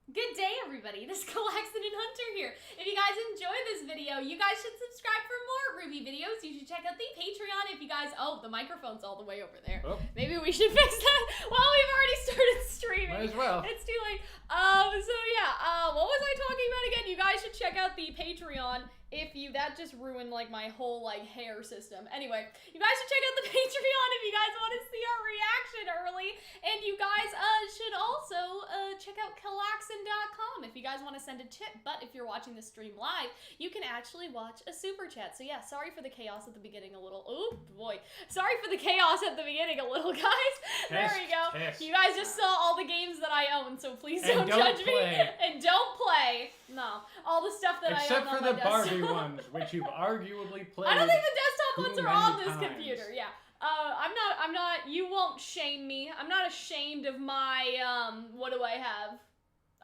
Good day, everybody. This is Calxiyn and Hunter here. If you guys enjoy this video, you guys should subscribe for more RWBY videos. You should check out the Patreon if you guys... Oh, the microphone's all the way over there. Oh. Maybe we should fix that. Well, we've already started streaming. Might as well. It's too late. What was I talking about again? You guys should check out the Patreon if you... That just ruined, like, my whole, like, hair system. Anyway, you guys should check out the Patreon if you guys want to see our reaction early. And you guys should also check out Calxiyn.com if you guys want to send a tip. But if you're watching the stream live, you can actually watch a super chat. So yeah, sorry for the chaos at the beginning a little. Oh boy. Sorry for the chaos at the beginning a little, guys. There we go. You guys just saw all the games that I own, so please don't judge me. And don't play. No. All the stuff that Except I own on for my the desktop. Barbie ones, which you've arguably played. I don't think the desktop ones are on this times. computer. Yeah. I'm not, you won't shame me. I'm not ashamed of my, what do I have?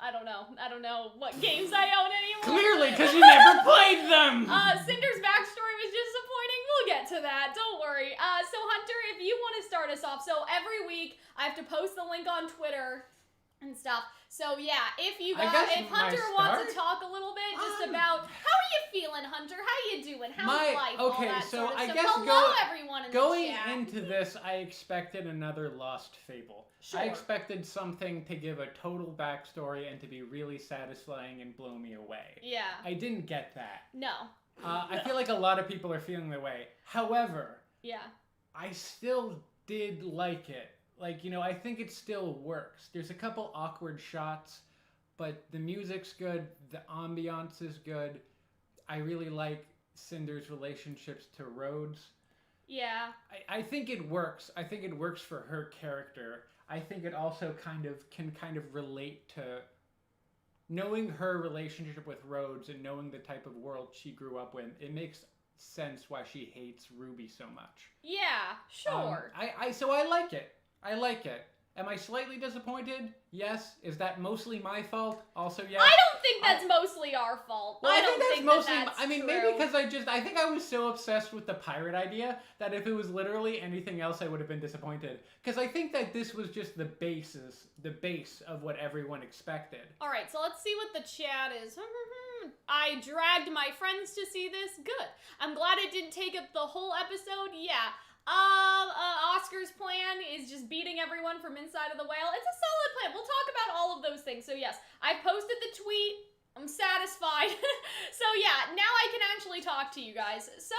I don't know what games I own anymore. Clearly, because you never played them! Cinder's backstory was disappointing. We'll get to that, don't worry. So Hunter, if you want to start us off, so every week I have to post the link on Twitter and stuff. So yeah, if Hunter wants to talk a little bit just about how are you feeling, Hunter? How you doing? How's life? Okay, all that so sort of I stuff. guess Hello, everyone in going the chat. into this, I expected another Lost Fable. Sure. I expected something to give a total backstory and to be really satisfying and blow me away. Yeah. I didn't get that. No. I feel like a lot of people are feeling the way. However, yeah, I still did like it. Like, you know, I think it still works. There's a couple awkward shots, but the music's good, the ambiance is good. I really like Cinder's relationships to Rhodes. Yeah. I think it works. I think it works for her character. I think it also can relate to knowing her relationship with Rhodes and knowing the type of world she grew up in. It makes sense why she hates RWBY so much. Yeah, sure. So I like it. I like it. Am I slightly disappointed? Yes. Is that mostly my fault? Also, yes. I don't think that's mostly our fault. Well, I don't think that's mostly. That's I mean, true. maybe because I think I was so obsessed with the pirate idea that if it was literally anything else, I would have been disappointed. Because I think that this was just the base of what everyone expected. All right, so let's see what the chat is. I dragged my friends to see this. Good. I'm glad it didn't take up the whole episode. Yeah. Oscar's plan is just beating everyone from inside of the whale. It's a solid plan. We'll talk about all of those things. So yes, I posted the tweet. I'm satisfied. So yeah, now I can actually talk to you guys. So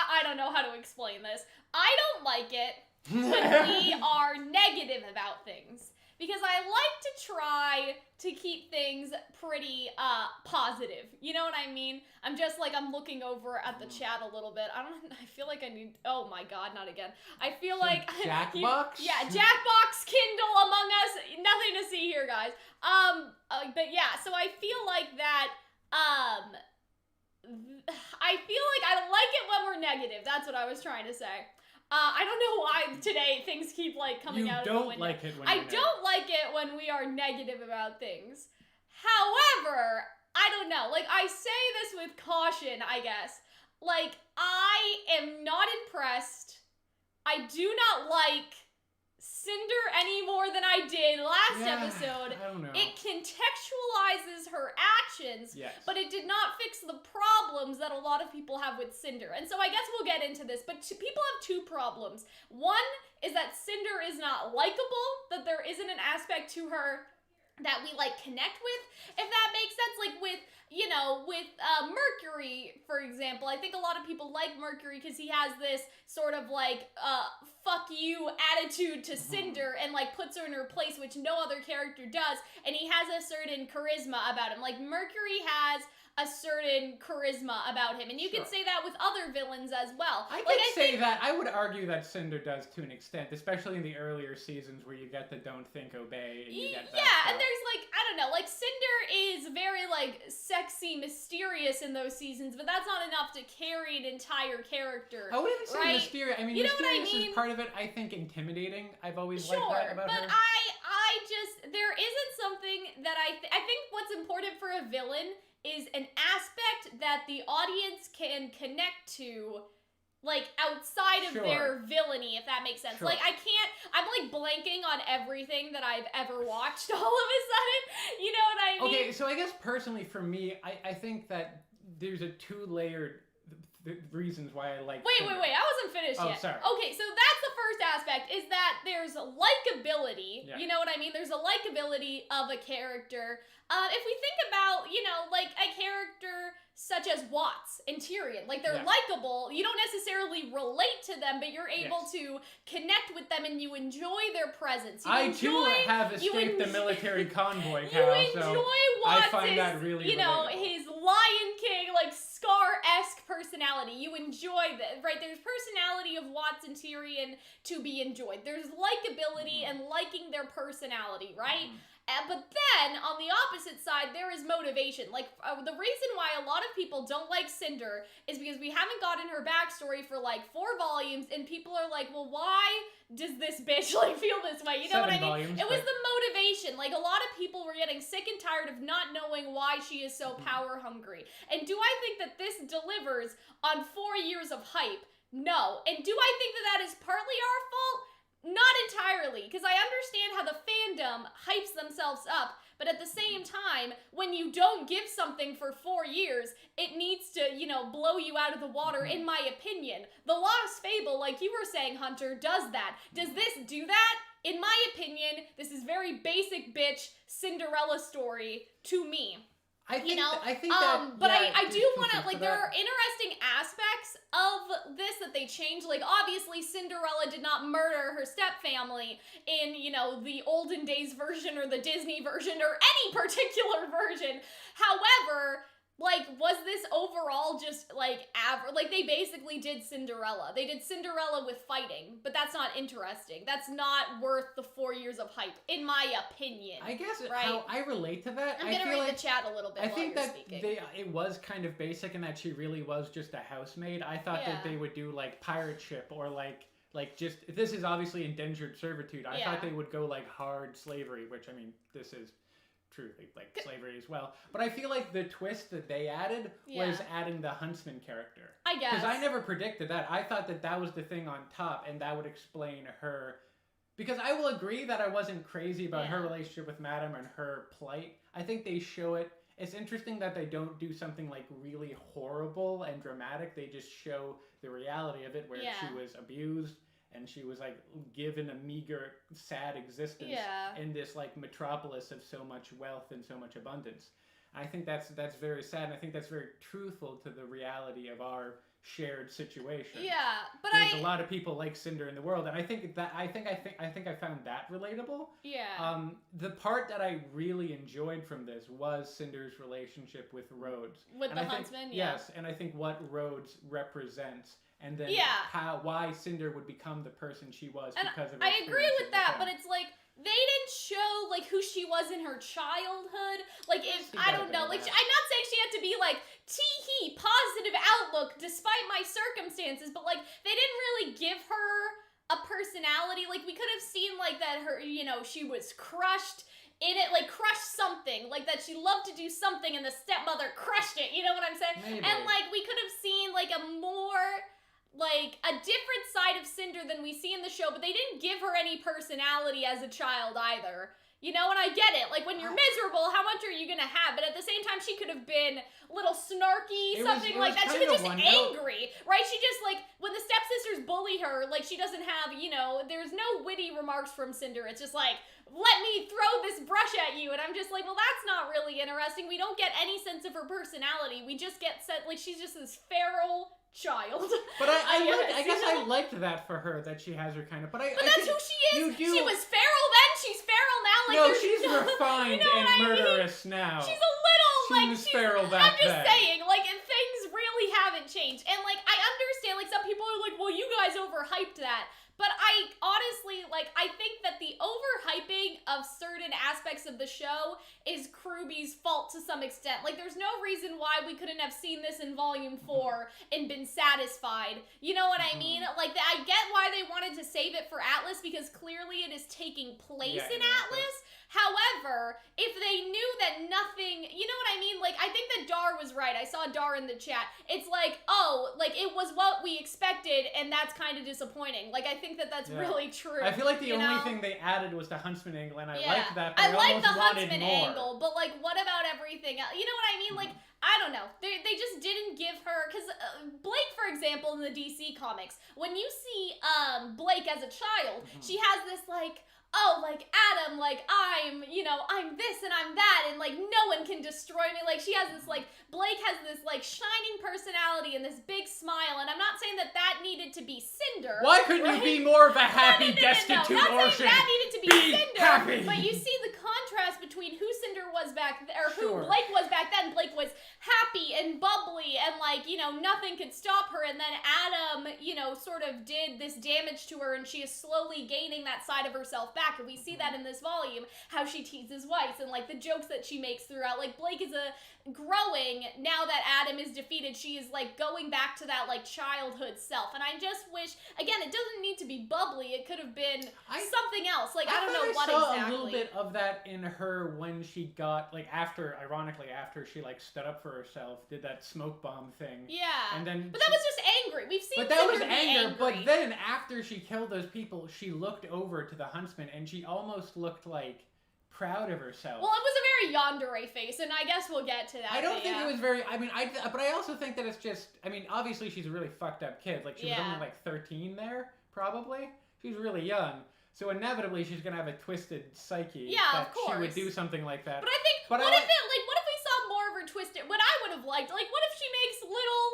I don't know how to explain this. I don't like it when we are negative about things. Because I like to try to keep things pretty positive. You know what I mean? I'm looking over at the chat a little bit. I feel like I need, oh my god, not again. I feel like Jackbox? Yeah, Jackbox, Kindle, Among Us, nothing to see here, guys. But yeah, so I feel like that, I feel like I like it when we're negative. That's what I was trying to say. I don't know why today things keep coming out of the window. You don't like it when I don't like it when we are negative about things. However, I don't know. I say this with caution, I guess. I am not impressed. I do not like Cinder any more than I did last episode. I don't know. It contextualizes her actions, yes, but it did not fix the problems that a lot of people have with Cinder. And so I guess we'll get into this, but people have two problems. One is that Cinder is not likable, that there isn't an aspect to her that we connect with, if that makes sense. With Mercury, for example, I think a lot of people like Mercury because he has this sort of fuck you attitude to Cinder and puts her in her place, which no other character does, and he has a certain charisma about him. Mercury has a certain charisma about him, and you can say that with other villains as well. I could that. I would argue that Cinder does to an extent, especially in the earlier seasons where you get the don't think, obey, and you get that stuff. And there's I don't know, Cinder is very sexy, mysterious in those seasons, but that's not enough to carry an entire character. I wouldn't say mysterious. I mean, you know mysterious what I mean? is part of it. I think intimidating. I've always liked that about her. But there isn't something that I think what's important for a villain is an aspect that the audience can connect to like outside of Sure. their villainy, if that makes sense. Sure. Like I'm like blanking on everything that I've ever watched all of a sudden. You know what I mean? Okay, so I guess personally for me, I think that there's a two-layered reasons why I like Wait, Cinder. I wasn't finished Oh, yet. sorry. Okay, so that's the first aspect, is that there's likability. Yeah. You know what I mean? There's a likability of a character. If we think about, you know, like a character such as Watts and Tyrion, like they're Yeah. likable. You don't necessarily relate to them, but you're able Yes. to connect with them and you enjoy their presence. You I too enjoy, have you escaped the enjoy- military convoy, you Cal, enjoy so Watts' I find that really you know, relatable. his Lion King, like Scar-esque personality. You enjoy that, right? There's personality of Watts and Tyrion to be enjoyed. There's likability and liking their personality, right? But then, on the opposite side, there is motivation. Like, the reason why a lot of people don't like Cinder is because we haven't gotten her backstory for, like, 4 volumes, and people are like, well, why does this bitch, like, feel this way? You know what I 7 mean? volumes, It was but- the motivation. Like, a lot of people were getting sick and tired of not knowing why she is so power hungry. And do I think that this delivers on 4 years of hype? No. And do I think that that is partly our fault? Not entirely, because I understand how the fandom hypes themselves up, but at the same time, when you don't give something for 4 years, it needs to, you know, blow you out of the water, in my opinion. The Lost Fable, like you were saying, Hunter, does that. Does this do that? In my opinion, this is very basic bitch Cinderella story to me. I think, You know, I think that, but yeah, I there's do some want to, truth like, to there that. are interesting aspects of this that they changed. Like, obviously, Cinderella did not murder her stepfamily in, you know, the olden days version or the Disney version or any particular version. However, like, was this overall just, like, average? Like, they basically did Cinderella. They did Cinderella with fighting, but that's not interesting. That's not worth the 4 years of hype, in my opinion. I guess right? how I relate to that, I'm I gonna feel read like the chat a little bit I while think you're that speaking. it was kind of basic in that she really was just a housemaid. I thought that Yeah. they would do like pirate ship or like just this is obviously indentured servitude. I Yeah. thought they would go like hard slavery, which I mean this is truly like slavery as well. But I feel like the twist that they added was Yeah. adding the huntsman character. I guess. Because I never predicted that. I thought that that was the thing on top, and that would explain her. Because I will agree that I wasn't crazy about her Yeah. relationship with Madame and her plight. I think they show it. It's interesting that they don't do something like really horrible and dramatic. They just show the reality of it, where Yeah. she was abused and she was like given a meager, sad existence Yeah. in this like metropolis of so much wealth and so much abundance. I think that's very sad, and I think that's very truthful to the reality of our shared situation. Yeah, but There's a lot of people like Cinder in the world, and I think I found that relatable. Yeah. The part that I really enjoyed from this was Cinder's relationship with Rhodes. With And the I think- huntsman, yeah. Yes, and I think what Rhodes represents, and then Yeah. why Cinder would become the person she was And because of her I agree experience with with that, him. but it's like they didn't show like who she was in her childhood. Like if She I got a don't bit know, of like that. I'm not saying she had to be like tee-hee, positive outlook despite my circumstances, but like they didn't really give her a personality. Like we could have seen like that her, you know, she was crushed in it, like crushed something, like that she loved to do something and the stepmother crushed it, you know what I'm saying? Maybe. And like we could have seen like a more like a different side of Cinder than we see in the show, but they didn't give her any personality as a child either. You know, and I get it. Like, when you're miserable, how much are you gonna have? But at the same time, she could have been a little snarky, It something was like that. She kind was of just one note. angry, right? She just, like, when the stepsisters bully her, like, she doesn't have, you know, there's no witty remarks from Cinder. It's just like, let me throw this brush at you. And I'm just like, well, that's not really interesting. We don't get any sense of her personality. We just get set, like, she's just this feral child. But I guess I you know? liked that for her, that she has her kind of. But But I that's think who she is. you do- She was feral then. She's feral now. Like, no, there's she's no, refined you know and what I mean? murderous now. She's a little She like was she's, feral back I'm just then. saying, like, and things really haven't changed. And like, I understand, like, some people are like, well, you guys overhyped that. But I honestly, like, I think that the overhyping of certain aspects of the show is RWBY's fault to some extent. Like, there's no reason why we couldn't have seen this in Volume 4 and been satisfied. You know what I mean? Like, I get why they wanted to save it for Atlas, because clearly it is taking place in Atlas. However, if they knew that nothing, you know what I mean? Like, I think that Dar was right. I saw Dar in the chat. It's like, oh, like, it was what we expected, and that's kind of disappointing. Like, I think that that's really true. I feel like the only thing they added was the Huntsman angle, and I liked that, but I like the Huntsman angle, but, like, what about everything else? You know what I mean? Like, I don't know. They just didn't give her, because Blake, for example, in the DC comics, when you see Blake as a child, she has this, like, oh, like, Adam, like, I'm this and I'm that, and, like, no one can destroy me. Like, she has this, like, Blake has this, like, shining personality and this big smile, and I'm not saying that that needed to be Cinder. Why couldn't you be more of a happy, destitute Not Orson? saying that needed to be Cinder, happy. but you see the contrast between who Cinder was back then, or Sure. who Blake was back then. Blake was happy and bubbly and, like, you know, nothing could stop her, and then Adam, you know, sort of did this damage to her, and she is slowly gaining that side of herself back, and we see that in this volume, how she teases Weiss, and, like, the jokes that she makes throughout. Like, Blake is growing now that Adam is defeated. She is, like, going back to that, like, childhood self, and I just wish, again, it doesn't need to be bubbly. It could have been something else. Like, I don't know what exactly. I saw a little bit of that in her when she got, like, ironically, after she, like, stood up for herself, did that smoke bomb thing. Yeah. And then but that was just angry. We've seen But that Cinder was be anger. angry. But then, after she killed those people, she looked over to the Huntsman, and she almost looked, like, proud of herself. Well, it was a very yandere face, and I guess we'll get to that. I don't think it was very, but I also think that it's just, obviously she's a really fucked up kid. Like, she was only, like, 13 there, probably. She's really young. So inevitably she's gonna have a twisted psyche. Yeah, that of course. she would do something like that. But I think, what if we saw more of her twisted, what I would have liked, like, what if she makes little,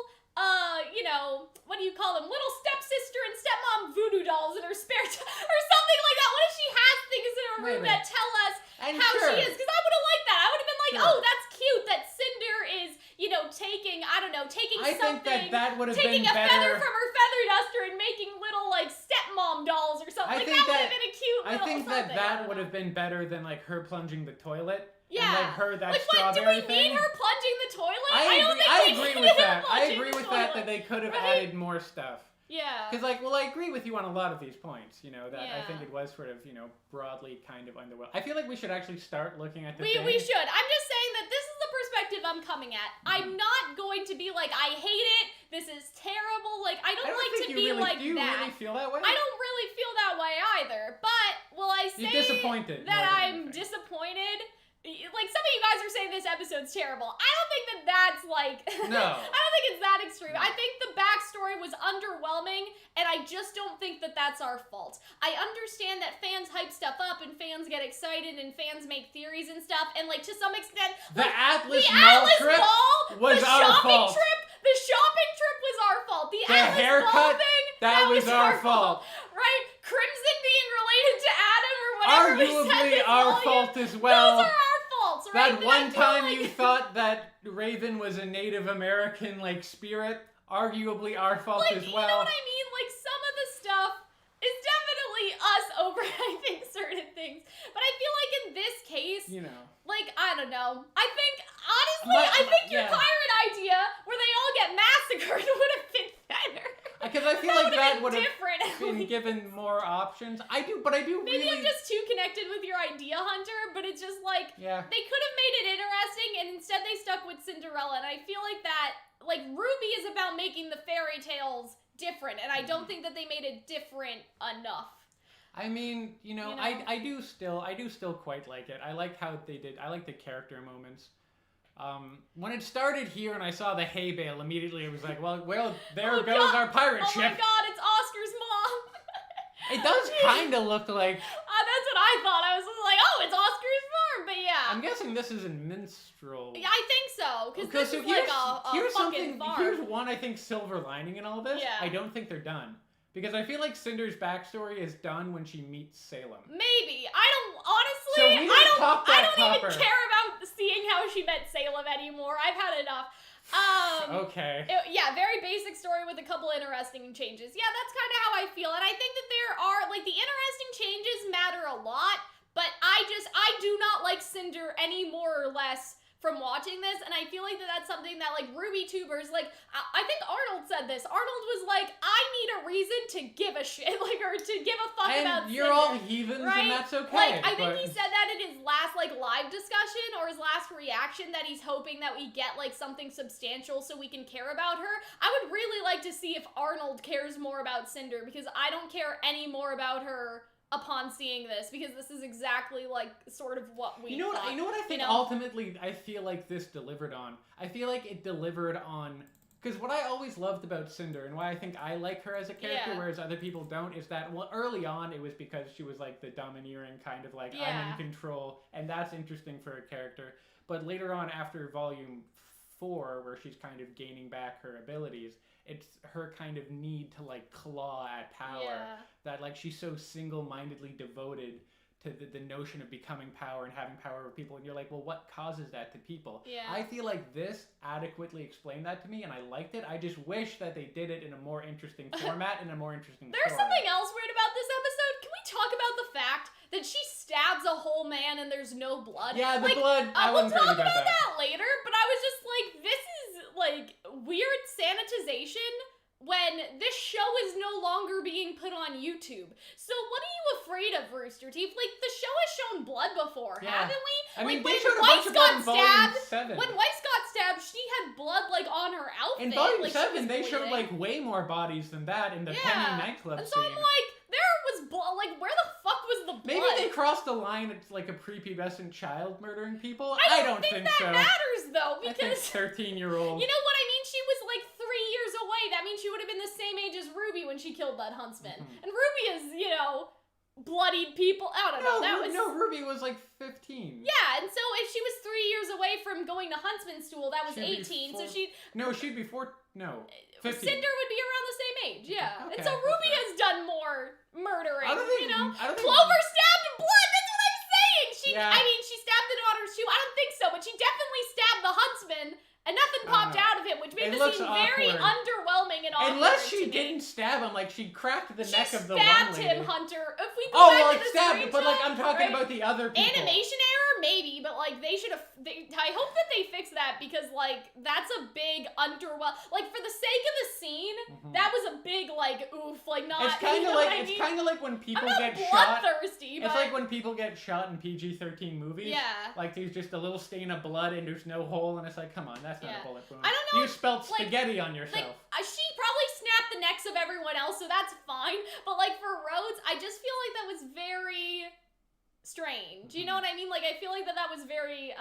you know, what do you call them? Little stepsister and stepmom voodoo dolls in her spare time, or something like that. What if she has things in her room that tell us how she is? Because I would have liked that. I would have been like, oh, that's cute that Cinder is, you know, taking think that would have been taking a better. feather from her feather duster and making little, like, stepmom dolls or something. Like, that would have been a cute little I think something. that would have been better than, like, her plunging the toilet. Yeah. And, like, her, that like, strawberry do we thing. need her plunging the toilet? I agree with that. I agree with that they could have added more stuff. Yeah. Because, like, I agree with you on a lot of these points, you know, that I think Yeah. it was sort of, you know, broadly kind of underwhelming. I feel like we should actually start looking at the We should. I'm just saying that this is the perspective I'm coming at. I'm not going to be like, I hate it, this is terrible, like, I don't like to be like that. Do you really feel that way? I don't really feel that way either, but will I say You're disappointed that I'm disappointed? Like, some of you guys are saying this episode's terrible. I don't think that that's, like... No. I don't think it's that extreme. I think the backstory was underwhelming, and I just don't think that that's our fault. I understand that fans hype stuff up, and fans get excited, and fans make theories and stuff, and, like, to some extent... The like, Atlas the Mall Atlas trip Ball, was our fault. The shopping trip was our fault. The Atlas haircut, Ball thing, that was our fault. Right? Crimson being related to Adam or whatever we said Arguably this our volume, fault as well. Those are our faults, right? That one time you thought that Raven was a Native American, like, spirit, arguably our fault as well. You know what I mean? Like, some of the stuff is definitely us overhyping certain things. But I feel like in this case, you know, like, I don't know. I think, honestly, your pirate idea where they all get massacred would have been better. Because I feel like that would have been like, given more options. I do Maybe I'm just too connected with your idea, Hunter, but it's just like, they could have made it interesting, and instead they stuck with Cinderella, and I feel like that, like, RWBY is about making the fairy tales different, and I don't think that they made it different enough. I mean, you know? I do still quite like it. I like how they did, I like the character moments. When it started here and I saw the hay bale, immediately it was like, well, there goes our pirate ship. Oh my god, it's Oscar's mom. It does kind of look like... that's what I thought. I was like, oh, it's Oscar's mom, but yeah. I'm guessing this is a minstrel. Yeah, I think so, because this is like a fucking farm. Here's one, I think, silver lining in all this. Yeah. I don't think they're done. Because I feel like Cinder's backstory is done when she meets Salem. Maybe. I don't, honestly, so we I don't even care about seeing how she met Salem anymore. I've had enough. Okay. Yeah, very basic story with a couple interesting changes. Yeah, that's kind of how I feel. And I think that there are, like, the interesting changes matter a lot. But I do not like Cinder any more or less from watching this, and I feel like that's something that, like, RWBY tubers, like, I think Arnold said this. Arnold was like, I need a reason to give a shit, like, or to give a fuck about Cinder. You're all heathens, right? And that's okay. Like, I think he said that in his last, like, live discussion, or his last reaction, that he's hoping that we get, like, something substantial so we can care about her. I would really like to see if Arnold cares more about Cinder, because I don't care any more about her upon seeing this, because this is exactly, like, sort of what we thought. You know what I think ultimately I feel like this delivered on? I feel like it delivered on... Because what I always loved about Cinder, and why I think I like her as a character, whereas other people don't, is that, well, early on it was because she was, like, the domineering kind of, like, I'm in control, and that's interesting for a character. But later on, after Volume 4, where she's kind of gaining back her abilities, it's her kind of need to, like, claw at power, that, like, she's so single-mindedly devoted to the notion of becoming power and having power over people, and you're like, well, what causes that to people? I feel like this adequately explained that to me, and I liked it. I just wish that they did it in a more interesting format and a more interesting There's story. something else weird about this episode. Can we talk about the fact that she stabs a whole man and there's no blood? Yeah, the blood, I wasn't crazy about that. We'll talk about that later, but I was just like, this is, like, weird sanitization when this show is no longer being put on YouTube. So what are you afraid of, Rooster Teeth? Like, the show has shown blood before, haven't we? I mean, like, they showed a bunch of blood in Volume 7. When Weiss got stabbed, she had blood, like, on her outfit. In Volume like, 7, they showed, like, way more bodies than that in the Penny nightclub scene. And so I'm like, there was blood. Like, where the fuck was the blood? Maybe they crossed the line. It's like a prepubescent child murdering people. I don't think that so. matters, though, because... I think 13-year-old. You know what I mean? She was, like, 3 years away. That means she would have been the same age as RWBY when she killed that huntsman. And RWBY is, you know, bloodied people. I don't know. No, RWBY was, like, 15. Yeah, and so if she was 3 years away from going to Huntsman's School, that was 18, so she... No, she'd be 15. Cinder would be around the same age, yeah. Okay, and so RWBY has done more murdering, Clover stabbed blood, that's what I'm saying! I mean, she stabbed the daughters too, I don't think so, but she definitely stabbed the huntsman, and nothing popped out of him, which made the scene very underwhelming and awkward. Unless she didn't stab him, like, she cracked the neck of the one lady. She stabbed him, Hunter. If we go back to the screenshot, but, like, I'm talking about the other people. Animation error? Maybe, but, like, they should have... I hope that they fix that, because, like, that's a big Like, for the sake of the scene, that was a big, like, oof, like, not... It's kind of like, it's kind of like when people get shot... bloodthirsty, but... It's like when people get shot in PG-13 movies. Yeah. Like, there's just a little stain of blood and there's no hole, and it's like, come on, that's not a bullet wound. I don't know. You spelled spaghetti on yourself. Like, she probably snapped the necks of everyone else, so that's fine. But, like, for Rhodes, I just feel like that was very strange. You know what I mean? Like, I feel like that was very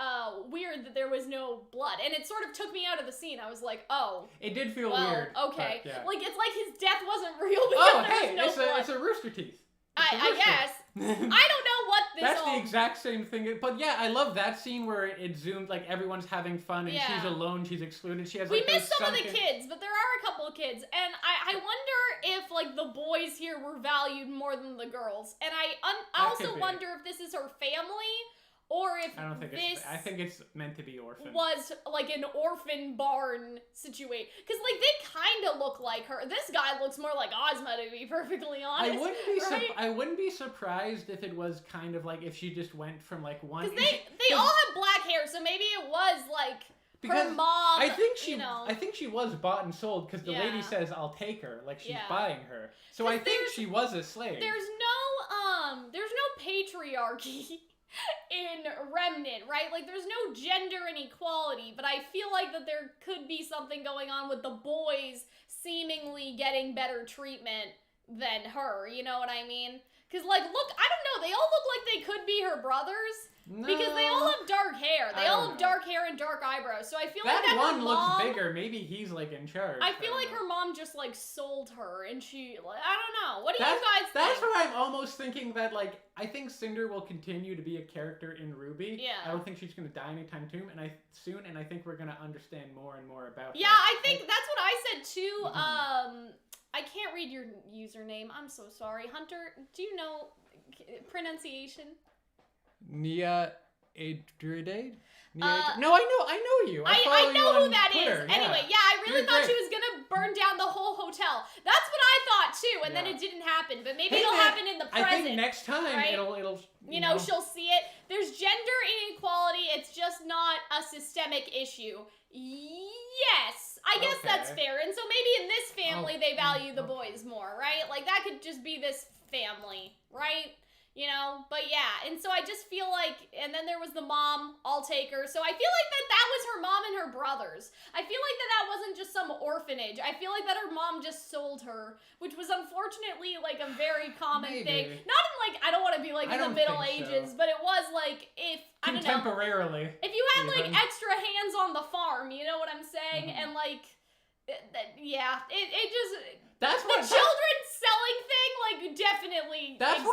weird that there was no blood. And it sort of took me out of the scene. I was like, oh. It did feel weird. Okay. But, yeah. Like, it's like his death wasn't real because there was no blood. It's a Rooster Teeth. I guess. I don't know what this That's the exact same thing. But yeah, I love that scene where it zoomed, like, everyone's having fun and she's alone, she's excluded. She has, like, we missed some of the kids, but there are a couple of kids. And I wonder if, like, the boys here were valued more than the girls. And I also wonder if this is her family, or if I think it's meant to be orphan. Was like an orphan barn situation. Because, like, they kind of look like her. This guy looks more like Ozma, to be perfectly honest. I wouldn't be surprised if it was kind of like if she just went from, like, one... Because they all have black hair, so maybe it was, like, her mom, I think she was bought and sold because the lady says, I'll take her. Like, she's buying her. So I think she was a slave. There's no patriarchy in Remnant, right? Like, there's no gender inequality, but I feel like that there could be something going on with the boys seemingly getting better treatment than her, you know what I mean? Because, like, look, I don't know, they all look like they could be her brothers. No. Because they all have dark hair. They all have dark hair and dark eyebrows. So I feel like that one looks bigger. Maybe he's, like, in charge. I feel like her mom just, like, sold her and she, like, I don't know. What do you guys think? That's what I'm almost thinking that, like, I think Cinder will continue to be a character in RWBY. Yeah. I don't think she's going to die anytime soon, and I think we're going to understand more and more about her. Yeah, I think that's what I said too. I can't read your username. I'm so sorry. Hunter, do you know pronunciation? Nia Adriade? No, I know you. I know who on that Twitter. is. Anyway, I really You're thought great. she was gonna burn down the whole hotel. That's what I thought too, and then Yeah. it didn't happen. But maybe Hey, it'll man, happen in the present. I think next time right? it'll you know, she'll see it. There's gender inequality. It's just not a systemic issue. Yes, I guess that's Okay. fair. And so maybe in this family they value the boys more, right? Like that could just be this family, right? You know, but yeah, and so I just feel like, and then there was the mom, I'll take her. So I feel like that was her mom and her brothers. I feel like that wasn't just some orphanage. I feel like that her mom just sold her, which was unfortunately like a very common thing. Not in like, I don't want to be like in the Middle Ages, but it was like, if, I don't know. Contemporarily. If you had like extra hands on the farm, you know what I'm saying? And like, yeah, it just... That's the children selling thing, like, definitely. That's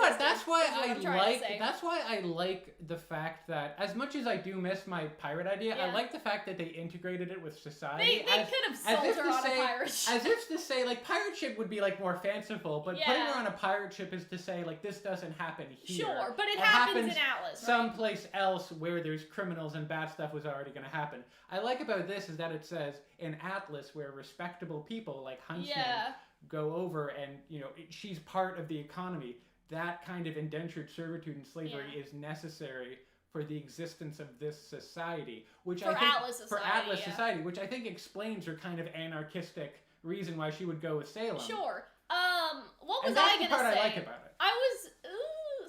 why I like the fact that, as much as I do miss my pirate idea, I like the fact that they integrated it with society. They could have sold her on a pirate ship. As if to say, like, pirate ship would be like more fanciful, but putting her on a pirate ship is to say, like, this doesn't happen here. Sure, but it happens in Atlas, right? Someplace else where there's criminals and bad stuff was already going to happen. I like about this is that it says in Atlas where respectable people like Huntsman go over and, you know, she's part of the economy. That kind of indentured servitude and slavery is necessary for the existence of this society, which I think Atlas society, which I think explains her kind of anarchistic reason why she would go with Salem. Sure. What was I gonna say? That's the part I like about it. I was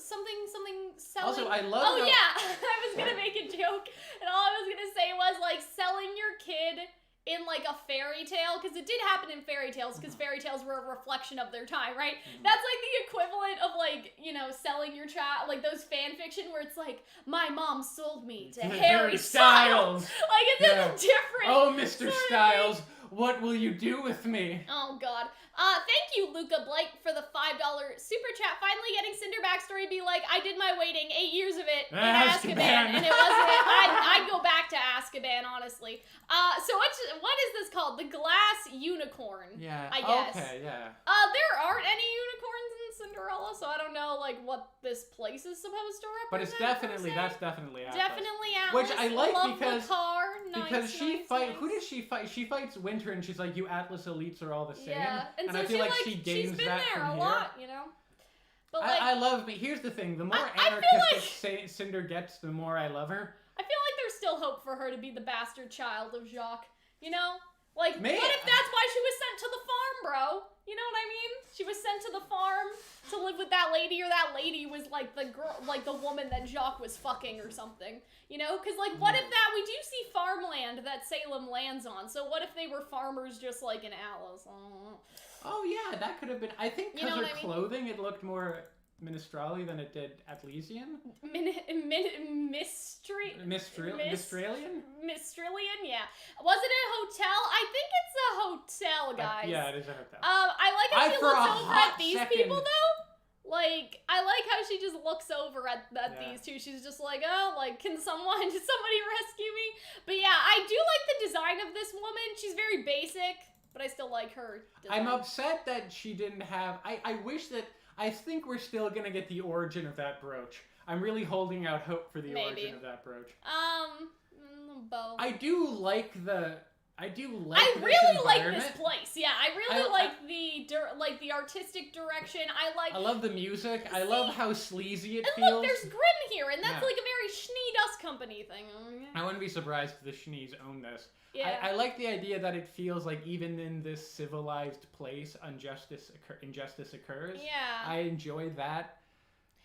something selling. Also, I love. Oh yeah, I was gonna make a joke, and all I was gonna say was like selling your kid in like a fairy tale, because it did happen in fairy tales, because fairy tales were a reflection of their time, right? That's like the equivalent of like, you know, selling your child, like those fan fiction where it's like, my mom sold me to Harry Styles. Like it's different. Oh, Mr. Styles, what will you do with me? Oh God. Thank you, Luca Blake, for the $5 super chat. Finally getting Cinder backstory be like, I did my waiting, 8 years of it in Azkaban, and it wasn't it. I'd go back to Azkaban, honestly. So what is this called? The Glass Unicorn. Yeah. I guess. Okay, yeah. There aren't any unicorns in Cinderella, so I don't know like what this place is supposed to represent. But it's definitely that's definitely Atlas. Definitely Atlas. Which I like love because the car. Nice, she who does she fight? She fights Winter, and she's like, "You Atlas elites are all the same." Yeah, and so I feel like she gains been that there from a here. lot, you know. But like, I love. But here's the thing: the more anarchistic Cinder gets, the more I love her. I feel like there's still hope for her to be the bastard child of Jacques. You know, like Man. what if that's why she was sent to the farm, bro? You know what I mean? She was sent to the farm to live with that lady, or that lady was like the girl, like the woman that Jacques was fucking or something. You know, because like, what if that we do see farmland that Salem lands on? So what if they were farmers just like in Atlas? Oh yeah, that could have been. I think because her clothing, it looked more Minestrali than it did Atlesian. Mistralian, yeah. Was it a hotel? I think it's a hotel, guys. Yeah, it is a hotel. I like how she looks over at these people, though. Like, I like how she just looks over at these two. She's just like, oh, like, can somebody rescue me? But yeah, I do like the design of this woman. She's very basic, but I still like her design. I'm upset that she didn't have... I wish that... I think we're still gonna get the origin of that brooch. I'm really holding out hope for the origin of that brooch. Both. I do like the... I really like this place. Yeah, I really like the artistic direction. I love the music. I love how sleazy it feels. And look, there's Grimm here, and that's like a very Schnee Dust Company thing. I wouldn't be surprised if the Schnees own this. Yeah. I like the idea that it feels like even in this civilized place, injustice occurs. Yeah. I enjoy that.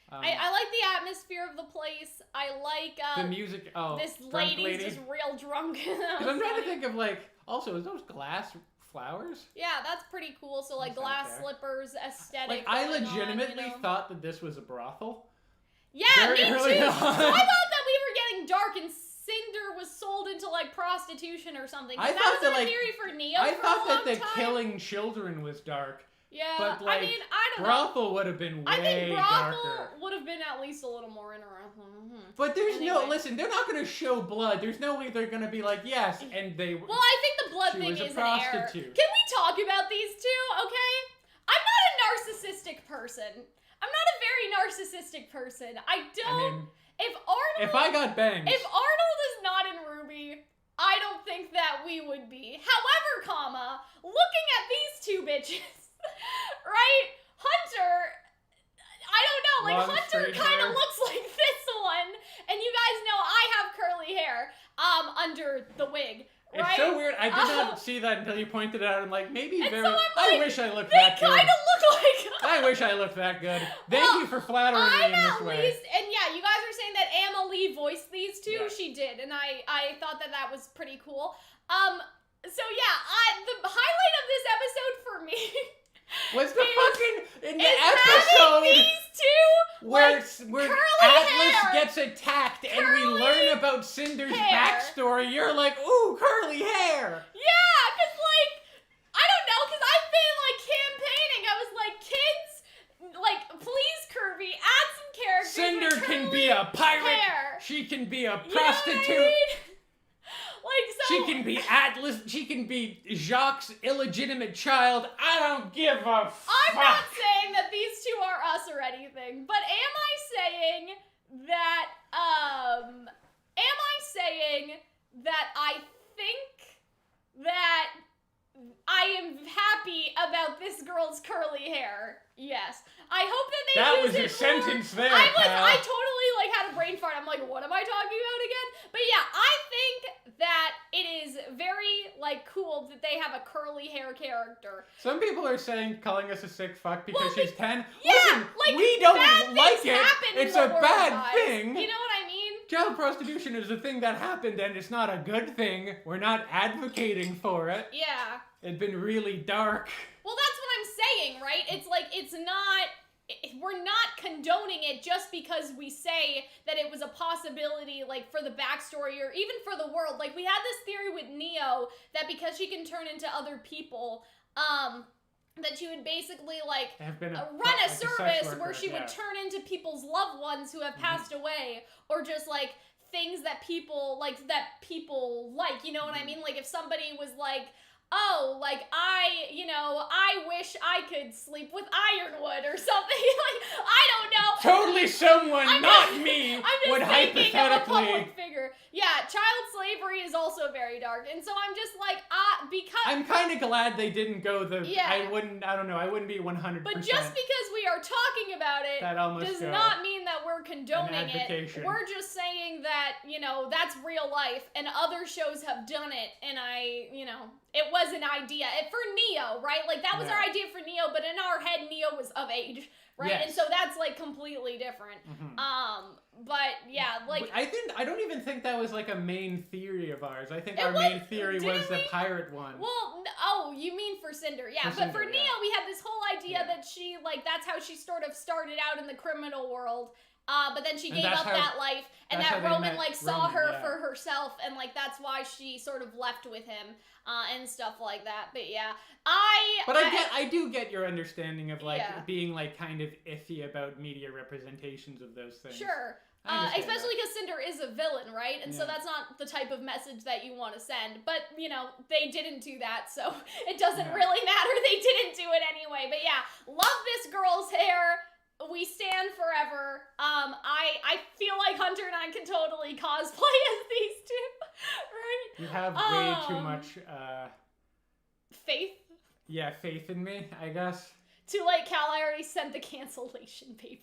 I like the atmosphere of the place. I like the music. Oh, this lady's just real drunk. Because I'm trying to think of like. Also, is those glass flowers? Yeah, that's pretty cool. So like glass slippers, aesthetic. Like I legitimately thought that this was a brothel. Yeah, me too. So I thought that we were getting dark and Cinder was sold into like prostitution or something. I thought that was a theory for Neo. I thought that the killing children was dark. Yeah, but like, I mean, I don't know. Brothel would have been way darker. I think brothel would have been at least a little more interesting. But there's listen, they're not going to show blood. There's no way they're going to be like, yes, and they... Well, I think the blood thing is an error. Can we talk about these two, okay? I'm not a narcissistic person. I'm not a very narcissistic person. I mean, If I got bangs. If Arnold is not in RWBY, I don't think that we would be. However, looking at these two bitches, right? Hunter, I don't know, like Long, Hunter straight kind of hair. looks like this one, and you guys know I have curly hair, under the wig. Right? It's so weird. I did not see that until you pointed it out. I'm like, maybe And very. so I'm I like, wish I looked they that good. kind of look like. I wish I looked that good. Thank you for flattering me I'm in this at way. least, and yeah, you guys are saying that Amelie voiced these two. Yeah. She did, and I thought that was pretty cool. So yeah, the highlight of this episode for me Was the fucking in the is episode having these two where curly Atlas hair. gets attacked and we Curly learn about Cinder's hair. backstory? You're like, ooh, curly hair. Yeah, cause like I don't know, cause I've been like campaigning. I was like, kids, like please, Kirby, add some characters. Cinder with can curly be a pirate. hair. She can be a You know what I prostitute. mean? Like so. She can be Atlas. She can be Jacques' illegitimate child. I don't give a fuck. I'm not saying that these two are us or anything, but am I saying that I think that I am happy about this girl's curly hair? Yes. I hope that they That use was it a more. sentence there, I pal. totally like had a brain fart. I'm like, what am I talking about again? But yeah, I think that it is very like cool that they have a curly hair character. Some people are saying, calling us a sick fuck because Well, she's 10. Yeah, Listen, like we don't bad like things it. happen in It's the a world, bad guys. thing. You know what I mean? Child prostitution is a thing that happened and it's not a good thing. We're not advocating for it. Yeah. It's been really dark. Well, that's what I'm saying, right? It's like, we're not condoning it just because we say that it was a possibility, like, for the backstory or even for the world. Like, we had this theory with Neo that because she can turn into other people, that she would basically, like, Have been run a sex service worker, where she would yeah. turn into people's loved ones who have passed away, or just, like, things that people like, you know what I mean? Like, if somebody was like, oh, like, I wish I could sleep with Ironwood or something. Like, I don't know. Totally someone, I'm not just- me, I'm just would thinking of a hypothetically... public figure. Yeah, child slavery is also very dark. And so I'm just like, because... I'm kind of glad they didn't go the... Yeah. I wouldn't be 100%. But just because we are talking about it that almost does go. not mean that we're condoning it. advocation. We're just saying that, that's real life and other shows have done it and it was an idea. For Neo, right? Like that was Yeah. our idea for Neo, but in our head Neo was of age, right? Yes. And so that's like completely different. Mhm. But yeah, like I don't even think that was like a main theory of ours. I think It our was- main theory didn't was the we? pirate one. oh, you mean for Cinder. Yeah, For but for Cinder, Neo, yeah. we had this whole idea Yeah. that she, like, that's how she sort of started out in the criminal world. But then she And gave that's up how- that life, and that's that how they Roman, met like, saw Roman, her yeah. for herself, and, like, that's why she sort of left with him, and stuff like that. But yeah, But I do get your understanding of like Yeah. being like kind of iffy about media representations of those things. Sure. I understand Especially because Cinder is a villain, right? And so Yeah. that's not the type of message that you want to send. But, they didn't do that, so it doesn't Yeah. really matter. They didn't do it anyway. But yeah, love this girl's hair. We stand forever. I feel like Hunter and I can totally cosplay as these two, right? You have way too Um, much Faith faith in me, I guess. to like Cal. I already sent the cancellation papers.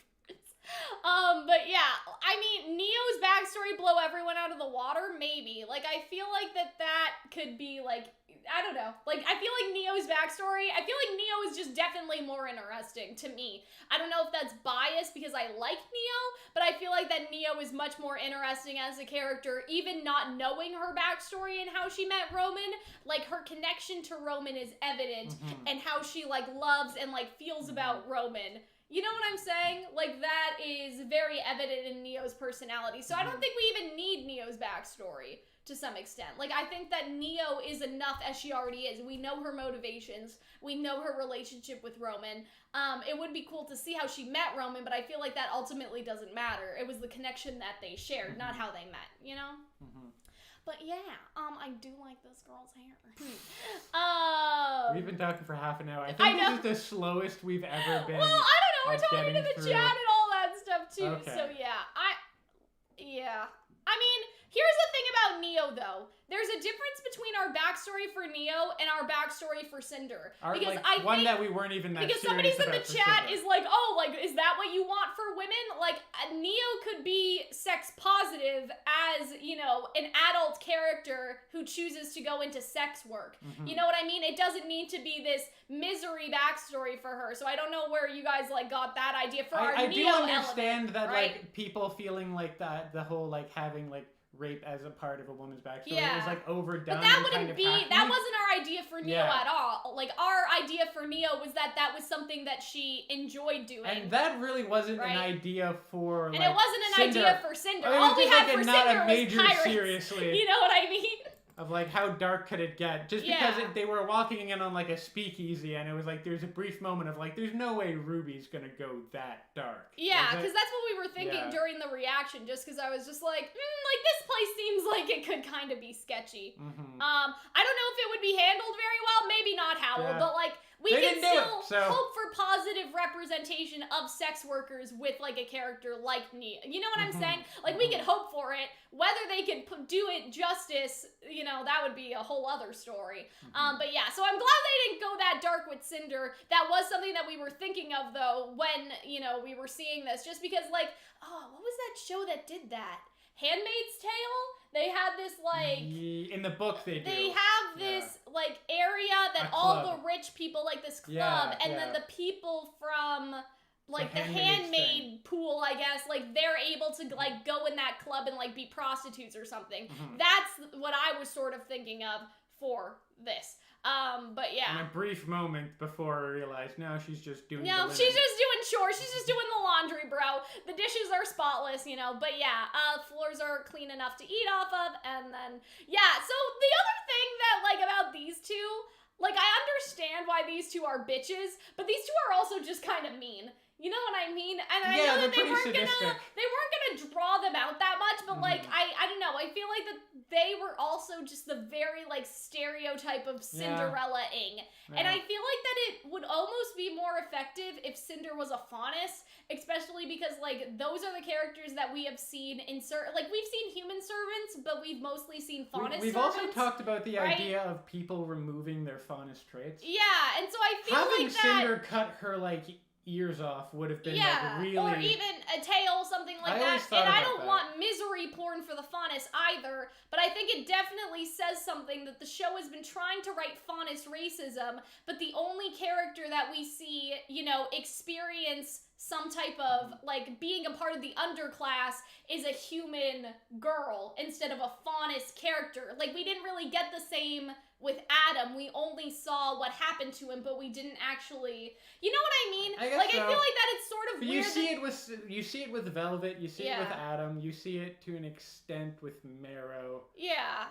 But yeah, I mean, Neo's backstory blow everyone out of the water? Maybe. Like, I feel like that could be, like, I don't know. Like, I feel like Neo's backstory, I feel like Neo is just definitely more interesting to me. I don't know if that's biased because I like Neo, but I feel like that Neo is much more interesting as a character, even not knowing her backstory and how she met Roman. Like, her connection to Roman is evident, Mhm. and how she, like, loves and, like, feels about Roman. You know what I'm saying? Like, that is very evident in Neo's personality. So I don't think we even need Neo's backstory to some extent. Like, I think that Neo is enough as she already is. We know her motivations. We know her relationship with Roman. It would be cool to see how she met Roman, but I feel like that ultimately doesn't matter. It was the connection that they shared, not how they met, Mhm. But yeah, I do like this girl's hair. We've been talking for half an hour. I think I know. this is the slowest we've ever been. Well, I don't know. We're at talking to getting the through. chat and all that stuff too. Okay. So yeah, Yeah. I mean, here's the thing about Neo, though. There's a difference between our backstory for Neo and our backstory for Cinder. Because one that we weren't even that because serious somebody's in about the chat Cinder. is like, oh, like, is that what you want for women? Like, Neo could be sex positive as, you know, an adult character who chooses to go into sex work. Mm-hmm. You know what I mean? It doesn't need to be this misery backstory for her. So I don't know where you guys, like, got that idea for our Neo I do understand element, that, right? like, people feeling like that, the whole, like, having, like, rape as a part of a woman's backstory Yeah. is, like, overdone. But that and wouldn't kind of be, hacky. that wasn't our idea for Neo Yeah. at all. Like, our idea for Neo was that that was something that she enjoyed doing. And that really wasn't Right. an idea for, And like, it wasn't an Cinder. idea for Cinder. I mean, All we just, had like, for not Cinder a major was pirates. seriously. You know what I mean? Of, like, how dark could it get? Just Yeah. because they were walking in on, like, a speakeasy, and it was, like, there's a brief moment of, like, there's no way Ruby's gonna go that dark. Yeah, Is it? because that's what we were thinking Yeah. during the reaction, just because I was just like, like, this place seems like it could kind of be sketchy. Mm-hmm. I don't know if it would be handled very well, maybe not Howell, Yeah. but, like, we They can didn't do it, still so- hope for positive representation of sex workers with, like, a character like Neo. You know what I'm Mhm. saying? Like, we could hope for it. Whether they could do it justice, you know, that would be a whole other story. But yeah, so I'm glad they didn't go that dark with Cinder. That was something that we were thinking of, though, when, you know, we were seeing this. Just because, like, oh, what was that show that did that? Handmaid's Tale? They had this, like... In the book they do. They have this, like, area that A all club. the rich people, like, this club, Yeah, and yeah. then the people from... Like, the Handmaid's handmaid pool, I guess, like, they're able to, like, go in that club and, like, be prostitutes or something. Mhm. That's what I was sort of thinking of for this. But yeah. In a brief moment before I realized, no, she's just doing No, the she's linen. just doing chores. She's just doing the laundry, bro. The dishes are spotless, you know. But yeah, floors are clean enough to eat off of. And then, yeah. So the other thing that, like, about these two, like, I understand why these two are bitches, but these two are also just kind of mean. You know what I mean? And I Yeah, know that they're they pretty weren't sadistic. gonna draw them out that much, but like Mhm. I don't know. I feel like that they were also just the very like stereotype of Cinderella-ing. And I feel like that it would almost be more effective if Cinder was a faunus, especially because like those are the characters that we have seen in like we've seen human servants, but we've mostly seen faunus We've servants. also talked about the right? idea of people removing their faunus traits. Yeah, and so I feel Having like that Cinder cut her like ears off would have been like really, or even a tail, something like I that. always thought And I about don't that. want misery porn for the faunus either, but I think it definitely says something that the show has been trying to write faunus racism, but the only character that we see, you know, experience some type of, like, being a part of the underclass is a human girl instead of a faunus character. Like, we didn't really get the same with Adam. We only saw what happened to him, but we didn't actually... You know what I mean? I guess like, so. I feel like that it's sort of But weird. you see it with Velvet, you see it with Yeah. Adam, you see it to an extent with Marrow. Yeah.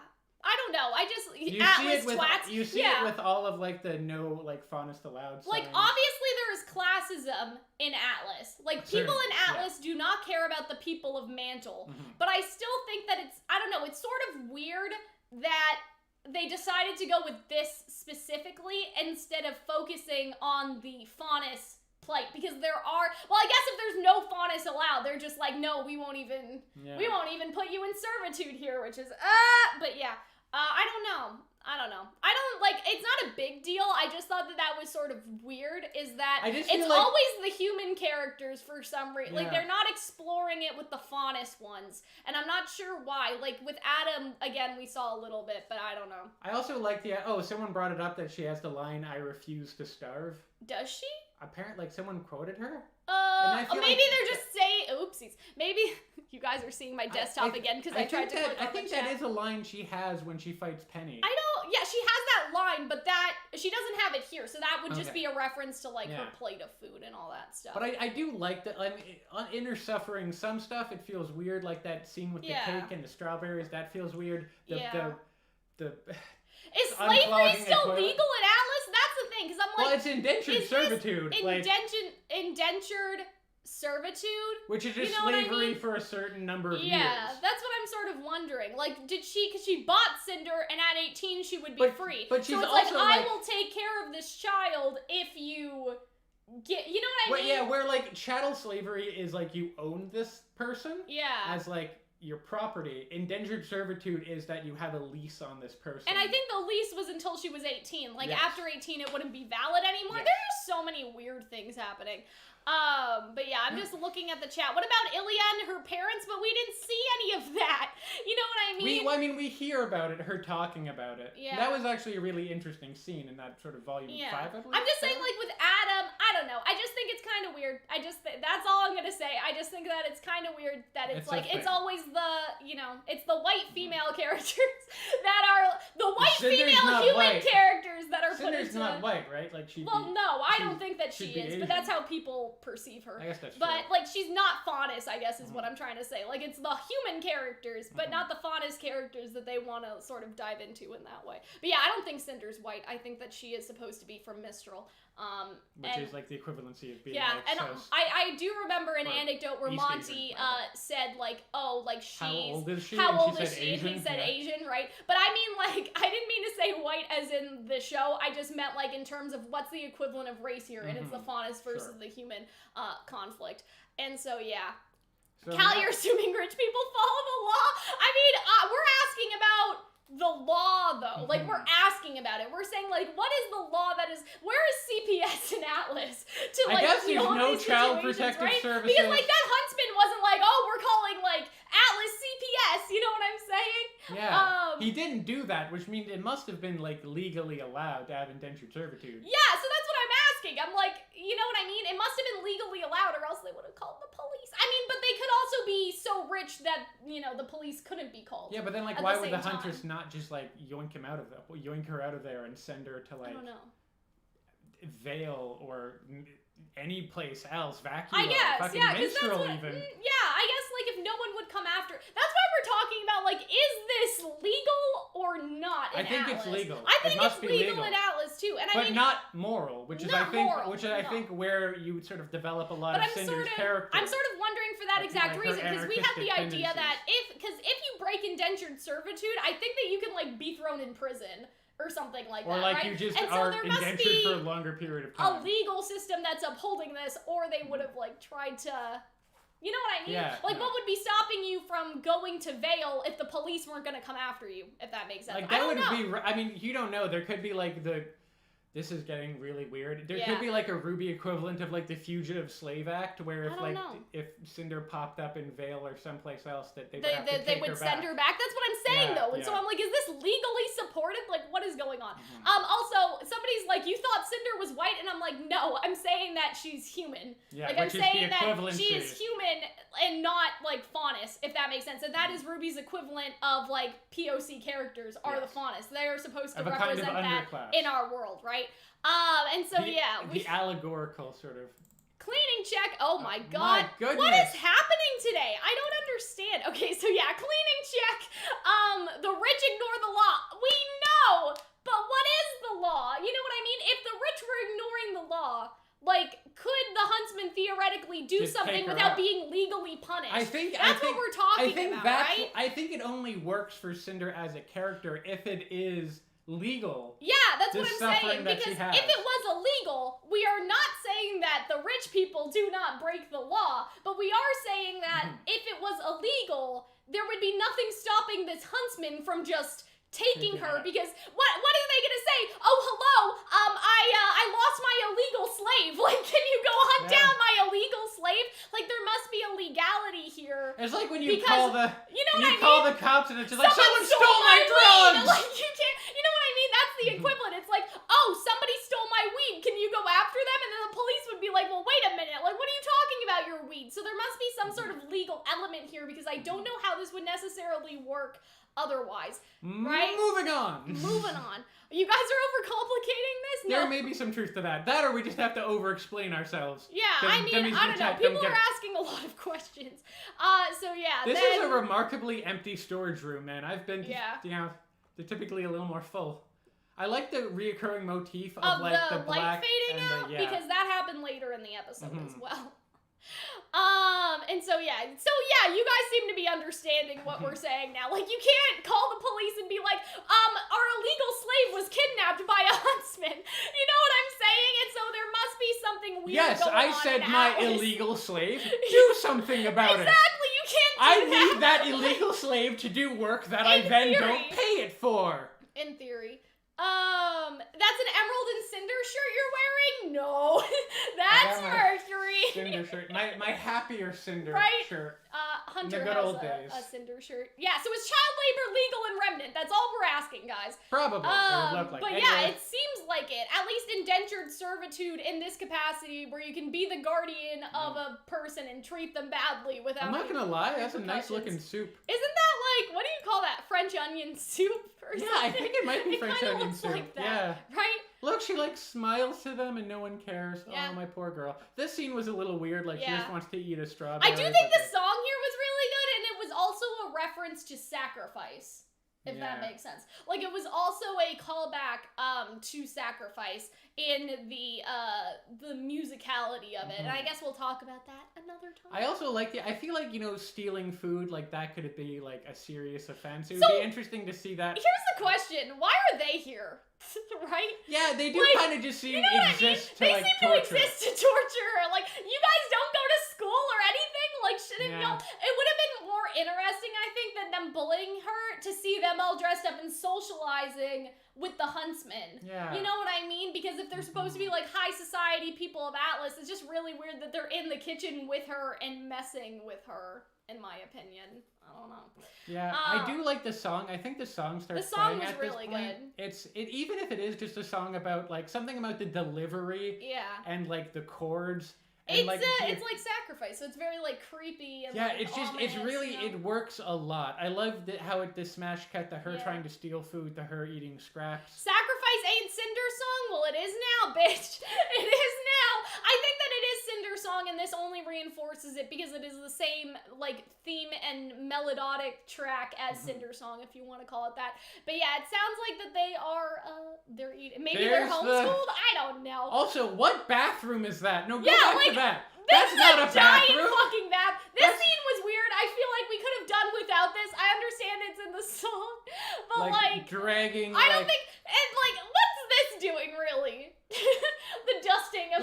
I don't know. I just... You Atlas see it with twats. you see yeah. it with all of like the no like faunus allowed. Like, signs. obviously there is classism in Atlas. Like, people in Atlas do not care about the people of Mantle. Mhm. But I still think that it's, I don't know, it's sort of weird that they decided to go with this specifically instead of focusing on the faunus plight. Because there are, well, I guess if there's no faunus allowed, they're just like, no, we won't even put you in servitude here, which is, but yeah. I don't know. It's not a big deal. I just thought that that was sort of weird, is that I just it's feel like- always the human characters for some reason. Like, Yeah. they're not exploring it with the faunus ones. And I'm not sure why. Like, with Adam, again, we saw a little bit, but I don't know. I also like someone brought it up that she has the line, "I refuse to starve." Does she? Apparently, like, someone quoted her. I feel Maybe like- they're just saying, oopsies. Maybe you guys are seeing my desktop again because I tried to click on I think the chat. that is a line she has when she fights Penny. I know, yeah, she has that line, but that, she doesn't have it here, so that would just Okay. be a reference to, like, her Yeah. plate of food and all that stuff. But I do like that. I mean, on Inner Suffering, some stuff it feels weird, like that scene with Yeah. the cake and the strawberries. That feels weird. Yeah. The Is slavery unclogging a still toilet. legal in Atlas? That's the thing, because I'm like, well, it's indentured is this servitude, like, indentured servitude? which is just you know what I slavery mean? for a certain number of Yeah, years. that's what I'm sort of wondering. Like, because she bought Cinder, and at 18 she would be But- free. but she's so it's also, I like- will take care of this child if you get, you know what I mean? Yeah, where like chattel slavery is like you own this person Yeah. as like your property. Indentured servitude is that you have a lease on this person. And I think the lease was until she was 18. Like, Yes. after 18, it wouldn't be valid anymore. Yes. There's just so many weird things happening. But yeah, I'm just looking at the chat. What about Ilya and her parents? But we didn't see any of that. You know what I mean? We hear about it, her talking about it. Yeah. That was actually a really interesting scene in that sort of volume 5, I believe. I'm just saying, like, with Adam, I don't know. I just think it's kind of weird. That's all I'm gonna say. I just think that it's kind of weird that it's like, it's always the, you know, it's the white female characters that are, the white Cinder's female not human white. characters that are put Cinder's into... not white, right? Like, Well, no, I she- don't think that she she'd be is, Asian. but that's how people perceive her. I guess that's But, true. like, she's not Faunus, I guess, is what I'm trying to say. Like, it's the human characters, but not the Faunus characters that they want to sort of dive into in that way. But yeah, I don't think Cinder's white. I think that she is supposed to be from Mistral. Which is like the equivalency of being yeah, like, and so I do remember an or anecdote where East Monty Asian, right. said, like, oh, like, she's... how old is she? How And old she is said she? Asian? And he said Yeah. Asian, right? But I mean, like, I didn't mean to say white as in the show. I just meant, like, in terms of what's the equivalent of race here, and it's the Faunus versus Sure. the human conflict. And so, yeah. So Cal, now- you're assuming rich people follow the law? I mean, we're asking about the law, though. Like, we're asking about it. We're saying, like, what is the law that is... Where is CPS and Atlas to, like, I guess there's deal with no these child situations, protective right? services. Because, like, that huntsman wasn't like, oh, we're calling, like, Atlas CPS. You know what I'm saying? Yeah, he didn't do that, which means it must have been, like, legally allowed to have indentured servitude. Yeah, so that's what I'm asking. I'm like, you know what I mean? It must have been legally allowed, or else they would have called the police. I mean, but they could also be so rich that, you know, the police couldn't be called. Yeah, but then, like, at why the would the same huntress time. not just, like, yoink her out of there and send her to, I like, don't know. Vale or any place else, vacuum, I guess, fucking yeah, because that's minstrel what... even. yeah, I guess, like, if no one would come after... That's why we're talking about, like, is this legal or not in I think Atlas? it's legal. I It think must it's be legal legal. in Atlas, too. And I But mean... not moral, which is Not I think moral, which is I no. think where you would sort of develop a lot But of Cinder's character. I'm sort of wondering for that Like, exact her reason, because we have the anarchistic idea that if you break indentured servitude, I think that you can, like, be thrown in prison or something like or that, like right? you just and so are there must indentured be for a longer period of a time. legal system that's upholding this, or they would have, like, tried to... You know what I mean? Yeah, like, yeah. what would be stopping you from going to Vale if the police weren't going to come after you, if that makes sense? Like I that don't would know. be. I mean, you don't know. There could be like the. This is getting really weird. There Yeah. could be like a RWBY equivalent of like the Fugitive Slave Act, where if I don't like know. if Cinder popped up in Vale or someplace else, that they would They, have to they take would her send back. her back. That's what I'm saying, Yeah, though. And so yeah. I'm like, is this legally supported? Like, what is going on? Mhm. Also, somebody's like, you thought Cinder was white, and I'm like, no, I'm saying that she's human. Yeah, Like, I'm which is saying the that equivalent she is human and not, like, Faunus, if that makes sense. And that is RWBY's equivalent of, like, POC characters are the Yes. Faunus. They are supposed to Of a kind of represent that underclass. in our world, right? And so, yeah. The allegorical sort of. Cleaning check. Oh my my god. What goodness. is happening today? I don't understand. Okay, so yeah, cleaning check. The rich ignore the law. We know, but what is the law? You know what I mean? If the rich were ignoring the law, like, could the huntsman theoretically do Just something take her without out. being legally punished? I think That's what we're talking about, right? I think it only works for Cinder as a character if it is legal. Yeah, that's the what I'm suffering saying. that she Because has. if it was illegal, we are not saying that the rich people do not break the law, but we are saying that if it was illegal, there would be nothing stopping this huntsman from just taking her. her. Because what are they gonna say? Oh, hello, I lost my illegal slave. Like, can you go hunt Yeah. down my illegal slave? Like, there must be a legality here. It's like when you Because, call the You know what I mean? call the cops and it's just like someone stole my weed! drugs. Like, you can't, you know what I mean? That's the equivalent. It's like, oh, somebody stole my weed. Can you go after them? And then the police would be like, well, wait a minute. Like, what are you talking about, your weed? So there must be some sort of legal element here, because I don't know how this would necessarily work otherwise. Right? Moving on. Moving on. You guys are overcomplicating this? There No. may be some truth to that. That or we just have to over-explain ourselves. Yeah, Then- I then mean, we I don't know. don't People get are it. asking a lot of questions. So yeah, This then... is a remarkably empty storage room, man. I've been, Yeah. you know, they're typically a little more full. I like the reoccurring motif of, of like the light black fading and out, the, yeah. because that happened later in the episode as Mhm. well. And so yeah, you guys seem to be understanding what we're saying now. Like, you can't call the police and be like, our illegal slave was kidnapped by a huntsman. You know what I'm saying? And so there must be something weird Yes, going I on said in my Atlas. illegal slave. Do something about it. Exactly, you can't I need that illegal slave to do work that I then don't pay it for. In theory. That's an Emerald and Cinder shirt you're wearing? No. That's Mercury. Cinder shirt. My happier Cinder shirt. Hunter good has old days. a Cinder shirt. Yeah, so is child labor legal and remnant? That's all we're asking, guys. Probably. It would look like. But yeah, it seems like it. At least indentured servitude in this capacity where you can be the guardian of a person and treat them badly without I'm not gonna lie, that's a nice looking soup. Isn't that like, what do you call that? French onion soup or something? Yeah, I think it might be French onion soup. Like that, yeah. Right? Look, she like smiles to them and no one cares. Yeah. Oh, my poor girl. This scene was a little weird, like she just wants to eat a strawberry. I do think the song here was really good, and it was also a reference to sacrifice, if that makes sense. Like, it was also a callback to sacrifice in the musicality of it, and I guess we'll talk about that another time. I also like I feel like, stealing food, like that could be like a serious offense. It would be interesting to see that. Here's the question: why are they here? Right? Yeah, they do kind of just seem exist to they like seem torture. to exist to torture. Like, you guys don't go to school or anything. Like, shouldn't y'all? It would have been more interesting, I think, than them bullying her to see them all dressed up and socializing with the huntsmen. Yeah. You know what I mean? Because if they're supposed to be like high society people of Atlas, it's just really weird that they're in the kitchen with her and messing with her, in my opinion. I don't know. Yeah, I do like the song. I think the song starts playing at this point. The song was really good. Even if it is just a song about like something about the delivery. Yeah. And like the chords. And it's like sacrifice, so it's very like creepy and like, it's really it works a lot. I love how the smash cut to her trying to steal food to her eating scraps. Sacrifice ain't Cinder song? Well, it is now, bitch. It is now. I think that it is Cinder song, and this only reinforces it because it is the same like theme and melodic track as Cinder song, if you want to call it that. But yeah, it sounds like that they are they're eating. Maybe they're homeschooled. I don't know. Also, what bathroom is that? No, go back to that. That's not a giant bathroom. Fucking bath. This scene was weird. I feel like we could have done without this. I understand it's in the song, but like dragging. I don't think. And like, what's this doing really? The dusting of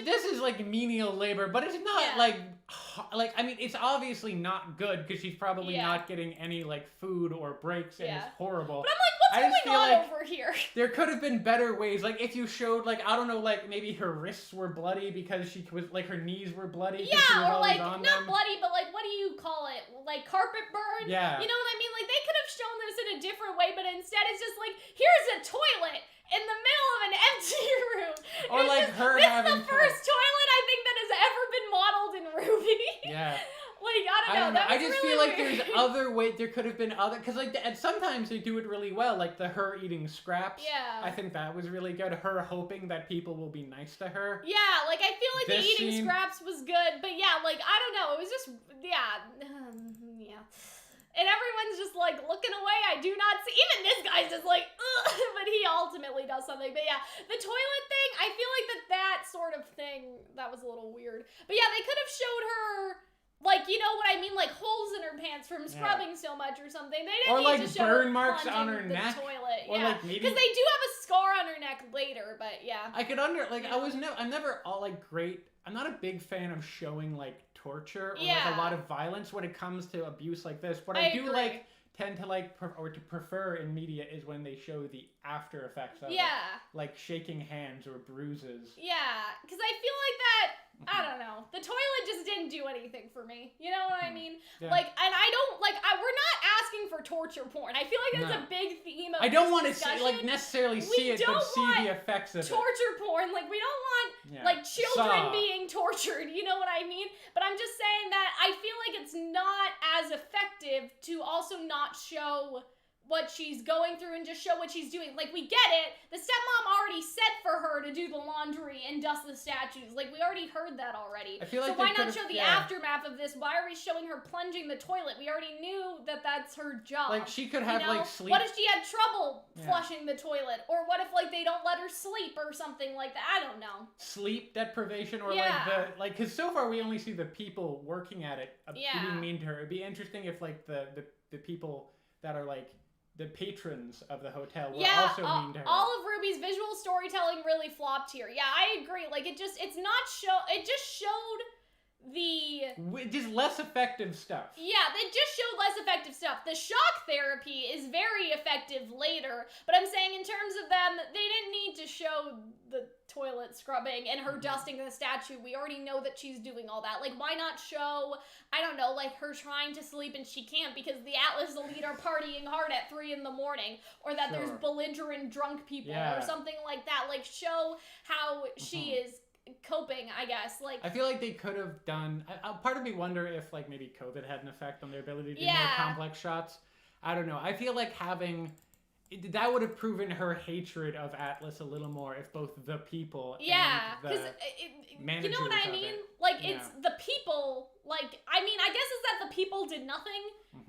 this is like menial labor, but it's not like I mean, it's obviously not good because she's probably not getting any like food or breaks, and it's horrible. But I'm like, what's going on over here? There could have been better ways. Like if you showed like I don't know, like maybe her wrists were bloody because she was like her knees were bloody. Yeah, or like not bloody, but like what do you call it? Like carpet burn. Yeah. You know what I mean? Like they could have shown this in a different way, but instead it's just like here's a toilet in the middle of an empty room. Or it's like her having. This is the first toilet I think that has ever been modeled in RWBY. Yeah. Like I don't know. I just feel like there's other ways. There could have been other because like and sometimes they do it really well. Like her eating scraps. Yeah. I think that was really good. Her hoping that people will be nice to her. Yeah. Like I feel like the eating scraps was good, but yeah. Like I don't know. It was just yeah. And everyone's just like looking away. I do not see. Even this guy's just like, ugh, but he ultimately does something. But yeah, the toilet thing. I feel like that sort of thing that was a little weird. But yeah, they could have showed her. Like, you know what I mean? Like, holes in her pants from scrubbing so much or something. They didn't need to show burn marks on her neck. Toilet. Or like maybe... Because they do have a scar on her neck later, but yeah. I could I'm never all, like, great... I'm not a big fan of showing, like, torture or, like, a lot of violence when it comes to abuse like this. What I do, like, tend to, like, or to prefer in media is when they show the after effects of it. Like, shaking hands or bruises. Yeah, because I feel like that... I don't know. The toilet just didn't do anything for me. You know what I mean? Yeah. Like, and I don't, like, we're not asking for torture porn. I feel like that's a big theme of I don't want to see, like, necessarily see it, but see the effects of it. Torture porn. Like, we don't want, like, children being tortured. You know what I mean? But I'm just saying that I feel like it's not as effective to also not show what she's going through and just show what she's doing. Like, we get it. The stepmom already said for her to do the laundry and dust the statues. Like, we already heard that already. I feel like so why not show the aftermath of this? Why are we showing her plunging the toilet? We already knew that that's her job. Like, she could have, like, sleep. What if she had trouble flushing the toilet? Or what if, like, they don't let her sleep or something like that? I don't know. Sleep deprivation or, like, because so far we only see the people working at it being mean to her. It'd be interesting if, like, the people that are, like, the patrons of the hotel were also mean to her. All of RWBY's visual storytelling really flopped here. Yeah, I agree. Like, it just showed just less effective stuff. Yeah, they just showed less effective stuff. The shock therapy is very effective later, but I'm saying in terms of them, they didn't need to show the toilet scrubbing and her dusting the statue. We already know that she's doing all that. Like, why not show, I don't know, like her trying to sleep and she can't because the Atlas Elite are partying hard at 3 a.m, or that there's belligerent drunk people or something like that. Like, show how she is coping, I guess. Like, I feel like they could have done. Part of me wonder if like maybe COVID had an effect on their ability to do more complex shots. I don't know. I feel like that would have proven her hatred of Atlas a little more if both the people and the managers, you know what I mean? Like, it's the people. Like, I mean, I guess it's that the people did nothing.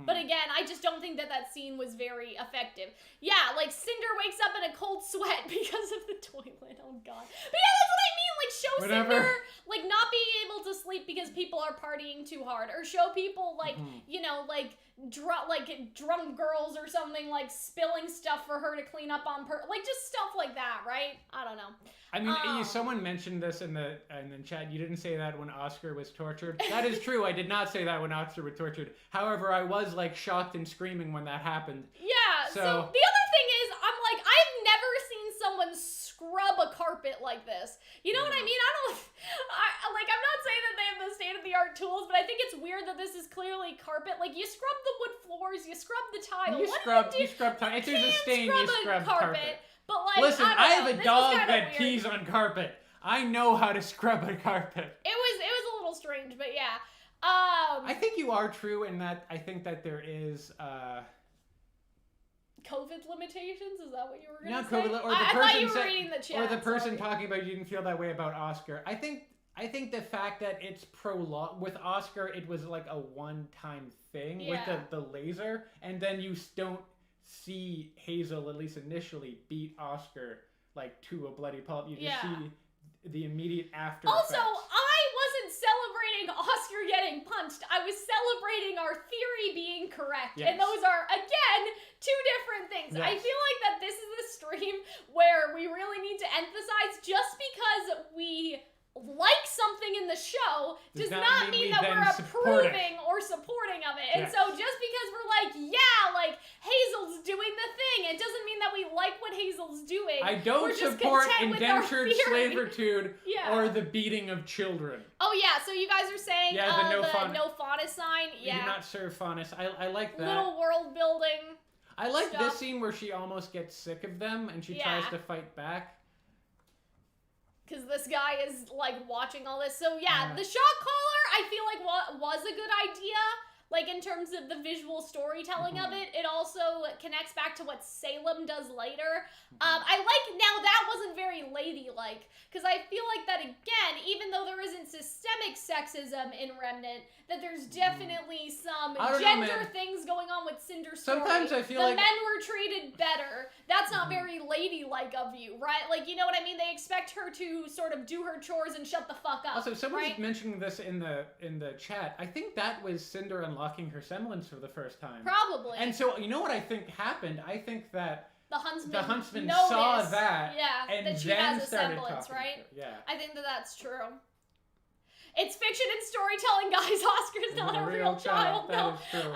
But again, I just don't think that scene was very effective. Yeah, like, Cinder wakes up in a cold sweat because of the toilet. Oh, God. But yeah, that's what I mean. Like, show Cinder, like, not being able to sleep because people are partying too hard. Or show people, like, you know, like drunk girls or something, like, spilling stuff for her to clean up on like, just stuff like that, right? I don't know. I mean, someone mentioned this in the chat. You didn't say that when Oscar was tortured. That is true. I did not say that when Oscar was tortured. However, I was like shocked and screaming when that happened. Yeah. So the other thing is, I'm like, I've never seen someone scrub a carpet like this. You know what I mean? I'm not saying that they have the state-of-the-art tools, but I think it's weird that this is clearly carpet. Like, you scrub the wood floors, you scrub the tile. You scrub tile. If there's a stain, you scrub carpet. But like, listen, I have a dog that weird. pees on carpet. I know how to scrub a carpet. It was a little strange, but yeah. I think you are true in that I think that there is COVID limitations? Is that what you were going to say? Not COVID, or the I person thought you were reading the chat. Or the person talking about you didn't feel that way about Oscar. I think the fact that it's prolonged with Oscar, it was like a one-time thing with the laser, and then you don't see Hazel, at least initially, beat Oscar like to a bloody pulp. You just see the immediate after Also, effects. I wasn't celebrating Oscar getting punched. I was celebrating our theory being correct. Yes. And those are, again, two different things. Yes. I feel like that this is a stream where we really need to emphasize just because we like something in the show does not mean that we're approving or supporting of it. And so just because we're like, yeah, like Hazel's doing the thing, it doesn't mean that we like what Hazel's doing. I don't support indentured servitude or the beating of children. Oh yeah, so you guys are saying the no faunus sign? You do not serve faunus. I like that. Little world building. I like this scene where she almost gets sick of them and she tries to fight back. Because this guy is, like, watching all this. So, yeah, the shock collar, I feel like was a good idea. Like, in terms of the visual storytelling of it. It also connects back to what Salem does later. I like, now that wasn't very ladylike. Because I feel like that, again, even though there isn't systemic sexism in Remnant, that there's definitely some gender things going on with Cinder's story. Sometimes I feel like the men were treated better. That's not very ladylike of you, right? Like, you know what I mean? They expect her to sort of do her chores and shut the fuck up. Also, someone's mentioning this in the chat. I think that was Cinder unlocking her semblance for the first time. Probably. And so, you know what I think happened? I think that the huntsman saw that, and that she then has a started semblance, talking right? to her. Yeah. I think that's true. It's fiction and storytelling, guys. Oscar's not a real child. No. That is true.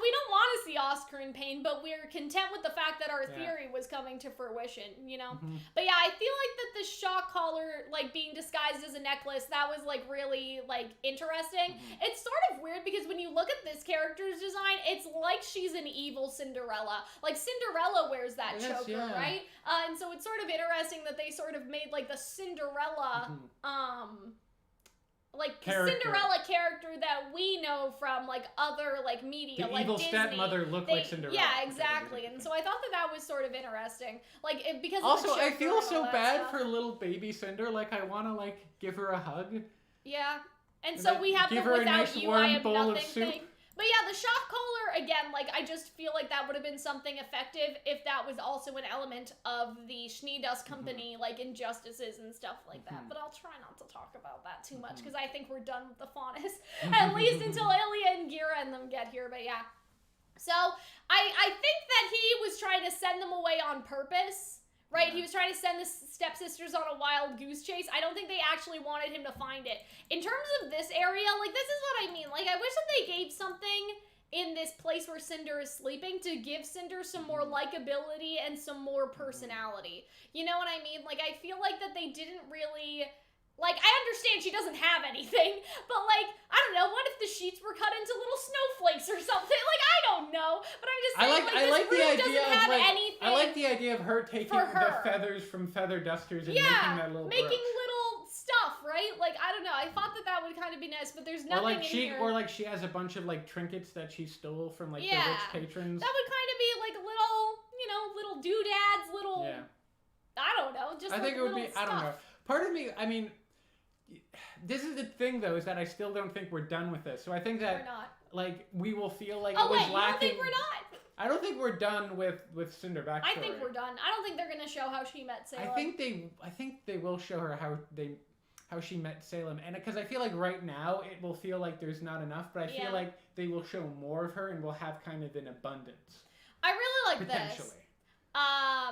We don't want to see Oscar in pain, but we're content with the fact that our theory was coming to fruition, you know? But yeah, I feel like that the shock collar, like, being disguised as a necklace, that was, like, really, like, interesting. It's sort of weird because when you look at this character's design, it's like she's an evil Cinderella. Like, Cinderella wears that choker, right? And so it's sort of interesting that they sort of made, like, the Cinderella, like Cinderella character that we know from like other like media, the like evil Disney. Stepmother looked like Cinderella. Yeah, exactly. And so I thought that was sort of interesting, like because also of the I feel so bad stuff. for little baby Cinder. Like I want to like give her a hug. Yeah, and so we have the without nice, you I am nothing thing. But yeah, the shock collar, again, like, I just feel like that would have been something effective if that was also an element of the Schneedust Company, like, injustices and stuff like that. But I'll try not to talk about that too much, because I think we're done with the faunus, at least until Ilya and Gira and them get here, but yeah. So, I think that he was trying to send them away on purpose, right? Yeah. He was trying to send the stepsisters on a wild goose chase. I don't think they actually wanted him to find it. In terms of this area, like, this is what I mean. Like, I wish that they gave something in this place where Cinder is sleeping to give Cinder some more likability and some more personality. You know what I mean? Like, I feel like that they didn't really... Like, I understand she doesn't have anything, but, like, I don't know, what if the sheets were cut into little snowflakes or something? Like, I don't know, but I'm just saying, I like the room idea doesn't of, have like, anything. I like the idea of her taking for the her. feathers from feather dusters and making that little making brooch. little stuff, right? Like, I don't know, I thought that would kind of be nice, but there's nothing in here. Or like she has a bunch of like trinkets that she stole from like the Yeah. rich patrons. That would kind of be like little, you know, little doodads, little, Yeah. I don't know, just I think it would be, stuff. I don't know. Part of me, I mean, this is the thing though, is that I still don't think we're done with this. So I think that We're not. like we will feel like Oh it was wait, you lacking. don't think we're not? I don't think we're done with Cinder backstory. I think we're done. I don't think they're gonna show how she met Salem. I think they will show her how she met Salem, and because I feel like right now it will feel like there's not enough, but I Yeah. feel like they will show more of her and we'll have kind of an abundance. I really like Potentially. this.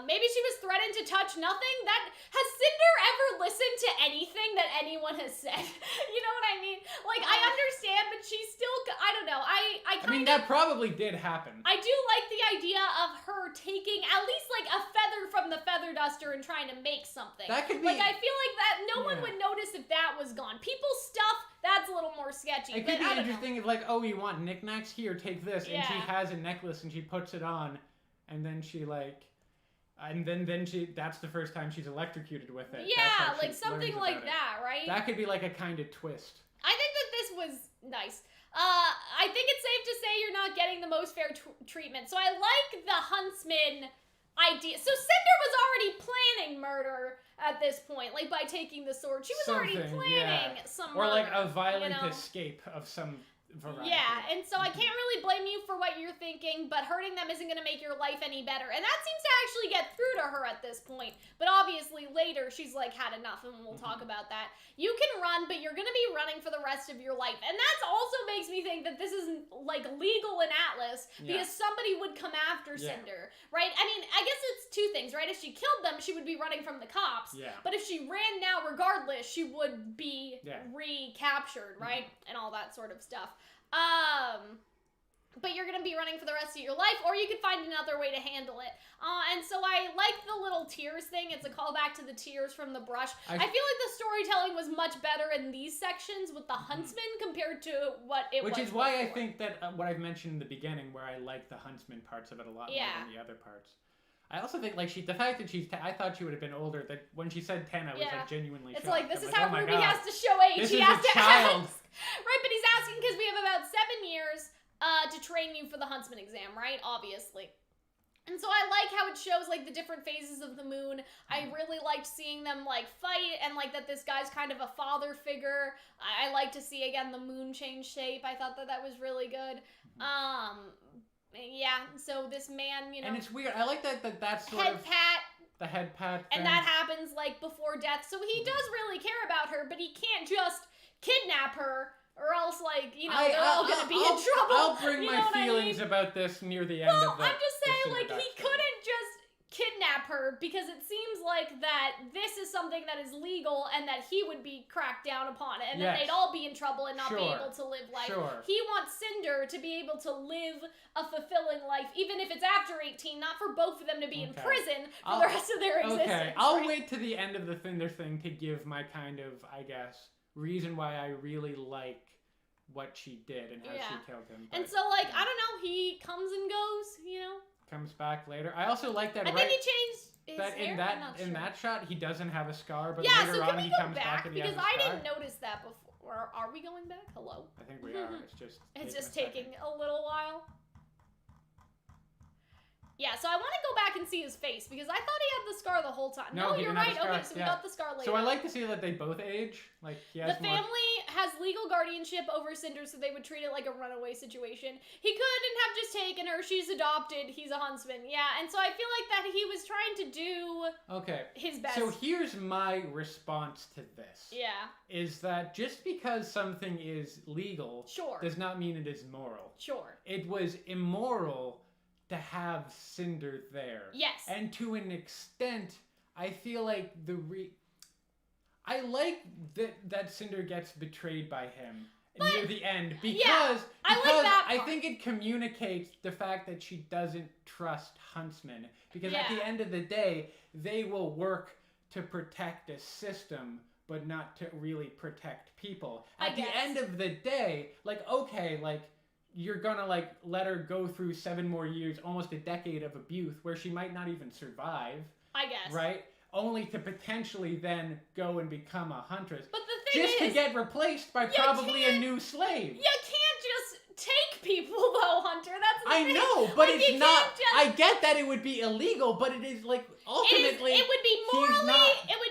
Maybe she was threatened to touch nothing. That has Cinder ever listened to anything that anyone has said? You know what I mean? Like, I understand, but she's still, I don't know. I mean, that probably did happen. I do like the idea of her taking at least like a feather from the feather duster and trying to make something. That could be. Like, I feel like that no one Yeah. would notice if that was gone. People's stuff, that's a little more sketcy. It but could be I don't interesting if, like, oh, you want knickknacks? Here, take this. And she Yeah. has a necklace and she puts it on, and then she, like, and then that's the first time she's electrocuted with it. Yeah, That's how she like something learns like about it. that, right? That could be, like, a kind of twist. I think that this was nice. I think it's safe to say you're not getting the most fair treatment. So I like the huntsman idea. So Cinder was already planning murder at this point, like by taking the sword. She was already planning some Or, murder. like, a violent you know? escape of some variety. Yeah, and so I can't really blame you for what you're thinking, but hurting them isn't going to make your life any better. And that seems to actually get through to her at this point. But obviously later she's like had enough, and we'll talk about that. You can run, but you're going to be running for the rest of your life. And that also makes me think that this isn't like legal in Atlas because somebody would come after Cinder, right? I mean, I guess it's two things, right? If she killed them, she would be running from the cops. Yeah. But if she ran now regardless, she would be recaptured, right? And all that sort of stuff. But you're gonna be running for the rest of your life, or you could find another way to handle it. And so I like the little tears thing. It's a callback to the tears from the brush. I feel like the storytelling was much better in these sections with the huntsman compared to what it was. Which is why I before. think that what I've mentioned in the beginning, where I like the huntsman parts of it a lot more than the other parts. I also think, like, the fact that she's, I thought she would have been older, that when she said 10, I was, like, genuinely shocked. It's like, this is I'm how oh my Ruby God. has to show age. This He is has a to child. ask. Right, but he's asking because we have about 7 years to train you for the huntsman exam, right? Obviously. And so I like how it shows, like, the different phases of the moon. I really liked seeing them, like, fight, and, like, that this guy's kind of a father figure. I like to see, again, the moon change shape. I thought that that was really good. Yeah, so this man, you know... And it's weird. I like that that's sort head of... pat. The head pat thing. And that happens, like, before death. So he does really care about her, but he can't just kidnap her, or else, like, you know, they're all gonna be in trouble. I'll bring you my know what feelings I mean? about this near the end of the... I'm just saying, the like, Cinder he backstory. couldn't just kidnap her, because it seems like that this is something that is legal, and that he would be cracked down upon, and then they'd all be in trouble and not be able to live life. He wants Cinder to be able to live a fulfilling life, even if it's after 18, not for both of them to be in prison for the rest of their existence. Okay, I'll wait to the end of the Cinder thing to give my kind of, I guess, reason why I really like what she did and how she killed him. But, and so, like, I don't know, he comes and goes, you know? Comes back later. I also like that. I think he changed his that hair. in that shot he doesn't have a scar, but yeah, later so on can we he go comes back and he has because a I scar. didn't notice that before. Are we going back? Hello. I think we are. It's just taking a little while. Yeah, so I want to go back and see his face because I thought he had the scar the whole time. No, he you're didn't have right. the scar. Okay, so we got the scar later. So I like to see that they both age. Like he has the family has legal guardianship over Cinder, so they would treat it like a runaway situation. He couldn't have just taken her. She's adopted. He's a huntsman. Yeah, and so I feel like that he was trying to do his best. So here's my response to this. Yeah. Is that just because something is legal does not mean it is moral. Sure. It was immoral to have Cinder there. Yes. And to an extent, I feel like I like that Cinder gets betrayed by him near the end because I think it communicates the fact that she doesn't trust Huntsman, because at the end of the day they will work to protect a system but not to really protect people. At the end of the day, like, okay, like, you're gonna, like, let her go through 7 more years, almost a decade of abuse where she might not even survive. I guess. Right? Only to potentially then go and become a huntress. But the thing is, to get replaced by probably a new slave. You can't just take people, though, Hunter. That's the thing. I know, but like, it's not. I get that it would be illegal, but it is, like, ultimately. It would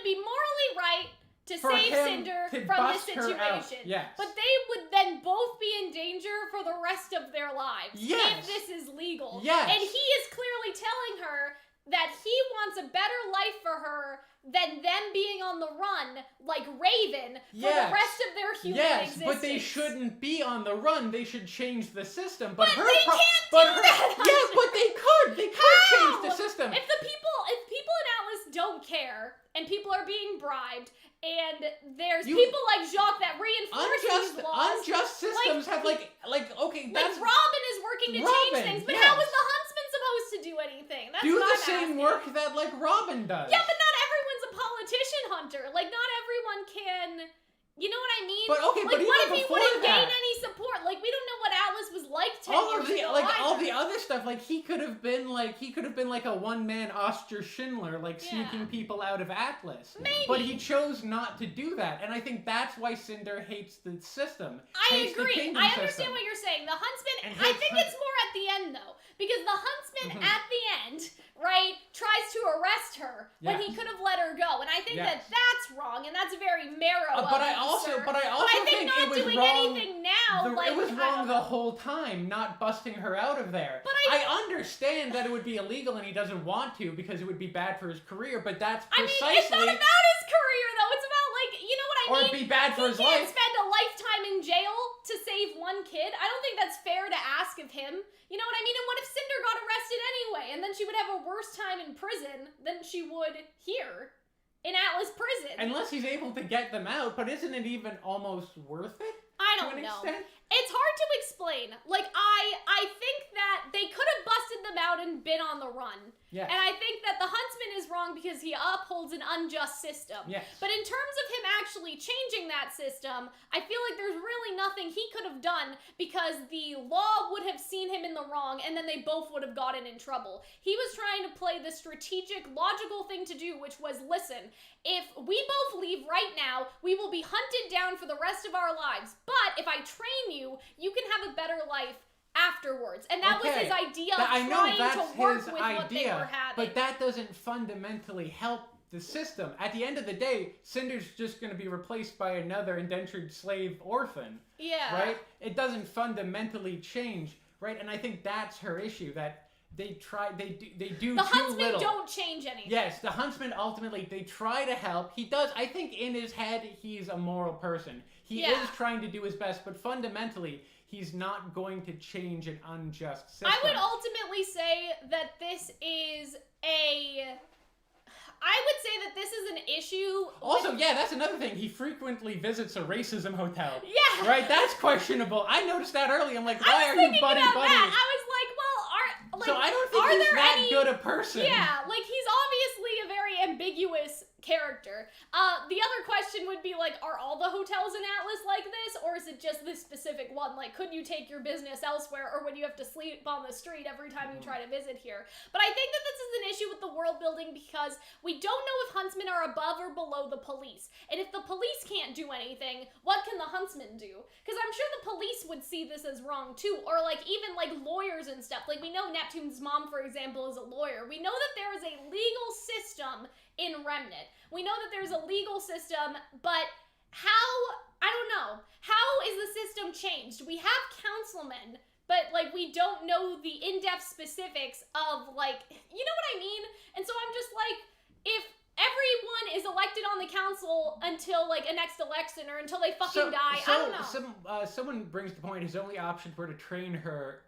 be morally right to save Cinder from this situation. Yes. But they would then both be in danger for the rest of their lives. Yes. If this is legal. Yes. And he is clearly telling her that he wants a better life for her than them being on the run, like Raven, for the rest of their human existence. But they shouldn't be on the run. They should change the system. But they can't do that! Yes, but they could. They could change the system. If people in Atlas don't care, and people are being bribed, and there's people like Jacques that reinforce these laws. Unjust systems have okay, that's... Like Robin is working to change things, but how is the Huntsman supposed to do anything? That's do what the I'm same asking. work that, like, Robin does. Yeah, but not everyone's a politician, Hunter. Like, not everyone can... You know what I mean? But okay, like, but what even if he before wouldn't gain that, any support? Like, we don't know what Atlas was like 10 years ago. All the other stuff, like, he could have been like a one-man Oster Schindler, like, sneaking people out of Atlas. Maybe. But he chose not to do that, and I think that's why Cinder hates the system. I agree. I understand what you're saying. The Huntsman, I think it's more at the end, though. Because the Huntsman, at the end, right, tries to arrest her when he could have let her go. And I think that that's wrong, and that's very narrow but I also think not it was doing wrong. anything now, It was wrong the whole time, not busting her out of there. But I understand that it would be illegal and he doesn't want to because it would be bad for his career, but that's precisely... I mean, it's not about his career, though. It's about, like, you know what I mean? Or it'd be bad for his life. He can't spend a lifetime in jail to save one kid. I don't think that's fair to ask of him. You know what I mean? And what if Cinder got arrested anyway? And then she would have a worse time in prison than she would here in Atlas prison. Unless he's able to get them out, but isn't it even almost worth it? I don't know. It's hard to explain. Like, I think that they could have busted them out and been on the run. Yes. And I think that the Huntsman is wrong because he upholds an unjust system. Yes. But in terms of him actually changing that system, I feel like there's really nothing he could have done because the law would have seen him in the wrong and then they both would have gotten in trouble. He was trying to play the strategic, logical thing to do, which was, listen, if we both leave right now, we will be hunted down for the rest of our lives. But if I train you, you can have a better life afterwards. And that was his idea of trying to work with what they were having. But that doesn't fundamentally help the system. At the end of the day, Cinder's just going to be replaced by another indentured slave orphan. Yeah. Right? It doesn't fundamentally change, right? And I think that's her issue, that they do the too Huntsmen little. Don't change anything. Yes, the Huntsman ultimately, they try to help. He does. I think in his head, he's a moral person. He is trying to do his best, but fundamentally, he's not going to change an unjust system. I would ultimately say that this is an issue. Also, that's another thing. He frequently visits a racism hotel. Yeah. Right? That's questionable. I noticed that early. I'm like, why are you buddy-buddy? I was like, so I don't think he's that good a person. Yeah, like, he's obviously a very ambiguous character. The other question would be, like, are all the hotels in Atlas like this, or is it just this specific one? Like, could you take your business elsewhere, or would you have to sleep on the street every time you try to visit here? But I think that this is an issue with the world building because we don't know if huntsmen are above or below the police. And if the police can't do anything, what can the huntsmen do? Because I'm sure the police would see this as wrong too, or, like, even, like, lawyers and stuff. Like, we know Neptune's mom, for example, is a lawyer. We know that there is a legal system in Remnant. We know that there's a legal system, but I don't know. How is the system changed? We have councilmen, but, like, we don't know the in-depth specifics of, like, you know what I mean? And so I'm just like, if everyone is elected on the council until, like, a next election or until they fucking die, I don't know. Someone brings the point, his only option for her to train her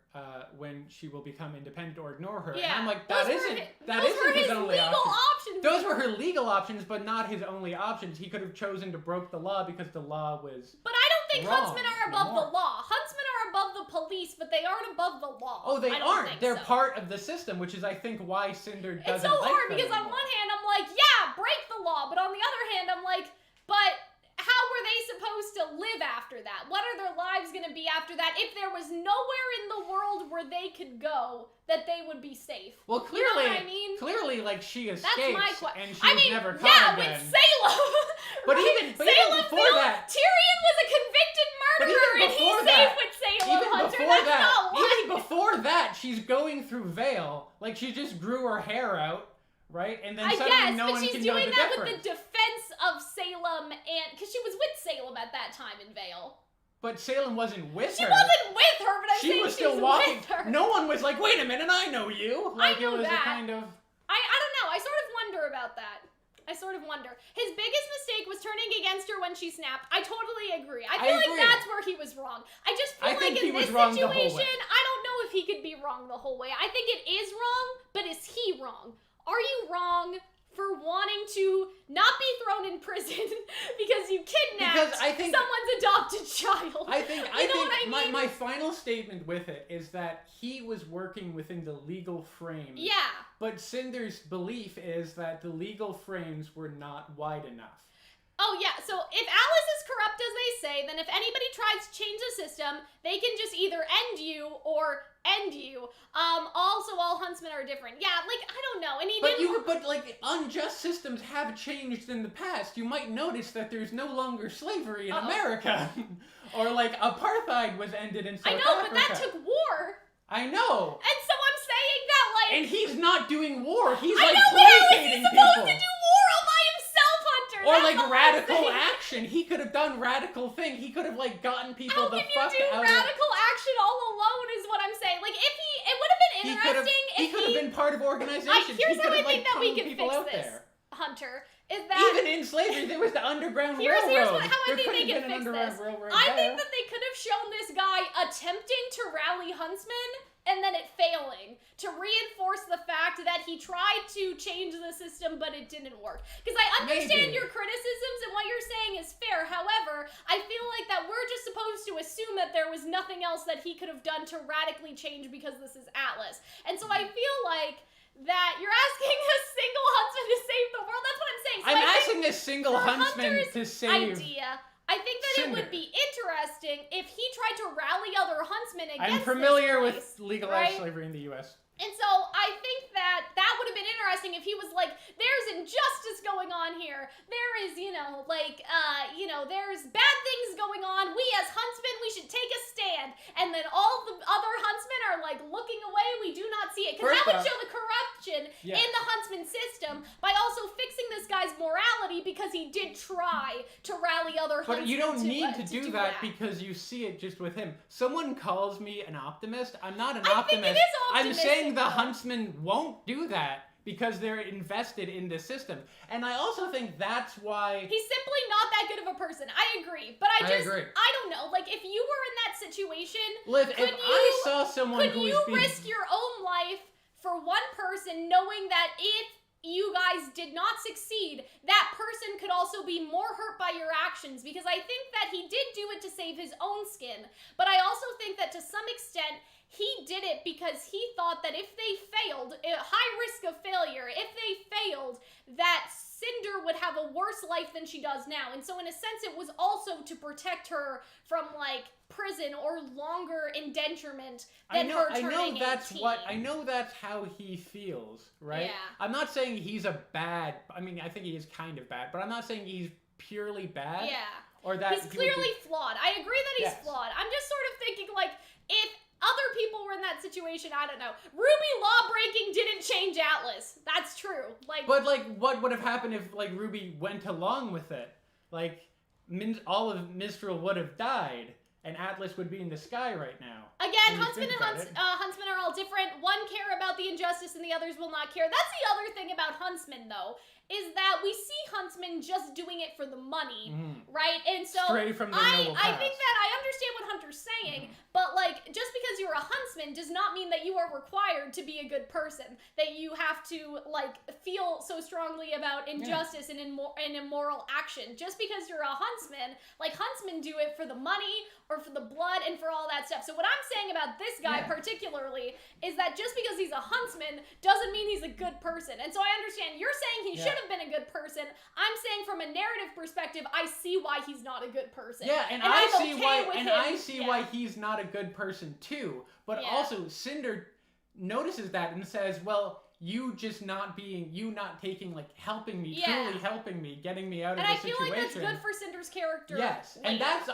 when she will become independent or ignore her. Yeah. And I'm like, Those that were isn't his his only legal option. options. Those were her legal options, but not his only options. He could have chosen to broke the law because the law was But I don't think wrong huntsmen are above the law. Huntsmen are above the police, but they aren't above the law. Oh, they I don't aren't. think They're so. part of the system, which is, I think, why Cinder doesn't It's so like hard them because on anymore. one hand I'm like, yeah, break the law, but on the other hand I'm like, but how were they supposed to live after that? What are their lives going to be after that if there was nowhere in the world where they could go that they would be safe? Well, clearly, you know what I mean? Clearly, like, she escapes, That's my question. and she I was mean, never caught yeah, again. with Salem. But right? even Salem before Field, that, Tyrion was a convicted murderer, and he's safe with Salem, Hunter. That's not why. even before that, she's going through Vale. Like, she just grew her hair out, right? And then I suddenly guess, no but one she's can know doing the that difference. with the defense of Salem, and because she was with Salem at that time in Vale. But Salem wasn't with She her. wasn't with her, but I'm She saying was still she's walking. with her. No one was like, wait a minute, I know you. Like, I know it was that. a kind of... I don't know. I sort of wonder about that. I sort of wonder. His biggest mistake was turning against her when she snapped. I totally agree. I feel like agree. that's where he was wrong. I just feel I think like he in was this wrong the whole situation, way. I don't know if he could be wrong the whole way. I think it is wrong, but is he wrong? Are you wrong for wanting to not be thrown in prison because you kidnapped Because I think- someone's adopted child? I think You know what I mean? my final statement with it is that he was working within the legal frame. Yeah. But Cinder's belief is that the legal frames were not wide enough. Oh, yeah. So if Alice is corrupt, as they say, then if anybody tries to change the system, they can just either end you or end you. Also, all huntsmen are different. Yeah, like, I don't know. And he didn't... But like, unjust systems have changed in the past. You might notice that there's no longer slavery in America. Or like, apartheid was ended in South Africa. I know, but that took war. I know. And so I'm saying that, like... And he's not doing war. He's I like know, but how is he placating supposed people. to do war all by himself, Hunter? Or That's like all I'm radical saying. action. He could have done radical thing. He could have like gotten people How the can you fuck do out radical action all alone is what I'm saying. Like, if he... It would have been of. interesting He if could have been part of organizations. Here's he how could I have think like that we toned can people fix out this, there. Hunter, is that... Even in slavery, there was the Underground Here's Railroad. how I There think could they have can been an fix Underground this. Railroad I there. think that they could have shown this guy attempting to rally huntsmen and then it failing to reinforce the fact that he tried to change the system but it didn't work. Because I understand Maybe. your criticisms and what you're saying is fair. However, I feel like that we're just supposed to assume that there was nothing else that he could have done to radically change because this is Atlas. And so I feel like that you're asking a single huntsman to save the world. That's what I'm saying. So I'm I think asking a single for huntsman Hunter's to save. idea. I think that it Cinder. would be interesting if he tried to rally other huntsmen against I'm familiar this with place, legalized right? slavery in the U.S. And so I think that that would have been interesting if he was like, there's injustice going on here. There is, there's bad things going on. We as huntsmen, we should take a stand. And then all the other huntsmen are like looking away. We do not see it. Because that would show the corruption in the huntsman system by also fixing this guy's morality because he did try to rally other huntsmen. But you don't need to do do that because you see it just with him. Someone calls me an optimist. I'm not an I think optimist. it is I'm optimistic, saying the though. huntsmen won't do that because they're invested in the system. And I also think that's why... He's simply not that good of a person. I agree. But I agree. don't know. Like, if you were in that situation, Liv, if I saw someone could who you was being... risk your own life for one person knowing that if you guys did not succeed, that person could also be more hurt by your actions? Because I think that he did do it to save his own skin. But I also think that to some extent, he did it because he thought that if they failed, high risk of failure, if they failed, that Cinder would have a worse life than she does now. And so in a sense, it was also to protect her from, like, prison or longer indenturement than her turning 18. I know that's how he feels, right? Yeah. I'm not saying he's a bad... I mean, I think he is kind of bad, but I'm not saying he's purely bad. Yeah. Or that He's clearly flawed. I agree that he's Yes. flawed. I'm just sort of thinking, like, if other people were in that situation, I don't know. RWBY law breaking didn't change Atlas. That's true. Like, But, like, what would have happened if, like, RWBY went along with it? Like, all of Mistral would have died, and Atlas would be in the sky right now. again, when you huntsmen think and about it. huntsmen are all different. One care about the injustice and the others will not care. That's the other thing about huntsmen, though, is that we see huntsmen just doing it for the money, right? And so Straight from their noble I past. think that I understand what Hunter's saying, but, like, just because you're a huntsman huntsman does not mean that you are required to be a good person, that you have to, like, feel so strongly about injustice and immoral action. Just because you're a huntsman, like, huntsmen do it for the money or for the blood and for all that stuff. So what I'm saying about this guy particularly is that just because he's a huntsman doesn't mean he's a good person. And so I understand you're saying he should have been a good person. I'm saying from a narrative perspective, I see why he's not a good person. Yeah, and I see why he's not a good person too. But also Cinder notices that and says, well, you not taking, like, helping me, truly helping me, getting me out of the situation. And I feel like that's good for Cinder's character. Yes, and that's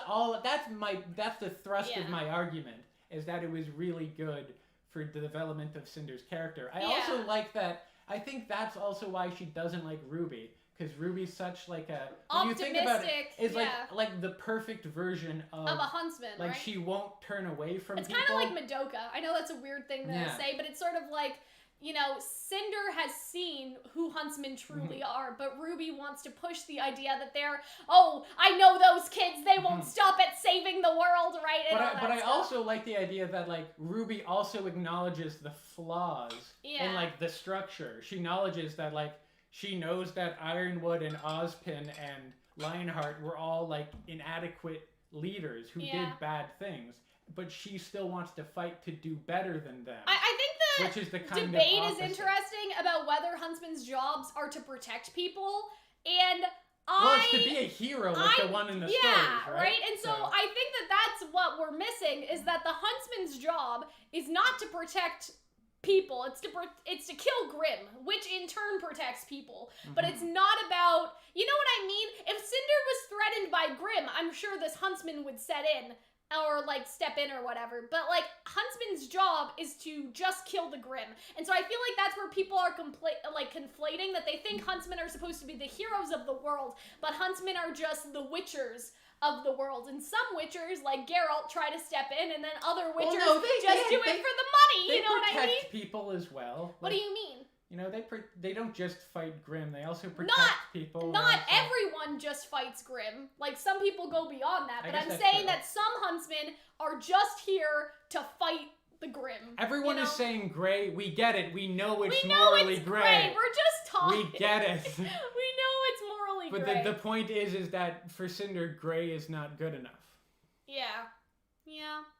the thrust of my argument, is that it was really good for the development of Cinder's character. I also like that, I think that's also why she doesn't like RWBY, because RWBY's such, like, a... When you think about it, is like the perfect version of a huntsman, like, right? she won't turn away from people. It's kind of like Madoka. I know that's a weird thing to say, but it's sort of like, you know, Cinder has seen who huntsmen truly are, but RWBY wants to push the idea that they're, I know those kids, they won't stop at saving the world, right? And but I also like the idea that, like, RWBY also acknowledges the flaws in, like, the structure. She acknowledges that, like, she knows that Ironwood and Ozpin and Lionheart were all, like, inadequate leaders who did bad things, but she still wants to fight to do better than them. I think which is the kind debate of is interesting about whether huntsmen's jobs are to protect people, and it's to be a hero like the one in the stories, right? And so I think that's what we're missing, is that the huntsman's job is not to protect people, it's to kill Grimm, which in turn protects people. But it's not about, you know what I mean? If Cinder was threatened by Grimm, I'm sure this huntsman would set in, or, like, step in or whatever. But, like, huntsman's job is to just kill the Grimm. And so I feel like that's where people are conflating, that they think huntsmen are supposed to be the heroes of the world, but huntsmen are just the witchers of the world. And some witchers, like Geralt, try to step in, and then other witchers do it for the money, you know what I mean? They protect people as well. What do you mean? You know, they don't just fight Grimm, they also protect people. Not everyone just fights Grimm. Like, some people go beyond that, but I'm saying that some huntsmen are just here to fight the Grimm. Everyone is saying gray. We get it. We know it's morally gray. We're just talking. We get it. We know it's morally gray. But the point is that for Cinder, gray is not good enough. Yeah.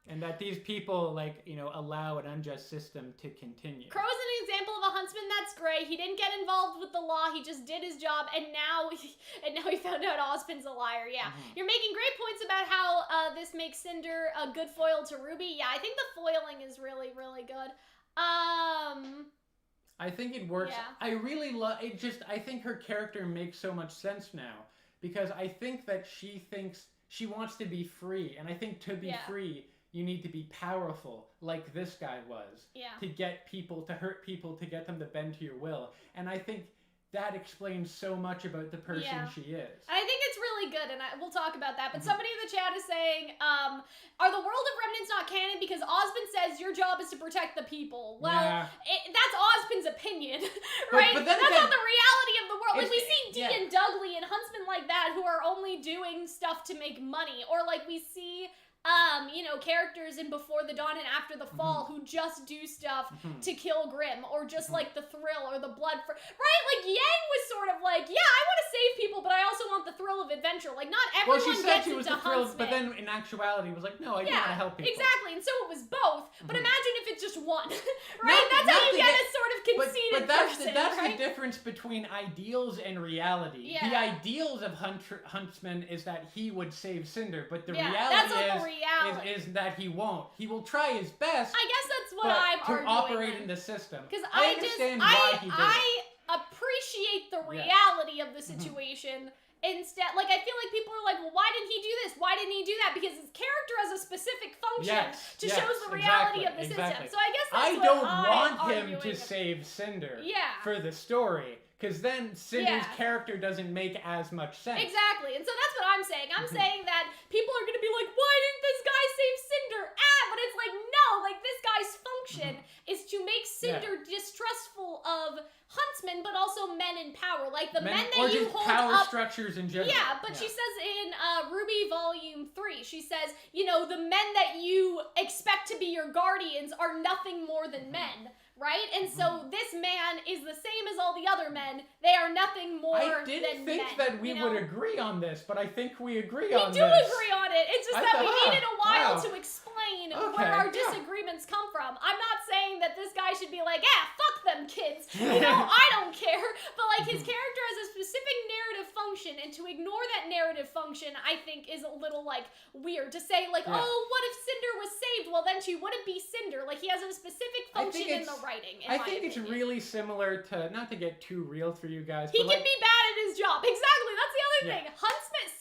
And that these people, like, you know, allow an unjust system to continue. Crow's an example of a huntsman that's gray. He didn't get involved with the law. He just did his job, and now he found out Ozpin's a liar. Yeah. You're making great points about how this makes Cinder a good foil to RWBY. Yeah, I think the foiling is really, really good. I think it works. Yeah. I really love it. I think her character makes so much sense now, because I think that she thinks she wants to be free, and I think to be free, you need to be powerful, like this guy was, to get people, to hurt people, to get them to bend to your will. And I think that explains so much about the person she is. I think it's really good, and we'll talk about that. But somebody in the chat is saying, are the World of Remnants not canon because Ozpin says your job is to protect the people? Well, that's Ozpin's opinion, right? But that's not the reality of the world. Like, we see Dee and Dudley and huntsmen like that who are only doing stuff to make money. Or, like, we see... you know, characters in Before the Dawn and After the Fall who just do stuff to kill Grimm, or just like the thrill or the blood for, right? Like, Yang was sort of like, yeah, I want to save people, but I also want the thrill of adventure. Like, not everyone she said gets she was into the thrill, huntsman. but then in actuality was like, no, I do want to help people. Exactly, and so it was both. But imagine if it's just one, right? That's how you get a sort of conceited person, that's right? the difference between ideals and reality. The ideals of Huntsman is that he would save Cinder, but the reality is that he won't. He will try his best. I guess that's what I'm arguing. To operate in the system. Because I understand why he did it. I appreciate the reality of the situation. Instead, like, I feel like people are like, well, why didn't he do this? Why didn't he do that? Because his character has a specific function to show the reality of the system. So I guess that's I don't want him to save Cinder for the story. Because then Cinder's character doesn't make as much sense. Exactly. And so that's what I'm saying. I'm saying that people are going to be like, why didn't this guy save Cinder? But it's like, no, like, this guy's function is to make Cinder distrustful of huntsmen huntsmen, but also men in power. Like, the men or that you just hold power up... structures in general. Yeah, but she says in RWBY Volume 3, she says, you know, the men that you expect to be your guardians are nothing more than men. Right? And so this man is the same as all the other men. They are nothing more than men. I didn't think that we would agree on this, but I think we agree on this. We do agree on it. It's just that we needed a while to explain where our disagreements come from. I'm not saying that this guy should be like, fuck them kids. You know, I don't care. But, like, his character has a specific narrative function, and to ignore that narrative function, I think, is a little, like, weird. To say, like, oh, what if Cinder was saved? Well, then she wouldn't be Cinder. Like, he has a specific function in the writing, I think it's really similar to, not to get too real for you guys, he but can be bad at his job. Exactly, that's the other thing.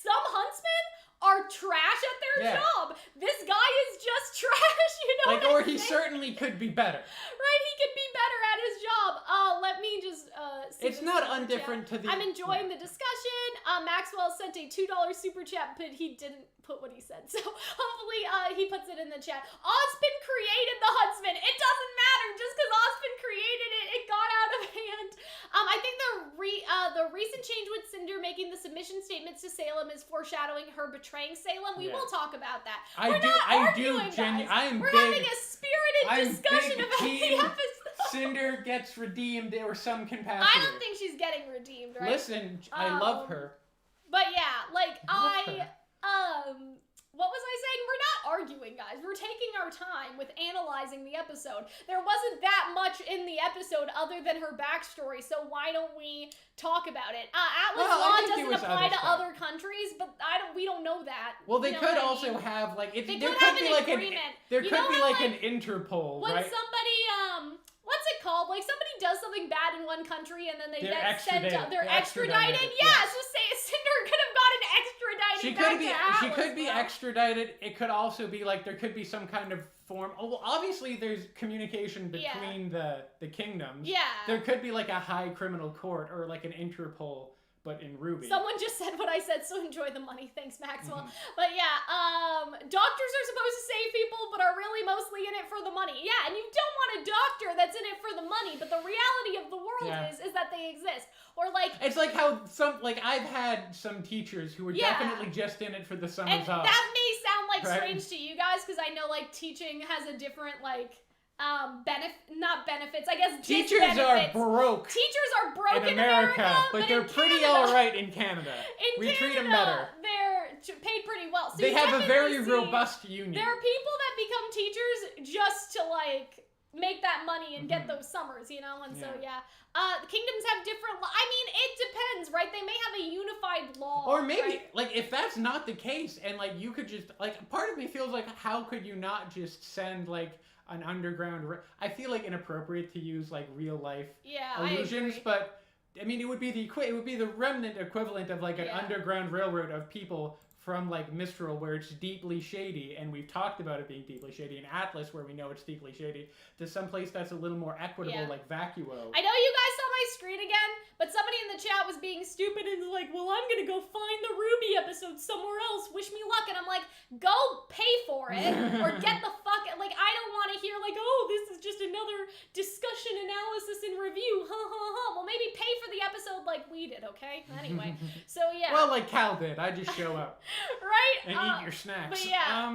Some huntsmen are trash at their job. This guy is just trash, you know. Like, or he certainly could be better. Right, he could be better at his job. Let me just see. It's not undifferent to the... I'm enjoying the discussion. Maxwell sent a $2 super chat, but he didn't put what he said. So hopefully he puts it in the chat. Ozpin created the huntsman. It doesn't matter. Just because Ozpin created it, it got out of hand. I think the recent change with Cinder making the submission statements to Salem is foreshadowing her betraying Salem. We will talk about that. We're having a spirited discussion about the episode. Cinder gets redeemed or some capacity. I don't think she's getting redeemed, right? Listen, I love her. But yeah, like what was I saying? We're not arguing, guys. We're taking our time with analyzing the episode. There wasn't that much in the episode other than her backstory, so why don't we talk about it? Atlas law doesn't apply to other countries, but we don't know that. Well, they could also have like there could be like an Interpol, when right? somebody what's it called? Like, somebody does something bad in one country and then they're extradited. Yeah, so say Cinder could have gotten extradited. She could be extradited. It could also be like there could be some kind of form. Oh, well, obviously there's communication between the kingdoms. Yeah. There could be like a high criminal court or like an Interpol, but in RWBY. Someone just said what I said, so enjoy the money. Thanks, Maxwell. But yeah, doctors are supposed to save people, but are really mostly in it for the money. Yeah, and you don't want a doctor that's in it for the money, but the reality of the world is that they exist. Or like... It's like how I've had some teachers who were definitely just in it for the summers off. That may sound like strange to you guys, because I know like teaching has a different like... not benefits, I guess. Teachers are broke. Teachers are broke in America, but they're pretty alright in Canada. We treat them better. They're paid pretty well. So they have a very robust union. There are people that become teachers just to like make that money and get those summers, you know. And so kingdoms have different. I mean, it depends, right? They may have a unified law, or maybe like if that's not the case, and like you could just like part of me feels like how could you not just send like an underground... I feel like inappropriate to use like real life illusions, but I mean it would be the remnant equivalent of like an underground railroad of people from like Mistral, where it's deeply shady, and we've talked about it being deeply shady, and Atlas, where we know it's deeply shady, to someplace that's a little more equitable, like Vacuo. I know you guys saw my screen again, but somebody in the chat was being stupid and was like, well, I'm gonna go find the RWBY episode somewhere else, wish me luck, and I'm like, go pay for it, or get the fuck... Like, I don't want to hear like, oh, this is just another discussion, analysis, and review, Well, maybe pay for the episode like we did, okay? Anyway, so yeah. Well, like Cal did, I just show up. Right? And eat your snacks. But yeah,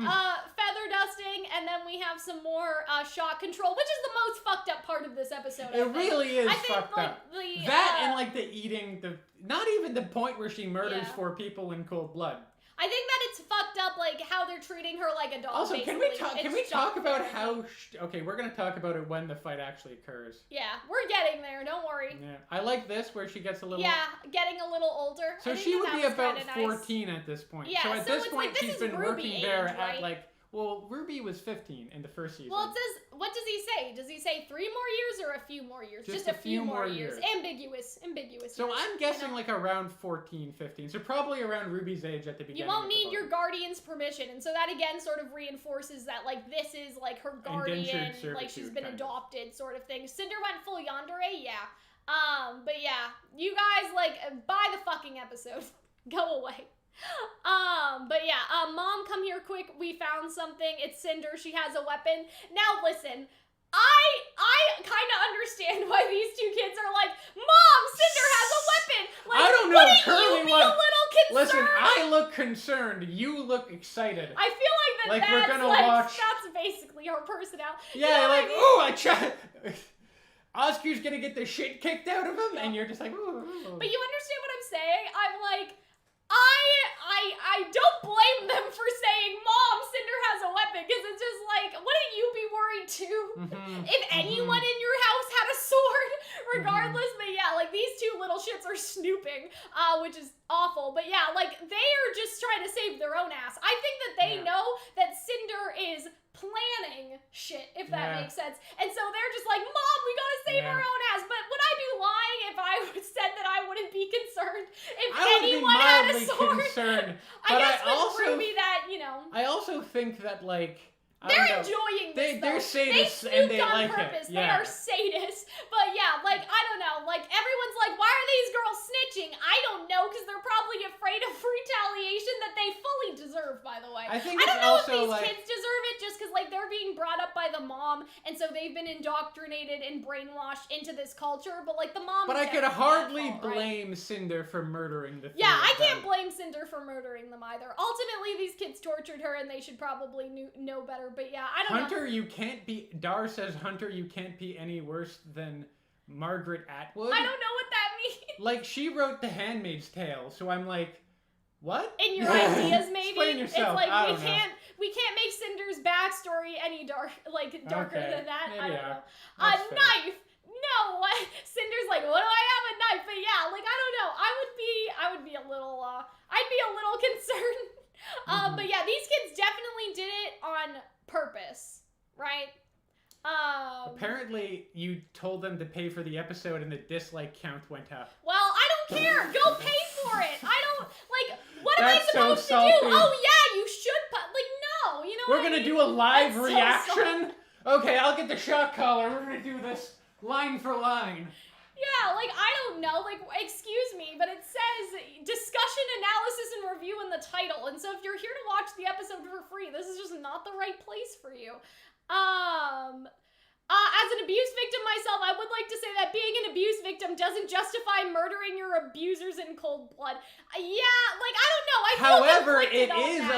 feather dusting, and then we have some more shot control, which is the most fucked up part of this episode. It really is fucked up. And like the eating, not even the point where she murders 4 people in cold blood. I think that it's fucked up, like, how they're treating her like a dog. Also, can we talk about how... Okay, we're going to talk about it when the fight actually occurs. Yeah, we're getting there, don't worry. Yeah, I like this, where she gets a little... Yeah, getting a little older. So she would be about 14 at this point. Yeah, so at this point, like, she's been working age, there right? at, like... Well, RWBY was 15 in the first season. Well, it says... What does he say? Does he say 3 more years or a few more years? Just a few more years. Ambiguous. So I'm guessing like around 14, 15. So probably around RWBY's age at the beginning. You won't need your guardian's permission. And so that again sort of reinforces that like this is like her guardian, like she's been adopted sort of thing. Cinder went full yandere, yeah. But yeah, you guys like buy the fucking episode. Go away. But yeah, Mom, come here quick. We found something. It's Cinder. She has a weapon. Now listen, I kind of understand why these two kids are like, Mom, Cinder has a weapon. Like, I don't know. Wouldn't Curly you be one. a little concerned? Listen, I look concerned. You look excited. I feel like Like, we're that's gonna like, watch- that's basically her personality. Yeah, You know what like, I mean? ooh, I tried. Oscar's gonna get the shit kicked out of him, and you're just like, ooh. But you understand what I'm saying? I'm like, I don't blame them for saying, Mom, Cinder has a weapon, because it's just like, wouldn't you be worried too? If anyone in your house had a sword, regardless, but yeah, like, these two little shits are snooping, which is awful, but yeah, like, they are just trying to save their own ass. I think that they know that Cinder is planning shit, if that makes sense, and so they're just like, Mom, we gotta save our own ass, but would I be lying if I said that I wouldn't be concerned if anyone had a sword? Concerned, I guess with also, RWBY that, you know, I also think that, like, they're enjoying this, They're though. sadists they and they on like purpose. it. They are sadists. But yeah, like, I don't know. Like, everyone's like, why are these girls snitching? I don't know, because they're probably afraid of retaliation that they fully deserve, by the way. I think I don't know if also, these like, kids deserve it just because, like, they're being brought up by the mom, and so they've been indoctrinated and brainwashed into this culture, but, like, the mom But I is could definitely hardly at fault, right? blame Cinder for murdering the three Yeah, of I can't them. blame Cinder for murdering them either. Ultimately, these kids tortured her, and they should probably know better. But yeah, I don't know. Hunter, you can't be... Dar says, Hunter, you can't be any worse than Margaret Atwood. I don't know what that means. Like, she wrote The Handmaid's Tale, so I'm like, what? In your ideas, maybe? Explain yourself. It's like, I we don't know. can't make Cinder's backstory any darker Okay, than that. maybe I don't yeah. know. A That's fair. knife! No, what? Cinder's like, what do I have a knife? But yeah, like, I don't know. I would be a little, I'd be a little concerned. But yeah, these kids definitely did it on purpose, right? Apparently, you told them to pay for the episode and the dislike count went up. Well, I don't care. Go pay for it. I don't, like, what am I That's so supposed to salty. do? Oh yeah, you should, like, no, you know We're what I gonna mean? do a live That's so reaction? Okay, I'll get the shot collar. We're gonna do this line for line. Yeah, like, I don't know, like, excuse me, but it says discussion, analysis, and review in the title, and so if you're here to watch the episode for free, this is just not the right place for you. As an abuse victim myself, I would like to say that being an abuse victim doesn't justify murdering your abusers in cold blood. Yeah, like, I don't know, I feel However, conflicted it on is that.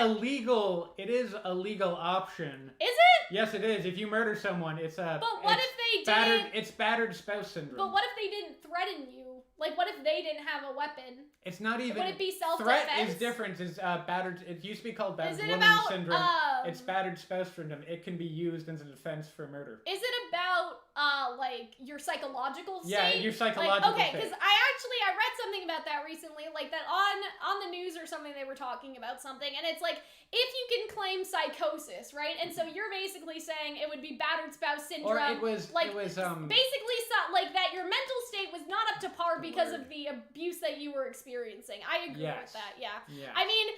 it is a legal option. Is it? Yes, it is. If you murder someone, it's a... But what if they did... It's battered spouse syndrome. But what if they didn't threaten you? Like, what if they didn't have a weapon? It's not even... Would it be self-defense? Threat is different. It's battered... It used to be called battered Is it woman about, syndrome. It's battered spouse syndrome. It can be used as a defense for murder. Is it about, like, your psychological state? Yeah, your psychological like, okay, state. because I read something about that recently, like, that on the news or something, they were talking about something, and it's like, if you can claim psychosis, right? And so you're basically saying it would be battered spouse syndrome. Or it was... basically, like, that your mental state was not up to par because of the abuse that you were experiencing. I agree with that, yeah. I mean...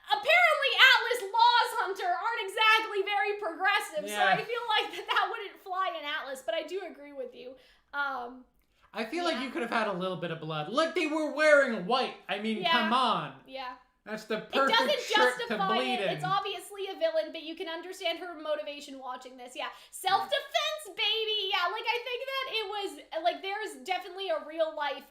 Apparently, Atlas laws, Hunter, aren't exactly very progressive, so I feel like that wouldn't fly in Atlas, but I do agree with you. I feel like you could have had a little bit of blood. Look, they were wearing white. I mean, come on. Yeah. That's the It perfect doesn't shirt to justify bleed it. in. It's obviously a villain, but you can understand her motivation watching this. Yeah. Self-defense, baby. Yeah, like, I think that it was, like, there's definitely a real life,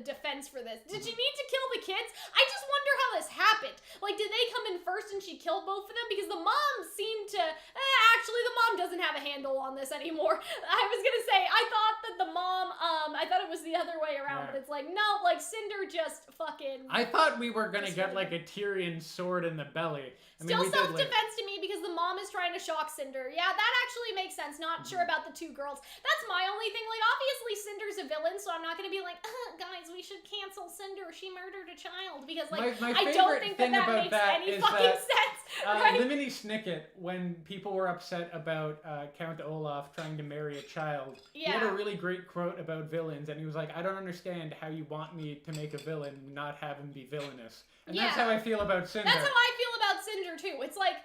defense for this. Did she need to kill the kids? I just wonder how this happened. Like, did they come in first and she killed both of them? Because the mom seemed to, actually, the mom doesn't have a handle on this anymore. I was gonna say, I thought that the mom, I thought it was the other way around, but it's like, no, like, Cinder just fucking... I thought we were gonna get, like, a Tyrion sword in the belly. I mean, Still self-defense to me because the mom is trying to shock Cinder. Yeah, that actually makes sense. Not sure about the two girls. That's my only thing. Like, obviously Cinder's a villain, so I'm not gonna be like, guys, we should cancel Cinder. She murdered a child. Because, like, my I don't think that makes any fucking sense. Right? Lemony Snicket, when people were upset about Count Olaf trying to marry a child, he had a really great quote about villains, and he was like, I don't understand how you want me to make a villain and not have him be villainous. And that's how I feel about Cinder. That's how I feel about Cinder, too. It's like,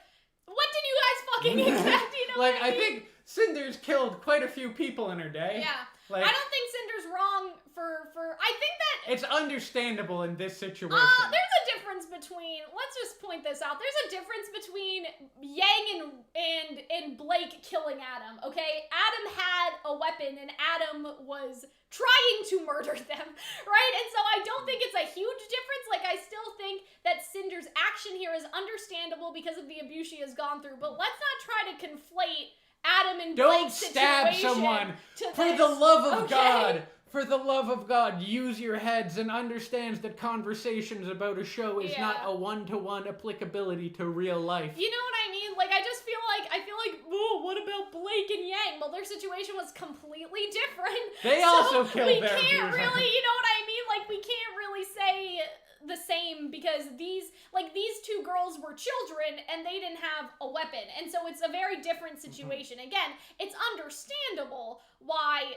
what did you guys fucking expect? You know like, what I mean? I think Cinder's killed quite a few people in her day. Yeah. Like, I don't think Cinder's wrong for I think that... It's understandable in this situation. There's a difference between... Let's just point this out. There's a difference between Yang and in Blake killing Adam, okay? Adam had a weapon and Adam was trying to murder them, right? And so I don't think it's a huge difference. Like, I still think that Cinder's action here is understandable because of the abuse she has gone through, but let's not try to conflate Adam and Blake's situation. Don't stab someone. For the love of God. For the love of God, use your heads and understands that conversations about a show is not a one-to-one applicability to real life. You know what I mean? Like, I feel like, oh, what about Blake and Yang? Well, their situation was completely different. They also killed their We can't really, you know what I mean? Like, we can't really say the same because these two girls were children and they didn't have a weapon, and so it's a very different situation. Again, it's understandable why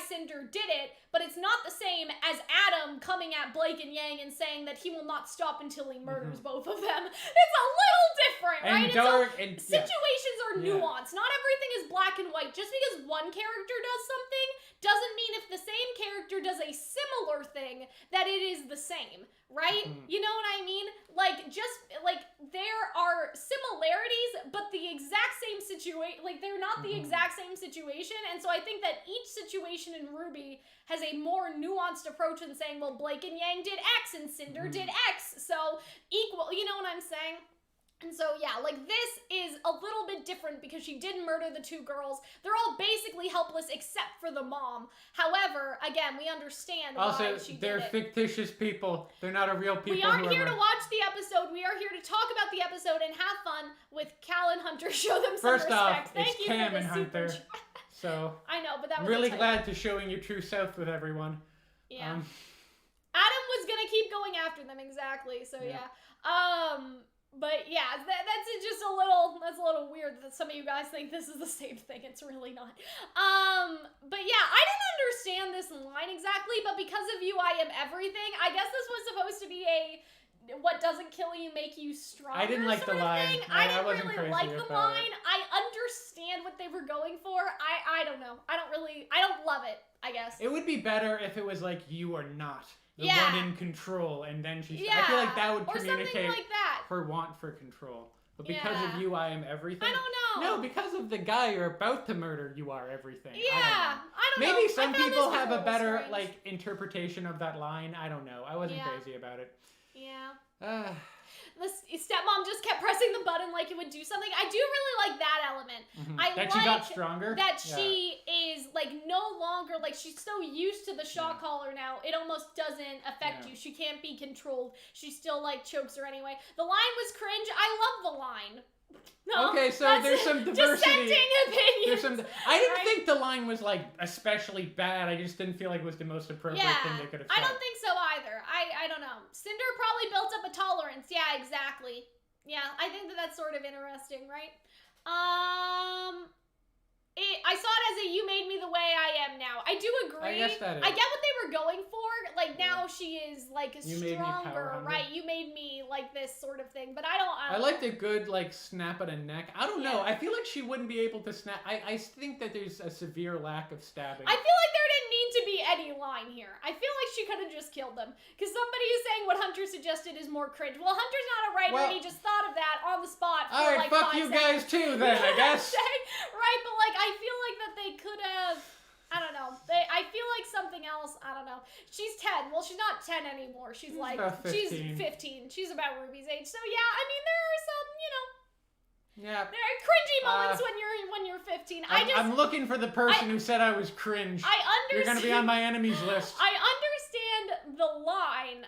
Cinder did it, but it's not the same as Adam coming at Blake and Yang and saying that he will not stop until he murders both of them. It's a little different, right? And dark, and situations are nuanced. Not everything is black and white. Just because one character does something doesn't mean if the same character does a similar thing that it is the same, right? You know what I mean? Like, just, like, there are similarities, but the exact same situation, like, they're not the exact same situation, and so I think that each situation in RWBY has a more nuanced approach than saying, well, Blake and Yang did X and Cinder did X, so equal, you know what I'm saying? And so, yeah, like, this is a little bit different because she did murder the two girls. They're all basically helpless except for the mom. However, again, we understand why she did it. Also, they're fictitious people. They're not a real people. We aren't here to watch the episode. We are here to talk about the episode and have fun with Cal and Hunter. Show them some respect. First off, Thank you Cam for the and Hunter. So, I know, but that was really glad to showing your true self with everyone. Yeah. Adam was gonna keep going after them, exactly. So, yeah. But yeah, that's just a little weird that some of you guys think this is the same thing. It's really not. But yeah, I didn't understand this line exactly, but because of you, I am everything. I guess this was supposed to be a what doesn't kill you make you stronger. I didn't like the line. I wasn't didn't really like the line. I understand what they were going for. I don't know. I don't love it, I guess. It would be better if it was like you are not the one in control, and then she. I feel like that would communicate like that. her want for control. But because of you, I am everything. I don't know. No, because of the guy you're about to murder, you are everything. Yeah, I don't know. Maybe some people have a better like interpretation of that line. I don't know. I wasn't crazy about it. Yeah. The stepmom just kept pressing the button like it would do something. I do really like that element. She got stronger? That she is, like, no longer, like, she's so used to the shock collar now, it almost doesn't affect you. She can't be controlled. She still, like, chokes her anyway. The line was cringe. I love the line. No, okay, so there's some diversity. Dissenting opinions. I didn't think the line was, like, especially bad. I just didn't feel like it was the most appropriate thing they could have said. I don't think so either. I don't know. Cinder probably built up a tolerance. Yeah, exactly. Yeah, I think that's sort of interesting, right? I saw it as a you made me the way I am now. I do agree. I guess that is. I get what they were going for. Like, now she is, like, you stronger, right? You made me, like, this sort of thing. But I don't I liked a good, like, snap at a neck. I don't know. I feel like she wouldn't be able to snap. I think that there's a severe lack of stabbing. I feel like there didn't need to be any line here. I feel like she could have just killed them. Because somebody is saying what Hunter suggested is more cringe. Well, Hunter's not a writer, and he just thought of that on the spot for, alright, fuck you guys too, then, I guess. Right, but, like, I feel like that they could have... I don't know. I feel like something else. I don't know. She's 10. Well, she's not 10 anymore. She's like, she's 15. She's about RWBY's age. So yeah, I mean, there are some, you know. Yeah. There are cringy moments when you're 15. I'm looking for the person who said I was cringe. I understand. You're gonna be on my enemies list. I understand the line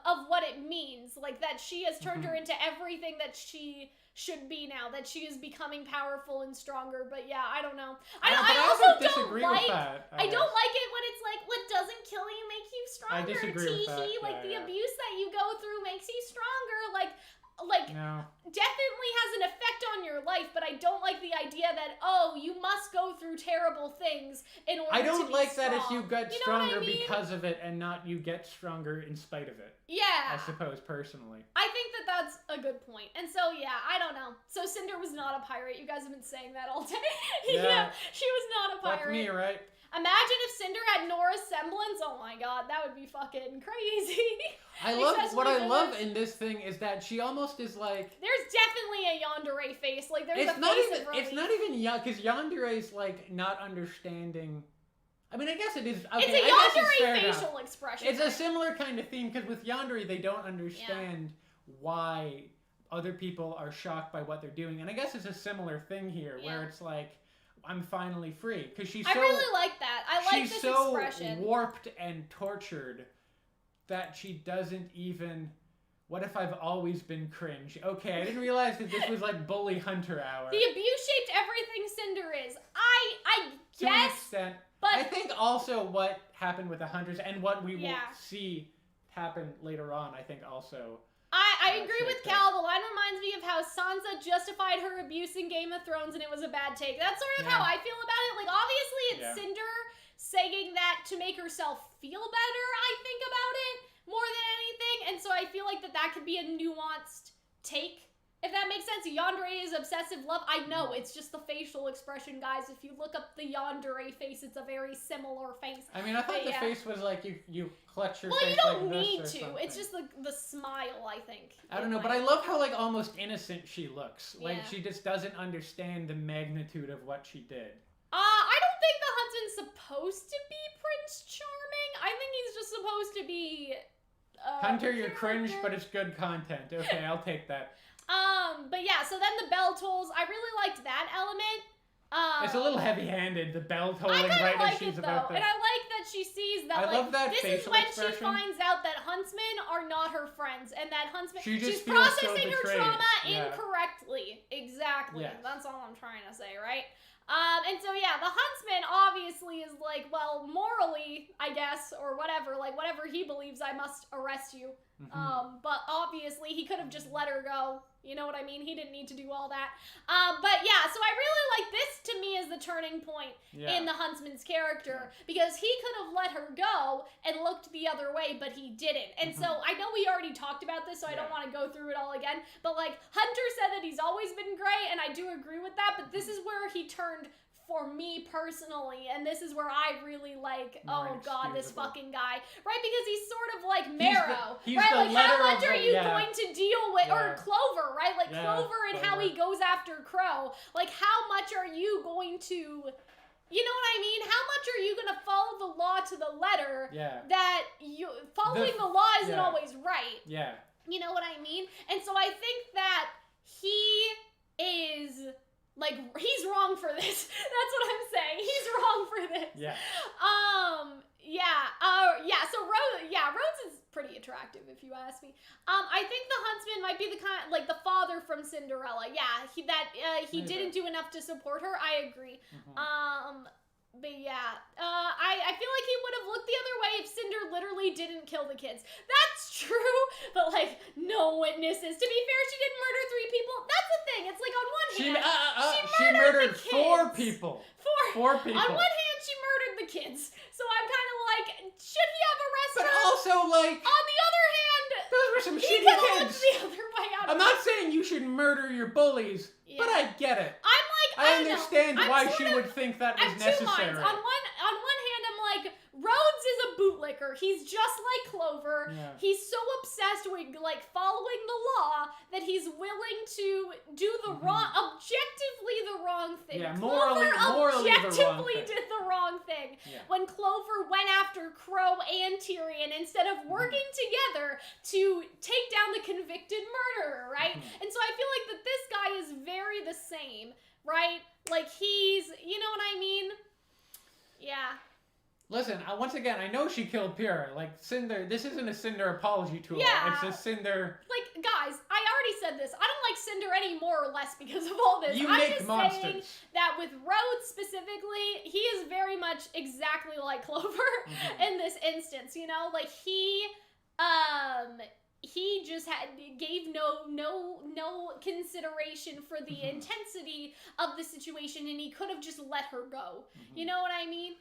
of what it means, like that she has turned her into everything that she should be now, that she is becoming powerful and stronger. But yeah, I don't know. I also don't like that. I don't like it when it's like, what doesn't kill you makes you stronger. I disagree with that. Like the abuse that you go through makes you stronger. Like no. Definitely has an effect on your life, but I don't like the idea that, oh, you must go through terrible things in order to be strong. I don't like that if you get stronger because of it and not you get stronger in spite of it. Yeah. I suppose, personally. I think that that's a good point. And so, yeah, I don't know. So Cinder was not a pirate. You guys have been saying that all day. Yeah. She was not a pirate. That's me, right? Imagine if Cinder had Nora's semblance. Oh my god, that would be fucking crazy. What I love in this thing is that she almost is like. There's definitely a yandere face. Like there's It's a not face even. of Remy. It's not even because yandere's like not understanding. I mean, I guess it is. Okay, It's a yandere facial expression. It's a similar kind of theme because with yandere they don't understand why other people are shocked by what they're doing, and I guess it's a similar thing here where it's like, I'm finally free because she's. I really like that. I like this expression. She's so warped and tortured that she doesn't even. What if I've always been cringe? Okay, I didn't realize that this was like bully hunter hour. The abuse shaped everything Cinder is. I guess. To an extent. But I think also what happened with the hunters and what we will see happen later on, I think also. I agree with Cal. The line reminds me of how Sansa justified her abuse in Game of Thrones and it was a bad take. That's sort of how I feel about it. Like, obviously it's Cinder saying that to make herself feel better, I think, about it more than anything. And so I feel like that could be a nuanced take. If that makes sense. Yandere is obsessive love. I know, it's just the facial expression, guys. If you look up the yandere face, it's a very similar face. I mean, I thought the face was like you clutch your face. Well, you don't like need this to. something. It's just the smile, I think. I don't know, but I love how like almost innocent she looks. Like she just doesn't understand the magnitude of what she did. I don't think the huntsman's supposed to be Prince Charming. I think he's just supposed to be Hunter, you're cringe, but it's good content. Okay, I'll take that. But yeah, so then the bell tolls. I really liked that element. It's a little heavy-handed, the bell tolling right as she's about to... And I like that she sees that, I love that this is when she finds out that huntsmen are not her friends, and that huntsmen... She's processing her trauma incorrectly. Exactly. Yes. That's all I'm trying to say, right? And so, yeah, the huntsman obviously is like, well, morally, I guess, or whatever, like, whatever he believes, I must arrest you. But obviously, he could have just let her go. You know what I mean? He didn't need to do all that. But yeah, so I really like this, to me, is the turning point in the huntsman's character, because he could have let her go and looked the other way, but he didn't. And so I know we already talked about this, so I don't want to go through it all again, but like, Hunter said that he's always been gray, and I do agree with that, but this is where he turned for me personally, and this is where I really like, oh god, this fucking guy, right? Because he's sort of like Marrow, right? Like, how much are you going to deal with, or Clover, right? Like Clover and how he goes after Crow. Like, how much are you going to, you know what I mean? How much are you going to follow the law to the letter? That following the law isn't always right. You know what I mean? And so I think that he is... like, he's wrong for this. That's what I'm saying. He's wrong for this. So Rhodes is pretty attractive, if you ask me. I think the huntsman might be the kind, like the father from Cinderella. Yeah, he didn't do enough to support her. I agree. But yeah, I feel like he would have looked the other way if Cinder literally didn't kill the kids. That's true, but like, no witnesses. To be fair, she didn't murder 3 people. That's the thing. It's like, on one hand, she murdered 4 people. 4 people. On one hand, she murdered the kids. So I'm kind of like, should he have arrested her? But also, like... on the other hand, those were some shitty kids. The other way out. I'm not saying you should murder your bullies, but I get it. I'm like, I understand why she would think that was necessary. On one hand, I'm like, Rhodes is a bootlicker. He's just like Clover. He's so obsessed with like following the law that he's willing to do the objectively the wrong thing. Morally objectively did the wrong thing. When Clover went after Crow and Tyrion instead of working together to take down the convicted murderer, right? And so I feel like that this guy is very the same, right? Like, he's, you know what I mean? Yeah. Listen, once again, I know she killed Pyrrha. Like, Cinder, this isn't a Cinder apology tool. It's a Cinder... Like, guys, I already said this. I don't like Cinder any more or less because of all this. I'm just saying that with Rhodes specifically, he is very much exactly like Clover in this instance, you know? Like, he just gave no consideration for the intensity of the situation, and he could have just let her go. You know what I mean?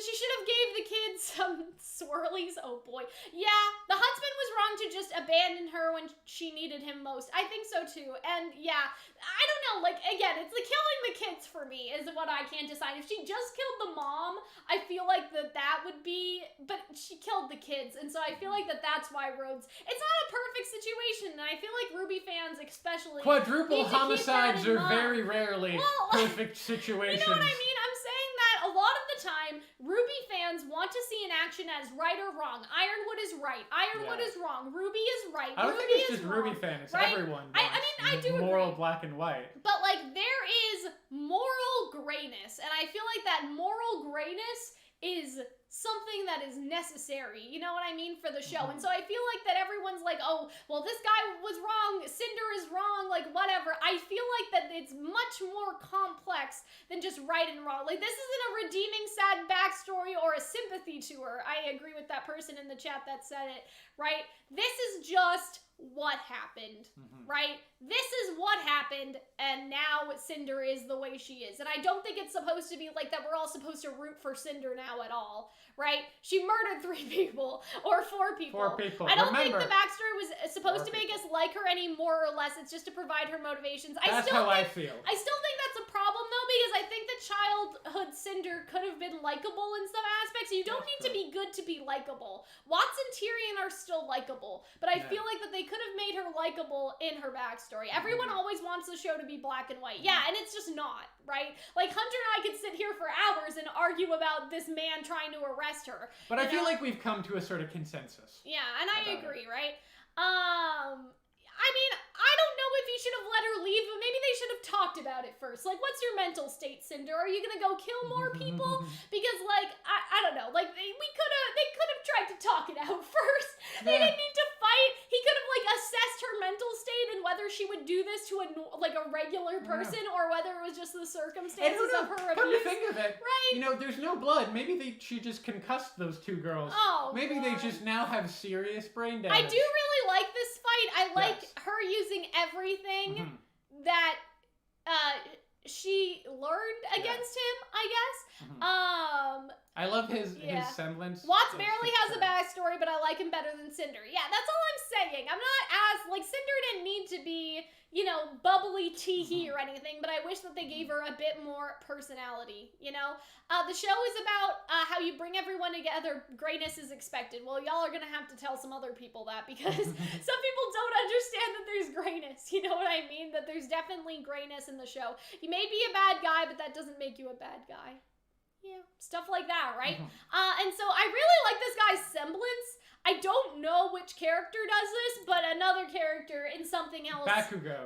She should have gave the kids some swirlies. Oh boy. Yeah, the huntsman was wrong to just abandon her when she needed him most. I think so too. And yeah, I don't know. know, like, again, it's the killing the kids for me is what I can't decide. If she just killed the mom, I feel like that would be, but she killed the kids, and so I feel like that's why Rhodes, it's not a perfect situation, and I feel like RWBY fans especially Quadruple need to keep homicides that in are mind. very rarely perfect situations. You know what I mean? I'm saying that a lot of the time, RWBY fans want to see an action as right or wrong. Ironwood is right. Ironwood is wrong. RWBY is right. I don't RWBY think it's is just wrong, RWBY fan. It's right? everyone. I mean, I do moral agree. black and white. But, like, there is moral grayness, and I feel like that moral grayness is something that is necessary, you know what I mean, for the show. And so I feel like that everyone's like, oh, well, this guy was wrong, Cinder is wrong, like, whatever. I feel like that it's much more complex than just right and wrong. Like, this isn't a redeeming, sad backstory or a sympathy to her. I agree with that person in the chat that said it, right? This is just what happened, right? This is what happened, and now Cinder is the way she is. And I don't think it's supposed to be like that we're all supposed to root for Cinder now at all, right? She murdered 3 people, or 4 people. 4 people. I don't Remember, think the backstory was supposed to make us like her any more or less. It's just to provide her motivations. That's how I feel. I still think that's a problem, though, because I think the childhood Cinder could have been likable in some aspects. You don't need to be good to be likable. Watts and Tyrion are still likable, but I feel like that they could have made her likable in her backstory. Everyone always wants the show to be black and white. Yeah, and it's just not, right? Like, Hunter and I could sit here for hours and argue about this man trying to arrest her. But I feel like we've come to a sort of consensus. Yeah, and I agree, right? I mean, I don't know if he should have let her leave, but maybe they should have talked about it first. Like, what's your mental state, Cinder? Are you gonna go kill more people? Because, like, I don't know. Like, they could have tried to talk it out first. They didn't need to fight. He could have, like, assessed her mental state and whether she would do this to a regular person or whether it was just the circumstances of her abuse. Come to think of it, right? you know, there's no blood. Maybe she just concussed those 2 girls. Oh, maybe God. they just now have serious brain damage. I do really like this fight. I like her using everything that she learned against him, I guess. I love his semblance. Watts barely has a backstory, but I like him better than Cinder. Yeah, that's all I'm saying. I'm not Cinder didn't need to be, you know, bubbly tee-hee or anything, but I wish that they gave her a bit more personality, you know? The show is about how you bring everyone together. Greatness is expected. Well, y'all are gonna have to tell some other people that, because some people don't understand that there's grayness, you know what I mean? That there's definitely grayness in the show. You may be a bad guy, but that doesn't make you a bad guy. Yeah, stuff like that, right? And so I really like this guy's semblance. I don't know which character does this, but another character in something else. Bakugo.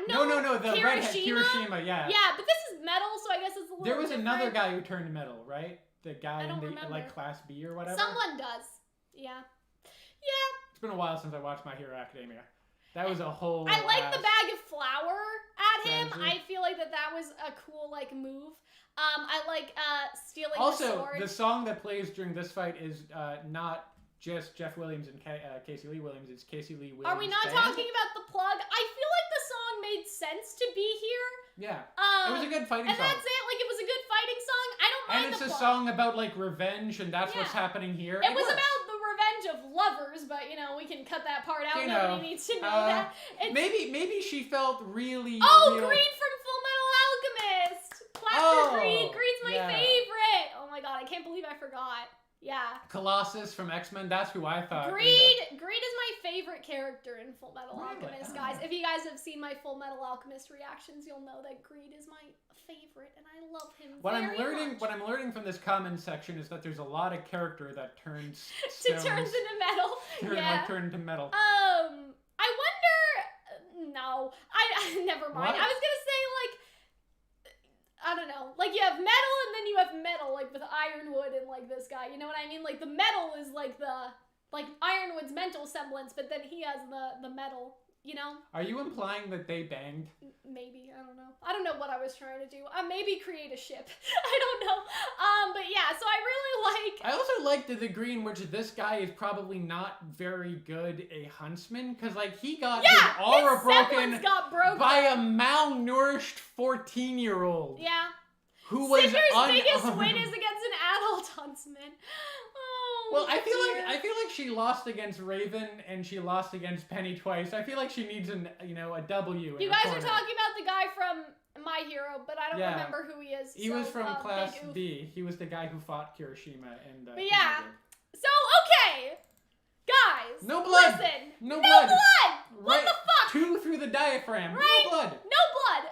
No, the redhead Kirishima, yeah. Yeah, but this is metal, so I guess it's a little There was different. another guy who turned metal, right? The guy in the remember. like Class B or whatever. Someone does. Yeah. Yeah. It's been a while since I watched My Hero Academia. That was a whole I like the bag of flour at him. strategy. I feel like that was a cool like move. I like stealing the Also, sword. the song that plays during this fight is not just Jeff Williams and Casey Lee Williams. It's Casey Lee Williams. Are we not band. talking about the plug? I feel like the song made sense to be here. Yeah. It was a good fighting and song. that's it. Like, it was a good fighting song. I don't mind And it's the a plug. song about like revenge, and that's what's happening here. It was works. about the revenge of lovers, but you know we can cut that part out. You Nobody know, needs to know that. Maybe she felt really. Oh, real... Greed from Full Metal Alchemist. Plaster Greed. Greed's my favorite. Oh my god, I can't believe I forgot. Yeah. Colossus from X-Men. That's who I thought. Greed is my favorite character in Full Metal Alchemist, guys. If you guys have seen my Full Metal Alchemist reactions, you'll know that Greed is my favorite, and I love him What very much. I'm learning from this comment section is that there's a lot of character that turns turns into metal. turn into metal. I wonder. No, I never mind. What? I was gonna say like. I don't know. Like, you have metal and then you have metal, like, with Ironwood and, like, this guy. You know what I mean? Like, the metal is, like, Ironwood's mental semblance, but then he has the metal, you know? Are you implying that they banged? Maybe. I don't know. I don't know what I was trying to do. Maybe create a ship. I don't know. But yeah, so I really like... I also like the degree in which this guy is probably not very good a huntsman, because, like, he got his aura broken by a malnourished 14-year-old. Yeah. Who was Cinder's biggest win is against an adult huntsman. Oh, Well, I feel like she lost against Raven and she lost against Penny twice. I feel like she needs a W. You guys are talking about the guy from My Hero, but I don't Yeah. remember who he is. He was from Class big oof. B. He was the guy who fought Kirishima and. But yeah. So okay, guys. No blood. Listen. No No blood. blood. What Right. the fuck? 2 through the diaphragm. Right? No blood. No blood.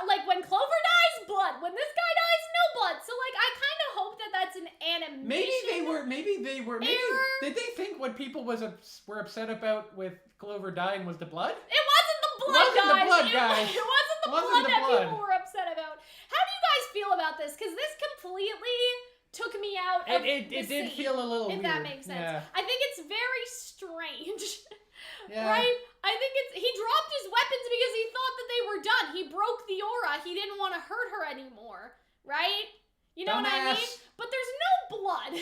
Like when Clover dies, blood. When this guy dies, no blood. So like, I kind of hope that that's an animation. Maybe they were. error. Did they think what people were upset about with Clover dying was the blood? It wasn't the blood, Wasn't the guys. blood, It guys. wasn't the Wasn't blood the that blood. people were upset about. How do you guys feel about this? Because this completely took me out of It the did scene, feel a little if weird. that makes sense. Yeah. I think it's very strange. Yeah. Right? I think he dropped his weapons because he thought that they were done. He broke the aura. He didn't want to hurt her anymore. Right? You know what I mean? Dumbass. But there's no blood.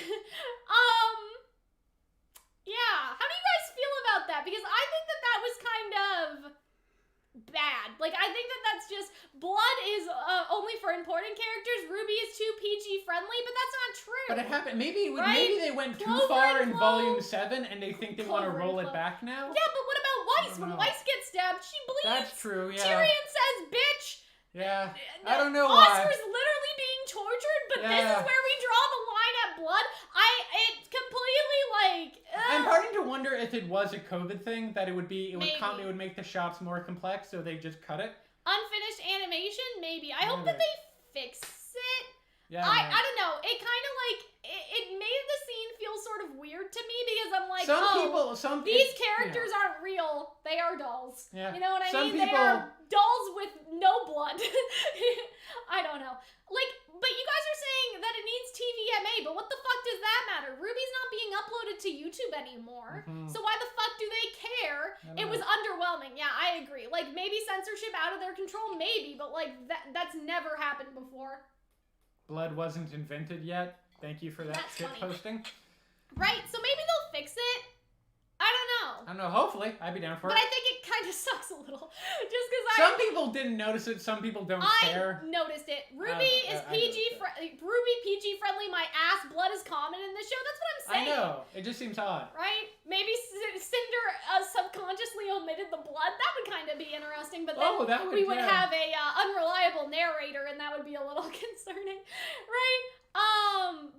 Yeah. How do you guys feel about that? Because I think that was kind of bad. Like, I think that's just, blood is only for important characters. RWBY is too PG friendly, but that's not true. But it happened. Maybe Right? they went too Clover far and in Flo. Volume 7, and they think they want to Clover roll and it Flo. back now. Yeah, but what about Weiss? I When don't know. Weiss gets stabbed, she bleeds. That's true. Yeah. Tyrion says, bitch. Yeah. I don't know why. Oscar's literally being tortured, but this Yeah. is where we draw the line at blood. It completely like. I'm starting to wonder if it was a COVID thing that it would Maybe. make the shots more complex, so they just cut it. Unfinished animation, maybe. I hope that Maybe. they fix it. Yeah. I don't know. It kind of like it made the scene feel sort of weird to me because I'm like, these characters aren't real. They are dolls. Yeah. You know what I Some mean? They people- are dolls with no blood. I don't know. Like, but you guys are saying that it needs TVMA, but what the fuck does that matter? RWBY's not being uploaded to YouTube anymore. Mhm. So why the fuck do they care? I don't It was know. underwhelming. Yeah, I agree. Like, maybe censorship out of their control, maybe, but like that's never happened before. Blood wasn't invented yet. Thank you for that That's shit funny. posting. Right, so maybe they'll fix it. I don't know. I don't know. Hopefully, I'd be down for But it. I think it kind of sucks a little. Just because Some people didn't notice it. Some people don't care. noticed it. RWBY is I PG noticed it. RWBY PG friendly. My ass blood is common in this show. That's what I'm I saying. know. It just seems odd. Right? Maybe Cinder subconsciously omitted the blood. That would kind of be interesting. But then we would have a unreliable narrator, and that would be a little concerning, right?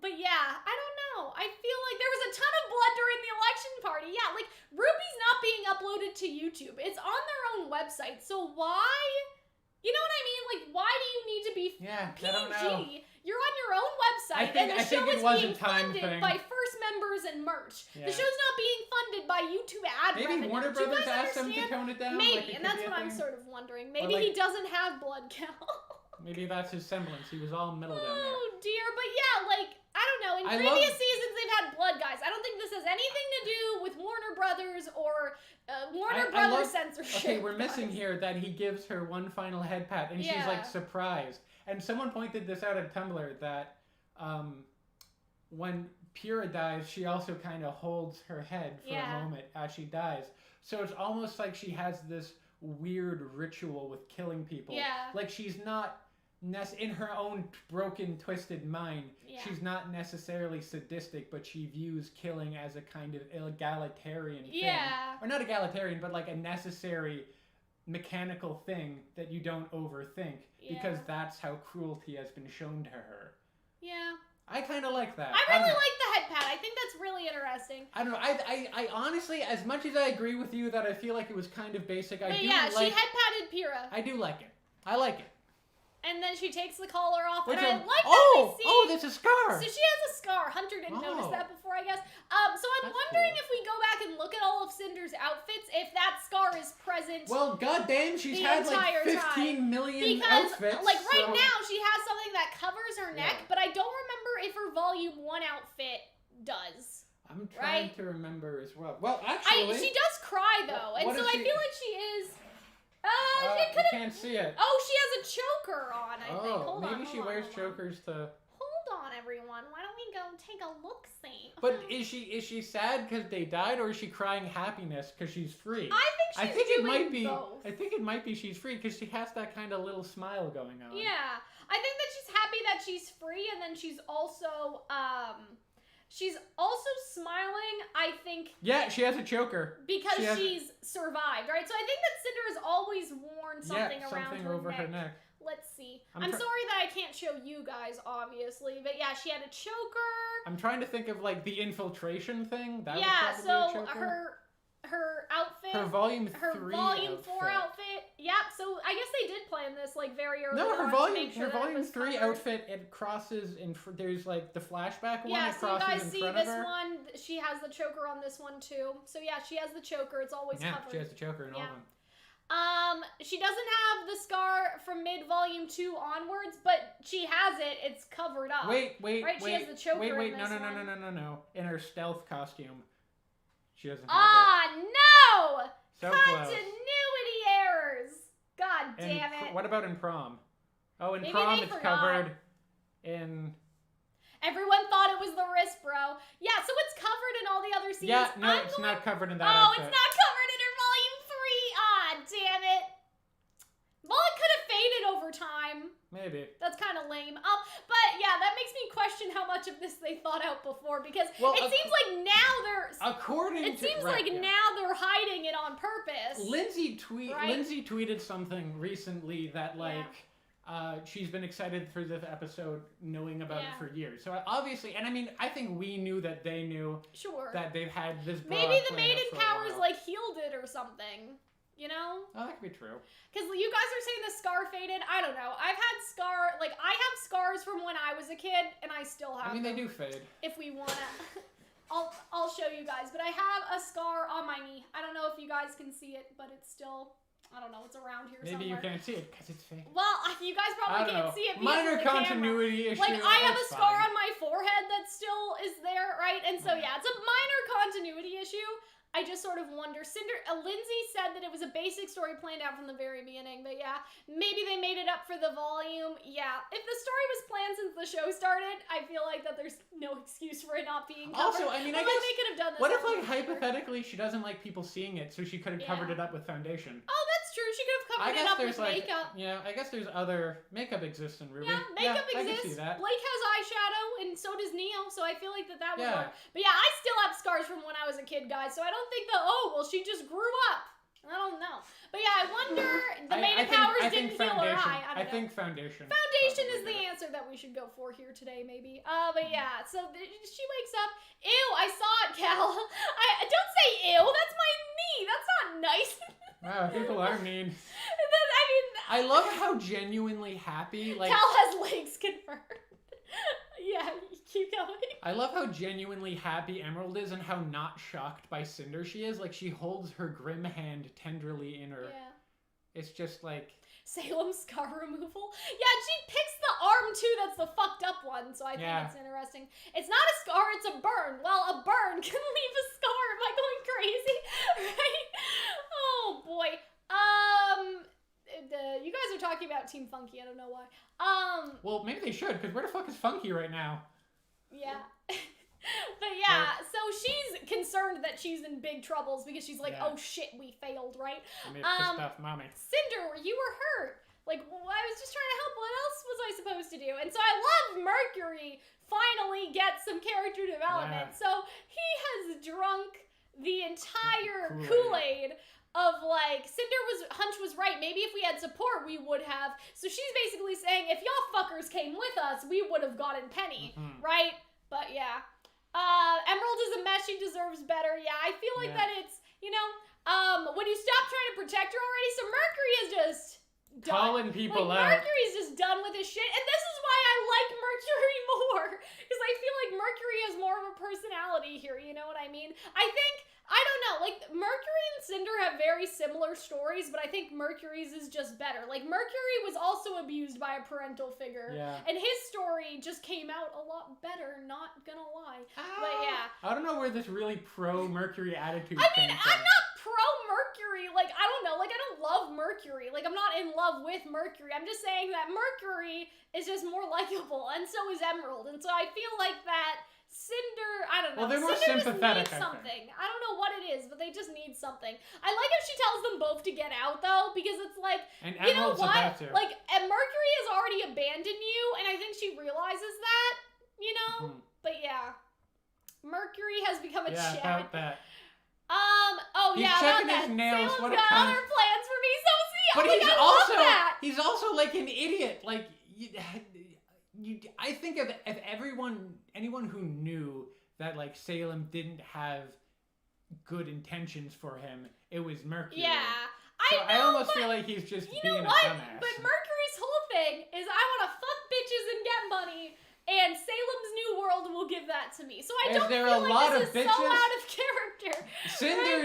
But yeah, I don't know. I feel like there was a ton of blood during the election party. Yeah, like RWBY's not being uploaded to YouTube. It's on their own website. So why? You know what I mean? Like, why do you need to be Yeah, PG? I don't know. You're on your own website, and the show it is was being a time funded thing. by first members and merch. Yeah. The show's not being funded by YouTube ad Maybe revenue. Warner Do you Brothers guys asked them to understand? tone it down. Maybe, like it and could that's be a what I'm thing. sort of wondering. Maybe like- he doesn't have blood count. Maybe that's his semblance. He was all middle down there. Oh dear, but yeah, like I don't know. In I previous love- seasons, they've had blood guys. I don't think this has anything to do with Warner Brothers or Warner Brothers censorship. Okay, we're missing guys. here that he gives her one final head pat, and she's Yeah. like surprised. And someone pointed this out at Tumblr that when Pyrrha dies, she also kind of holds her head for Yeah. a moment as she dies. So it's almost like she has this weird ritual with killing people. Yeah. Like she's not in her own broken, twisted mind. Yeah. She's not necessarily sadistic, but she views killing as a kind of egalitarian thing. Yeah. Or not egalitarian, but like a necessary mechanical thing that you don't overthink, because Yeah. that's how cruelty has been shown to her. Yeah. I kind of like that. I really like the head pat. I think that's really interesting. I don't know. I honestly, as much as I agree with you that I feel like it was kind of basic, But I do yeah, like. she head patted Pyrrha, I do like it. I like it. and then she takes the collar off, Which and I I'm- like that we see. there's a scar. So she has a scar. Hunter didn't notice Oh. that before, I guess. So I'm That's wondering cool. if we go back and look at all of Cinder's outfits, if that scar is present. Well, goddamn, she's the had entire like time. 15 million Because, outfits. like, right so- now, she has something that covers her neck, Yeah. but I don't remember if her Volume 1 outfit does. I'm trying right? to remember as well. Well, actually, She does cry, though, and What so is I she- feel like she is... I it could've... can't see it. Oh, she has a choker on, I think. Oh, Hold on, maybe she hold on, wears hold on. chokers to. Hold on, everyone. Why don't we go take a look-see? But is she sad because they died, or is she crying happiness because she's free? I think she's doing both. I think it might be she's free because she has that kind of little smile going on. Yeah, I think that she's happy that she's free, and then she's also She's also smiling, I think. Yeah, she has a choker. Because she's survived, right? So I think that Cinder has always worn something around her neck. Let's see. I'm sorry that I can't show you guys, obviously. But yeah, she had a choker. I'm trying to think of, like, the infiltration thing. That yeah, was probably so a choker. her outfit. Her volume 3 volume 4 outfit. Yep, so I guess they did plan this, like, very early no, on to make sure her that volume it was 3 covered. outfit, it crosses in there's, like, the flashback one. Yeah, it so you crosses guys in see front this of her. one. She has the choker on this one, too. So yeah, she has the choker. It's always covered. Yeah, she has the choker in all of them. She doesn't have the scar from mid-volume 2 onwards, but she has it. It's covered up. Wait. She has the choker Wait, in no. this one. No. In her stealth costume, she doesn't have no! So Continuity errors! God damn it. What about in prom? Oh, in Maybe prom they it's forgot. covered in... Everyone thought it was the wrist, bro. Yeah, so it's covered in all the other scenes. Yeah, no, it's not covered in that Oh, outfit. it's not covered in her volume 3. Damn it. Well, it could have faded over time. Maybe. That's kind of lame. But yeah, that makes me question how much of this they thought out before, because it seems like now they're... now they're hiding it on purpose. Lindsay tweeted something recently that, like... she's been excited for this episode, knowing about it for years. So obviously, and I mean, I think we knew that they knew that they've had this. Maybe the maiden powers like healed it or something. You know? Oh, that could be true. Because you guys are saying the scar faded. I don't know. I have scars from when I was a kid, and I still have. I mean, they do fade. If we wanna, I'll show you guys. But I have a scar on my knee. I don't know if you guys can see it, but it's still. I don't know. It's around here somewhere. Maybe you can't see it because it's fake. Well, you guys probably can't see it. Minor continuity issue. Like, I have a scar on my forehead that still is there, right? And so, yeah, it's a minor continuity issue. I just sort of wonder. Lindsay said that it was a basic story planned out from the very beginning, but yeah, maybe they made it up for the volume. Yeah, if the story was planned since the show started, I feel like that there's no excuse for it not being covered. Also, I mean, I guess they could have done this. What if, like, hypothetically, she doesn't like people seeing it, so she could have covered it up with foundation? Oh, that's true. She could have covered it up with makeup. Yeah, I guess there's other makeup exists in RWBY. Yeah, makeup exists. I can see that. Blake has eyeshadow, and so does Neo, so I feel like that would work. But yeah, I still have scars from when I was a kid, guys, so I don't think that, she just grew up. I don't know. But yeah, I wonder, the maiden powers didn't heal her eye. I think foundation. Foundation is the answer that we should go for here today, maybe. But yeah, so she wakes up. Ew, I saw it, Cal. Don't say ew, that's my knee. That's not nice. Wow, people are mean. I love how genuinely happy, like... Cal has legs confirmed. Yeah, keep going. I love how genuinely happy Emerald is and how not shocked by Cinder she is. Like, she holds her grim hand tenderly in her. Yeah. It's just like... Salem scar removal? Yeah, she picks the arm, too, that's the fucked up one, so I think it's interesting. It's not a scar, it's a burn. Well, a burn can leave a scar. Am I going crazy? Right? Oh, boy. You guys are talking about Team Funky. I don't know why. Well, maybe they should, because where the fuck is Funky right now? Yeah. But yeah, so she's concerned that she's in big troubles because she's like, oh shit, we failed, right? Pissed off mommy. Cinder, you were hurt. Like, I was just trying to help. What else was I supposed to do? And so I love Mercury finally gets some character development. Yeah. So he has drunk the entire Kool-Aid of, like, Hunch was right. Maybe if we had support, we would have. So she's basically saying, if y'all fuckers came with us, we would have gotten Penny, right? But yeah. Emerald is a mess. She deserves better. Yeah, I feel like that it's, when you stop trying to protect her already, so Mercury is just done. Calling people out. Mercury's just done with his shit. And this is why I like Mercury more. Because I feel like Mercury has more of a personality here. You know what I mean? I don't know, like, Mercury and Cinder have very similar stories, but I think Mercury's is just better. Like, Mercury was also abused by a parental figure, and his story just came out a lot better, not gonna lie. But yeah. I don't know where this really pro-Mercury attitude came from. I'm not pro-Mercury, like, I don't know, like, I don't love Mercury. Like, I'm not in love with Mercury. I'm just saying that Mercury is just more likable, and so is Emerald, and so I feel like that Cinder, I don't know. Well, they're more sympathetic, I think. I don't know what it is, but they just need something. I like if she tells them both to get out, though, because it's like, and you know Emerald's what? About to. Like, Mercury has already abandoned you, and I think she realizes that, you know? But yeah. Mercury has become a Yeah, Chad. about that. Oh He's yeah, checking about his that. nails. Salem's What a got cunt. other plans for me. So see, But like, he's I also love that. he's also like an idiot. Like I think of anyone who knew that like Salem didn't have good intentions for him, it was Mercury. Yeah, I almost feel like he's just you being know what? a dumbass. But Mercury's whole thing is I want to fuck bitches and get money, and Salem's New World will give that to me. So I don't feel like this is so out of character.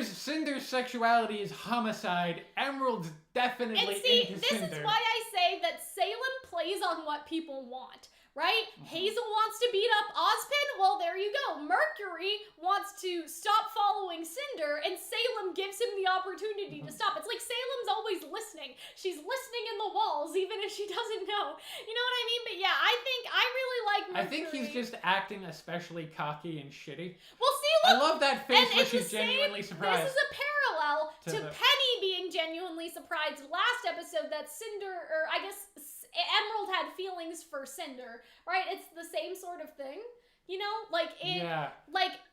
Cinder's sexuality is homicide. Emerald's definitely And see, into this Cinder. is why I say that Salem plays on what people want. Right? Hazel wants to beat up Ozpin? Well, there you go. Mercury wants to stop following Cinder, and Salem gives him the opportunity to stop. It's like Salem's always listening. She's listening in the walls, even if she doesn't know. You know what I mean? But yeah, I really like Mercury. I think he's just acting especially cocky and shitty. Well, see, look. I love that face and where it's she's the genuinely same, surprised. This is a parallel to the- Penny being genuinely surprised last episode that Cinder, or I guess Emerald had feelings for Cinder, right? It's the same sort of thing, you know? Like,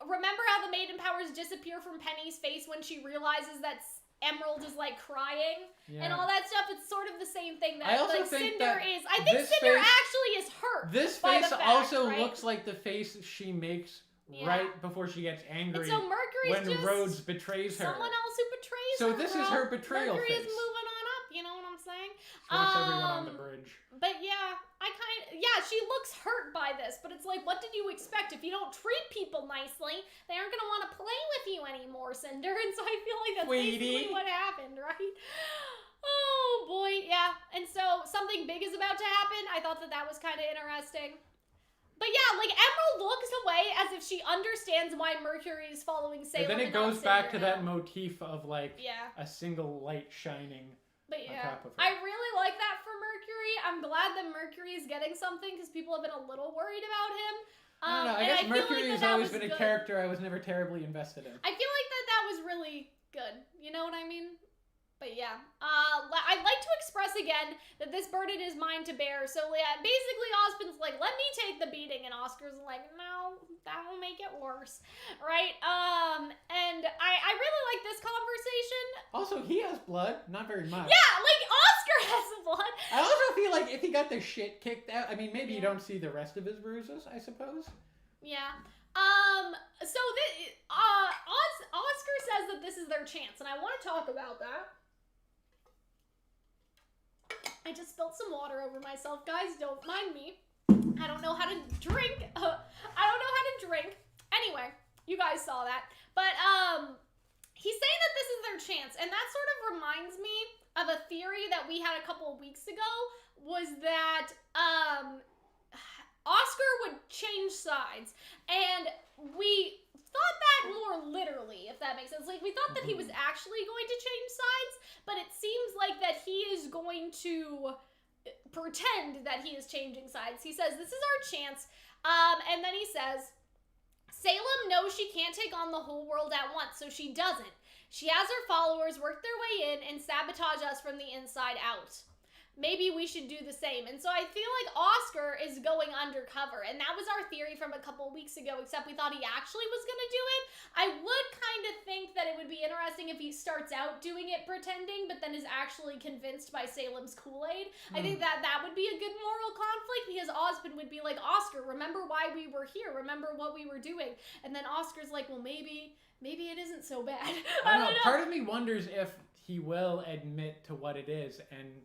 remember how the Maiden Powers disappear from Penny's face when she realizes that Emerald is, like, crying? Yeah. And all that stuff? It's sort of the same thing that, I also like, think Cinder that is. I think this Cinder face- actually is hurt. This by face the fact, also right? looks like the face she makes right before she gets angry And so Mercury's when just Rhodes betrays her. someone else who betrays her. So this is her betrayal Mercury face. is moving on up, you know what I'm saying? Wants everyone on the bridge. But yeah, she looks hurt by this, but it's like, what did you expect? If you don't treat people nicely, they aren't gonna want to play with you anymore, Cinder. And so I feel like that's basically what happened, right? Oh boy, yeah. And so something big is about to happen. I thought that was kind of interesting. But yeah, like, Emerald looks away as if she understands why Mercury is following Salem. And then it goes back to that motif of, like, a single light shining But on yeah, top of her. I really like that for Mercury. I'm glad that Mercury is getting something because people have been a little worried about him. I don't know. I guess Mercury has always been a character I was never terribly invested in. I feel like that was really good. You know what I mean? But yeah, I'd like to express again that this burden is mine to bear. So yeah, basically Ozpin's like, let me take the beating, and Oscar's like, no, that will make it worse, right? And I really like this conversation. Also, he has blood, not very much. Yeah, like Oscar has blood. I also feel like if he got the shit kicked out, I mean, maybe you don't see the rest of his bruises, I suppose. Yeah. So Oscar says that this is their chance, and I want to talk about that. I just spilled some water over myself, guys. Don't mind me. I don't know how to drink. Anyway, you guys saw that. But he's saying that this is their chance, and that sort of reminds me of a theory that we had a couple of weeks ago. Was that Oscar would change sides, and we thought that more literally, if that makes sense. Like, we thought that he was actually going to change sides, but it seems like that he is going to pretend that he is changing sides. He says, this is our chance, and then he says, Salem knows she can't take on the whole world at once, so she doesn't. She has her followers work their way in and sabotage us from the inside out. Maybe we should do the same. And so I feel like Oscar is going undercover. And that was our theory from a couple weeks ago, except we thought he actually was going to do it. I would kind of think that it would be interesting if he starts out doing it pretending, but then is actually convinced by Salem's Kool-Aid. I think that would be a good moral conflict, because Ozpin would be like, Oscar, remember why we were here? Remember what we were doing? And then Oscar's like, well, maybe it isn't so bad. I don't know. Part of me wonders if he will admit to what it is, and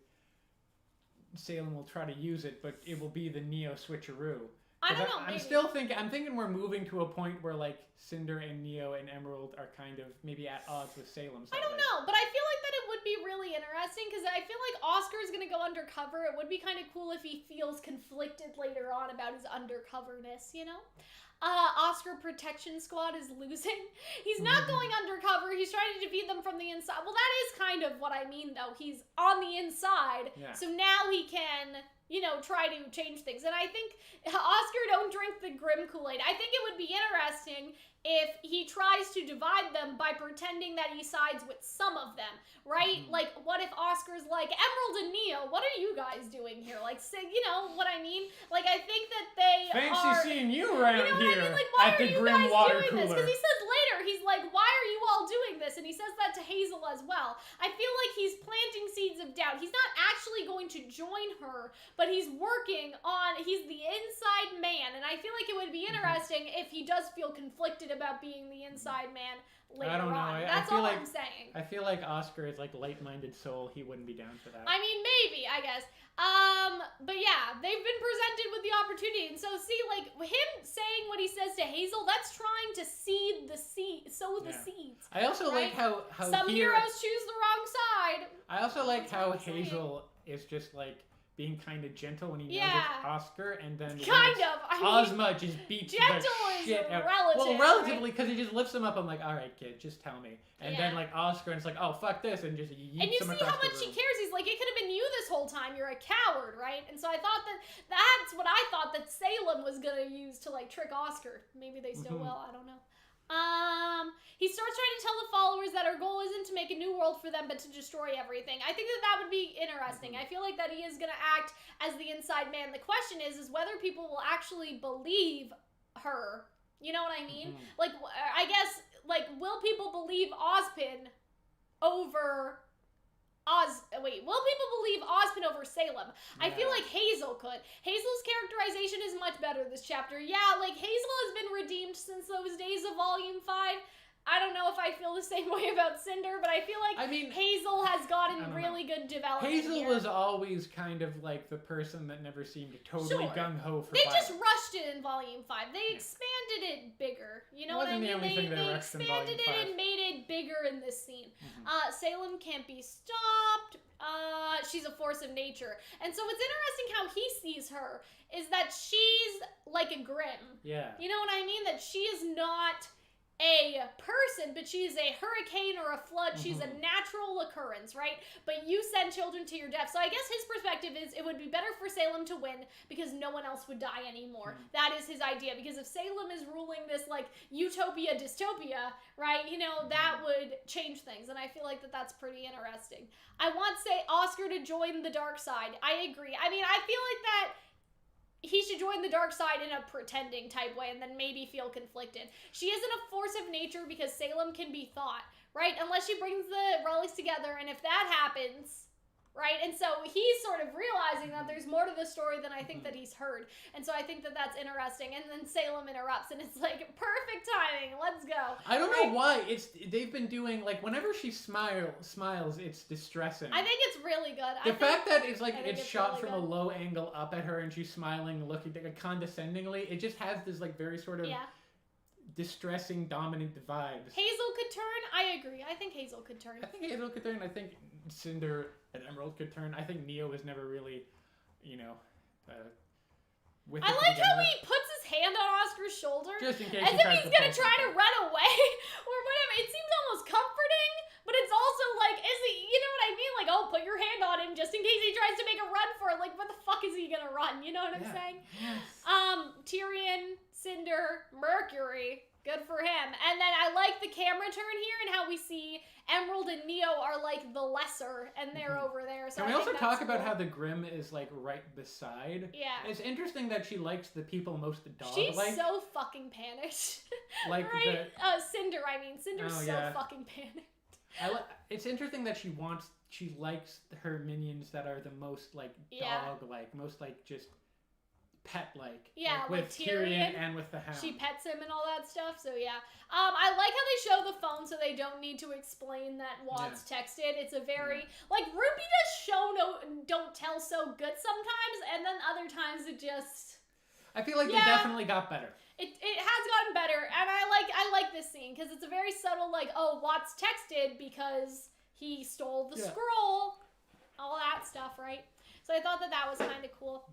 Salem will try to use it, but it will be the Neo switcheroo. I don't know. I'm thinking we're moving to a point where, like, Cinder and Neo and Emerald are kind of maybe at odds with Salem. I don't know, but I feel like that it would be really interesting, because I feel like Oscar is going to go undercover. It would be kind of cool if he feels conflicted later on about his undercoverness, you know? Oscar Protection Squad is losing. He's not going undercover. He's trying to defeat them from the inside. Well, that is kind of what I mean, though. He's on the inside, so now he can, you know, try to change things. And I think Oscar don't drink the Grim Kool-Aid. I think it would be interesting if he tries to divide them by pretending that he sides with some of them, right? Like, what if Oscar's like, Emerald and Neo, what are you guys doing here? Like, say, you know what I mean? Like, I think that they Fancy seeing you around here. here I mean, like, why at are the you Grim guys water doing this? cooler. Because he says later, he's like, why are you all doing this? And he says that to Hazel as well. I feel like he's planting seeds of doubt. He's not actually going to join her, but he's working on, he's the inside man. And I feel like it would be interesting if he does feel conflicted about being the inside man later I don't know. on. I That's feel all like, I'm saying. I feel like Oscar is like light-minded soul. He wouldn't be down for that. I mean, maybe, I guess. But yeah, they've been presented with the opportunity. And so, see, like, him saying what he says to Hazel, that's trying to sow the seeds. I also like how some heroes choose the wrong side. I also like That's how what I'm saying. Hazel is just, like, being kind of gentle when he knows Yeah. it's Oscar, and then I mean, Ozma just beats the gentle is shit out. relative, Well, relatively, because he just lifts him up. I'm like, all right, kid, just tell me. And Yeah. then like Oscar, and it's like, oh fuck this, and just yeets and you him see across how the much he room. cares. He's like, it could have been you this whole time. You're a coward, right? And so I thought that's what I thought that Salem was gonna use to like trick Oscar. Maybe they still will. I don't know. He starts trying to tell the followers that our goal isn't to make a new world for them, but to destroy everything. I think that would be interesting. I feel like that he is going to act as the inside man. The question is whether people will actually believe her. You know what I mean? Like, I guess, like, will people believe Ozpin over will people believe Ozpin over Salem? I feel like Hazel could. Hazel's characterization is much better this chapter. Yeah, like, Hazel has been redeemed since those days of Volume 5. I don't know if I feel the same way about Cinder, but I feel like Hazel has gotten really good development. Hazel here. was always kind of like the person that never seemed totally gung-ho for They violence. just rushed it in Volume 5. They expanded it bigger. You know what I mean? The only thing they rushed in expanded Volume 5. it and made it bigger in this scene. Salem can't be stopped. She's a force of nature. And so what's interesting how he sees her is that she's like a Grimm. Yeah. You know what I mean? That she is not a person, but she's a hurricane or a flood. She's a natural occurrence, right? But you send children to your death. So I guess his perspective is it would be better for Salem to win because no one else would die anymore. That is his idea. Because if Salem is ruling this like utopia dystopia, right? You know, that would change things. And I feel like that's pretty interesting. I want Oscar to join the dark side. I agree. I mean, I feel like that he should join the dark side in a pretending type way and then maybe feel conflicted. She isn't a force of nature because Salem can be thought, right? Unless she brings the relics together, and if that happens, right? And so he's sort of realizing that there's more to the story than I think that he's heard. And so I think that that's interesting. And then Salem interrupts, and it's like, perfect timing, let's go. I don't know why. They've been doing, like, whenever she smiles, it's distressing. I think it's really good. The fact that it's like it's shot really from good. a low angle up at her and she's smiling, looking like, condescendingly, it just has this like very sort of distressing, dominant vibes. Hazel could turn. I agree. I think Hazel could turn. I think Hazel could turn. I think Cinder and Emerald could turn. I think Neo was never really, with I like how he puts his hand on Oscar's shoulder. Just in case as if he's gonna try to run away or whatever. It seems almost comforting, but it's also like, you know what I mean? Like, oh, put your hand on him just in case he tries to make a run for it. Like, what the fuck is he gonna run? You know what I'm saying? Yes. Tyrion, Cinder, Mercury. Good for him. And then I like the camera turn here and how we see Emerald and Neo are like the lesser and they're over there. So Can we also talk about how the Grimm is like right beside? Yeah. It's interesting that she likes the people most dog-like. She's so fucking panicked. Like right? Cinder, I mean. Cinder's so fucking panicked. It's interesting that she likes her minions that are the most like dog-like, most like just pet-like. Yeah, like with Tyrion and with the Hound. She pets him and all that stuff, so yeah. I like how they show the phone so they don't need to explain that Watts texted. It's a very, like, RWBY does show don't tell so good sometimes, and then other times it just... I feel like they definitely got better. It has gotten better, and I like this scene, because it's a very subtle, like, oh, Watts texted because he stole the scroll, all that stuff, right? So I thought that was kind of cool.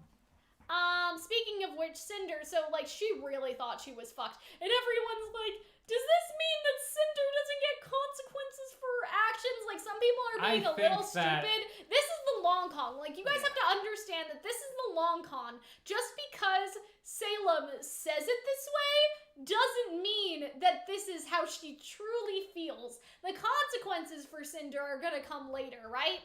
Speaking of which, Cinder, so, like, she really thought she was fucked. And everyone's like, does this mean that Cinder doesn't get consequences for her actions? Like, some people are being a little stupid. This is the long con. Like, you guys have to understand that this is the long con. Just because Salem says it this way doesn't mean that this is how she truly feels. The consequences for Cinder are gonna come later, right?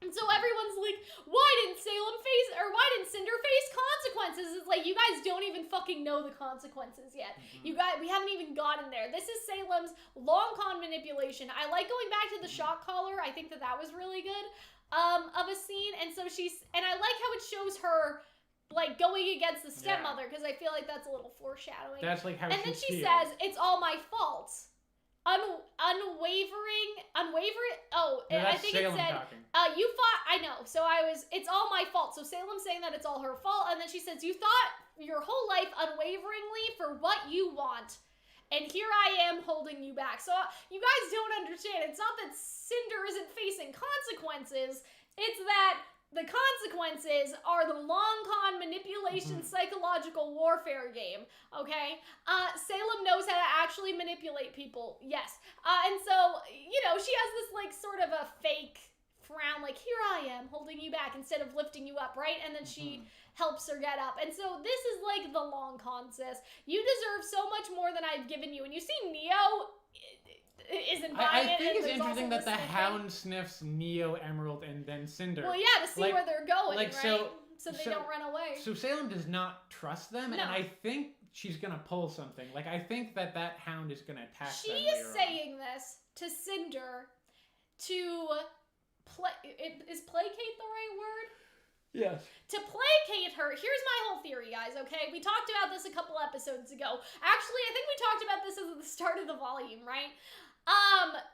And so everyone's like, why didn't Cinder face consequences? It's like, you guys don't even fucking know the consequences yet. We haven't even gotten there. This is Salem's long con manipulation. I like going back to the shock collar. I think that was really good of a scene. And so and I like how it shows her like going against the stepmother, because I feel like that's a little foreshadowing. That's like how and then she says, it's all my fault. Unwavering. Oh, no, I think Salem it said, talking. you fought. I know. So it's all my fault. So Salem's saying that it's all her fault, and then she says, you fought your whole life unwaveringly for what you want, and here I am holding you back. So you guys don't understand. It's not that Cinder isn't facing consequences. It's that the consequences are the long con manipulation psychological warfare game, okay? Salem knows how to actually manipulate people, yes. And so, she has this, like, sort of a fake frown, like, here I am, holding you back instead of lifting you up, right? And then she helps her get up. And so this is, like, the long con, sis. You deserve so much more than I've given you. And you see Neo isn't buying it. I think it's interesting that the Hound sniffs Neo, Emerald, and then Cinder. Well, yeah, to see where they're going, right? So they don't run away. So Salem does not trust them, and I think she's gonna pull something. Like, I think that Hound is gonna attack them later on. She is saying this to Cinder to is placate the right word? Yes. To placate her, here's my whole theory, guys, okay? We talked about this a couple episodes ago. Actually, I think we talked about this at the start of the volume, right?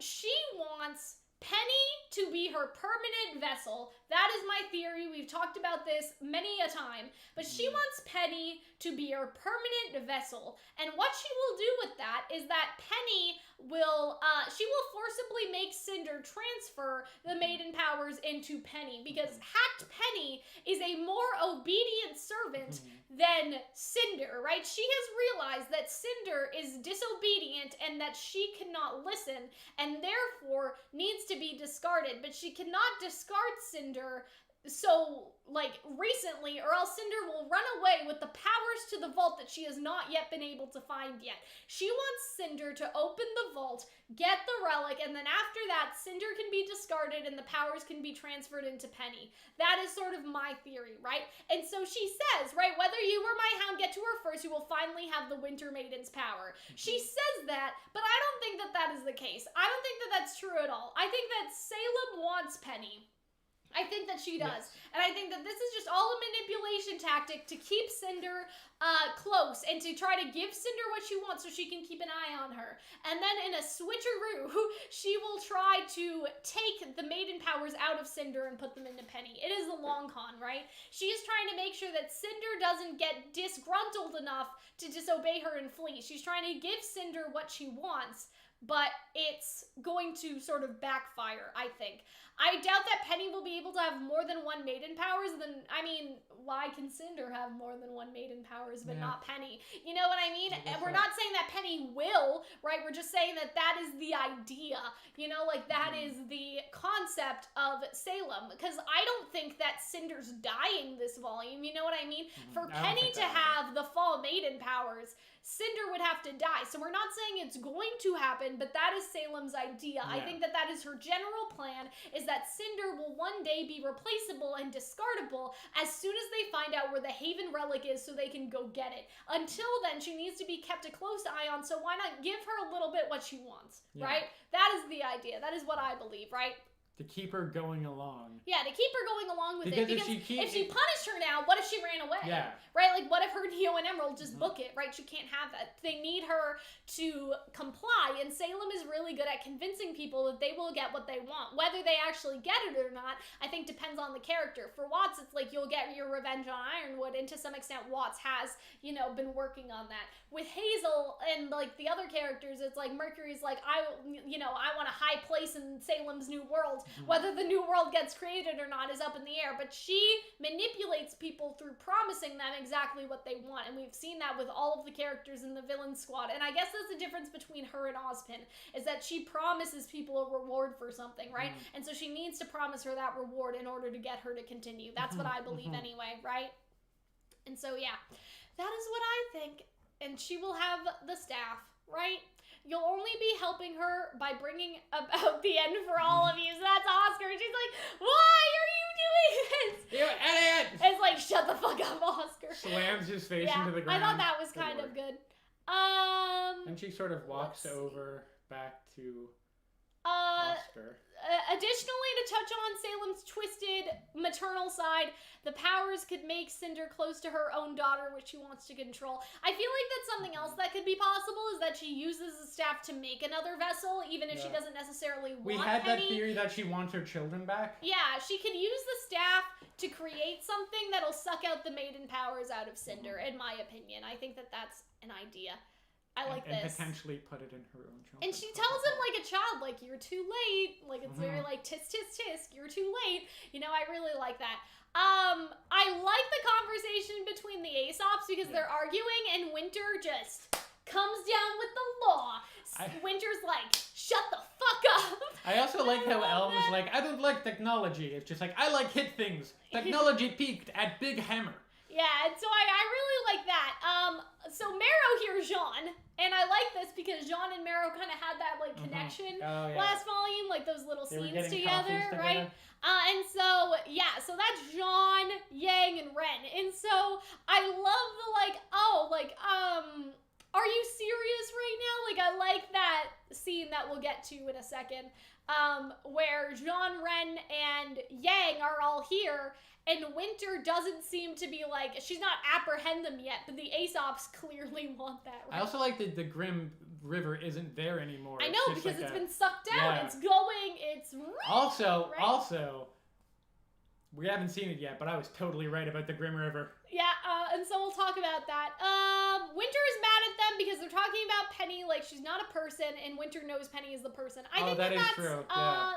She wants Penny to be her permanent vessel. That is my theory. We've talked about this many a time. But she wants Penny to be her permanent vessel. And what she will do with that is that Penny will, she will forcibly make Cinder transfer the maiden powers into Penny. Because Hacked Penny is a more obedient servant than Cinder, right? She has realized that Cinder is disobedient and that she cannot listen and therefore needs to be discarded. But she cannot discard Cinder so, like, recently, or else Cinder will run away with the powers to the vault that she has not yet been able to find yet. She wants Cinder to open the vault, get the relic, and then after that, Cinder can be discarded and the powers can be transferred into Penny. That is sort of my theory, right? And so she says, right, whether you or my Hound get to her first, you will finally have the Winter Maiden's power. She says that, but I don't think that that is the case. I don't think that that's true at all. I think that Salem wants Penny. I think that she does. Yes. And I think that this is just all a manipulation tactic to keep Cinder close and to try to give Cinder what she wants so she can keep an eye on her. And then in a switcheroo, she will try to take the maiden powers out of Cinder and put them into Penny. It is the long con, right? She is trying to make sure that Cinder doesn't get disgruntled enough to disobey her and flee. She's trying to give Cinder what she wants, but it's going to sort of backfire, I think. I doubt that Penny will be able to have more than one maiden powers. Why can Cinder have more than one maiden powers, but not Penny? You know what I mean? And we're not saying that Penny will, right? We're just saying that that is the idea. You know, like that is the concept of Salem. Because I don't think that Cinder's dying this volume. You know what I mean? For Penny to have the fall maiden powers, Cinder would have to die. So we're not saying it's going to happen, but that is Salem's idea. Yeah. I think that that is her general plan, is that Cinder will one day be replaceable and discardable as soon as they find out where the Haven relic is so they can go get it. Until then, she needs to be kept a close eye on, so why not give her a little bit what she wants, right? That is the idea. That is what I believe, right? To keep her going along. Yeah, to keep her going along with it. Because if she punished her now, what if she ran away? Yeah. Right? Like, what if her Neo and Emerald just book it, right? She can't have that. They need her to comply, and Salem is really good at convincing people that they will get what they want. Whether they actually get it or not, I think depends on the character. For Watts, it's like you'll get your revenge on Ironwood, and to some extent, Watts has, been working on that. With Hazel and, like, the other characters, it's like Mercury's like, I want a high place in Salem's new world. Whether the new world gets created or not is up in the air, but she manipulates people through promising them exactly what they want, and we've seen that with all of the characters in the villain squad. And I guess that's the difference between her and Ozpin, is that she promises people a reward for something, right? And so she needs to promise her that reward in order to get her to continue. That's what I believe anyway, right? And so yeah, that is what I think. And she will have the staff, right? You'll only be helping her by bringing about the end for all of you. So that's Oscar. And she's like, why? slams his face into the ground. I thought that was kind of good. And she sort of walks over back to Oscar. Additionally, to touch on Salem's twisted maternal side, the powers could make Cinder close to her own daughter, which she wants to control. I feel like that's something else that could be possible, is that she uses the staff to make another vessel, even if she doesn't necessarily want We had Penny. that theory that she wants her children back. Yeah, she could use the staff to create something that'll suck out the maiden powers out of Cinder, in my opinion. I think that that's an idea. I like and this. And potentially put it in her own children. And she tells him like a child, like, you're too late. Like, it's very like, tisk, tisk, tisk, you're too late. You know, I really like that. I like the conversation between the Aesops because they're arguing and Winter just comes down with the law. Winter's like, shut the fuck up. I also like how Elm is like, I don't like technology. It's just like, I like hit things. Technology peaked at Big Hammer. Yeah, and so I really like that. So Marrow hears Jean, and I like this because Jean and Marrow kind of had that like connection last volume, like those little scenes together, right? And so so that's Jean, Yang, and Ren, and so I love the are you serious right now? Like, I like that scene that we'll get to in a second, where Jean, Ren, and Yang are all here. And Winter doesn't seem to be like, she's not apprehend them yet, but the Aesops clearly want that. Right? I also like that the Grim River isn't there anymore. I know, because it's been sucked out. It's going, it's Also, we haven't seen it yet, but I was totally right about the Grim River. Yeah, and so we'll talk about that. Winter is mad at them because they're talking about Penny like she's not a person, and Winter knows Penny is the person. I think that's true.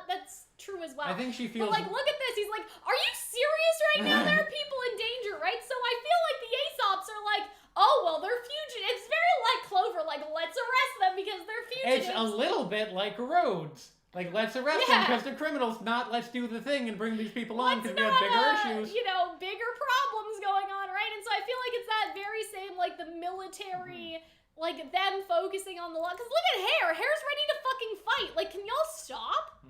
That's true as well. I think she feels. But like, look at this. He's like, "Are you serious right now? There are people in danger, right?" So I feel like the Aesops are like, "Oh well, they're fugitives." It's very like Clover. Like, let's arrest them because they're fugitives. It's a little bit like Rhodes. Like, let's arrest them because they're criminals, not let's do the thing and bring these people on because we have bigger issues. You know, bigger problems going on, right? And so I feel like it's that very same, like, the military, like, them focusing on the law. Because look at Hare. Hare's ready to fucking fight. Like, can y'all stop?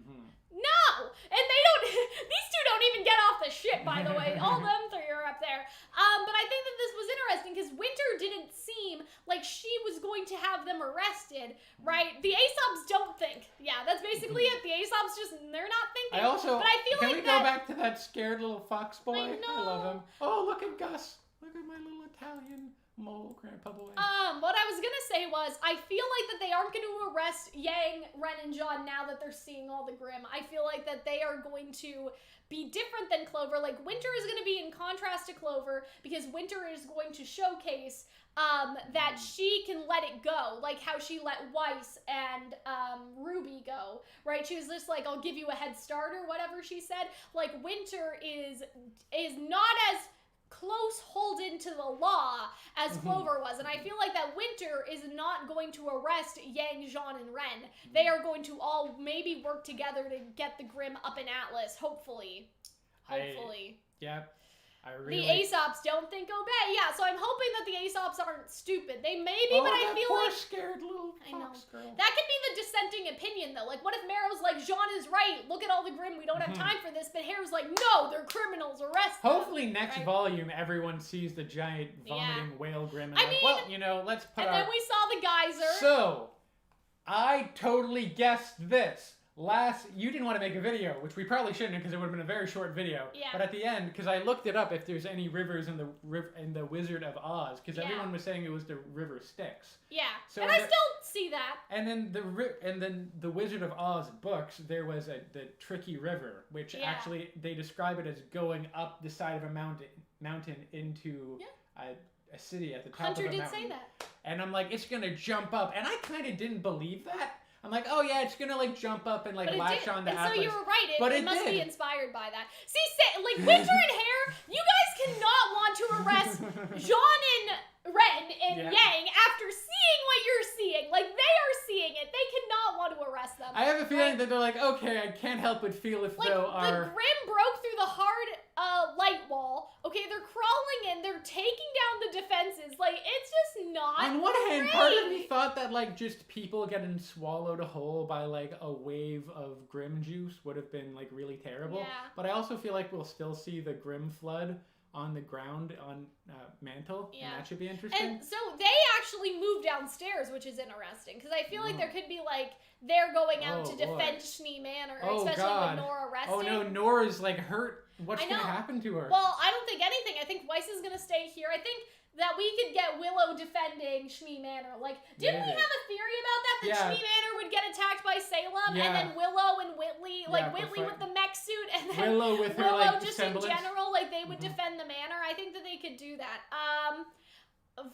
No! And they don't, these two don't even get off the ship, by the way. All them three are up there. But I think that this was interesting because Winter didn't seem like she was going to have them arrested, right? The Aesops don't think. Yeah, that's basically it. The Aesops just, they're not thinking. But I feel can we go back to that scared little fox boy? I love him. Oh, look at Gus. Look at my little Italian mole grandpa boy. What I was gonna say was, I feel like that they aren't gonna arrest Yang, Ren, and Jean now that they're seeing all the Grimm. I feel like that they are going to be different than Clover. Like, Winter is gonna be in contrast to Clover because Winter is going to showcase that she can let it go, like how she let Weiss and Ruby go, right? She was just like, I'll give you a head start or whatever she said. Like, Winter is not as close holden to the law as Clover was, and I feel like that Winter is not going to arrest Yang, Jean, and Ren. They are going to all maybe work together to get the Grimm up in Atlas, hopefully. The Aesops don't think obey. Yeah, so I'm hoping that the Aesops aren't stupid. They may be, but I feel like scared little fox girl. That could be the dissenting opinion, though. Like, what if Marrow's like, Jean is right. Look at all the Grimm. We don't have time for this. But Hare's like, no, they're criminals. Arrest them. Hopefully, next volume, everyone sees the giant vomiting whale Grimm. And well, you know, let's put. And then we saw the geyser. So, I totally guessed this. You didn't want to make a video, which we probably shouldn't because it would have been a very short video. Yeah. But at the end, because I looked it up if there's any rivers in the Wizard of Oz, because everyone was saying it was the River Styx. Yeah. So and I still see that. And then the Wizard of Oz books, there was the Tricky River, which actually they describe it as going up the side of a mountain into a city at the top of a mountain. Hunter did say that. And I'm like, it's gonna jump up, and I kind of didn't believe that. I'm like, oh yeah, it's gonna like jump up and like latch on to Atlas. So you were right. It must be inspired by that. See, like Winter and Hare, you guys cannot want to arrest Jean and Ren and Yang after seeing what you're seeing. Like, they are seeing it. They cannot want to arrest them. I have a feeling that they're like, okay, I can't help but feel if like, though the Grimm broke through the hard light wall. Okay, they're crawling in. They're taking down the defenses. Like, it's just not on one hand, part of me thought that like just people getting swallowed whole by like a wave of Grimm juice would have been like really terrible. Yeah. But I also feel like we'll still see the Grimm flood on the ground on mantle. Yeah. And that should be interesting. And so they actually move downstairs, which is interesting, because I feel like there could be like they're going out to defend Schnee Manor, especially with Nora resting. Oh no, Nora's like hurt. What's gonna happen to her? Well, I don't think anything. I think Weiss is gonna stay here. I think that we could get Willow defending Schnee Manor. Like, didn't we have a theory about that? That Schnee Manor would get attacked by Salem, and then Willow and Whitley, like Whitley with the mech suit, and then Willow with her like just semblance. in general, like they would defend the manor. I think that they could do that.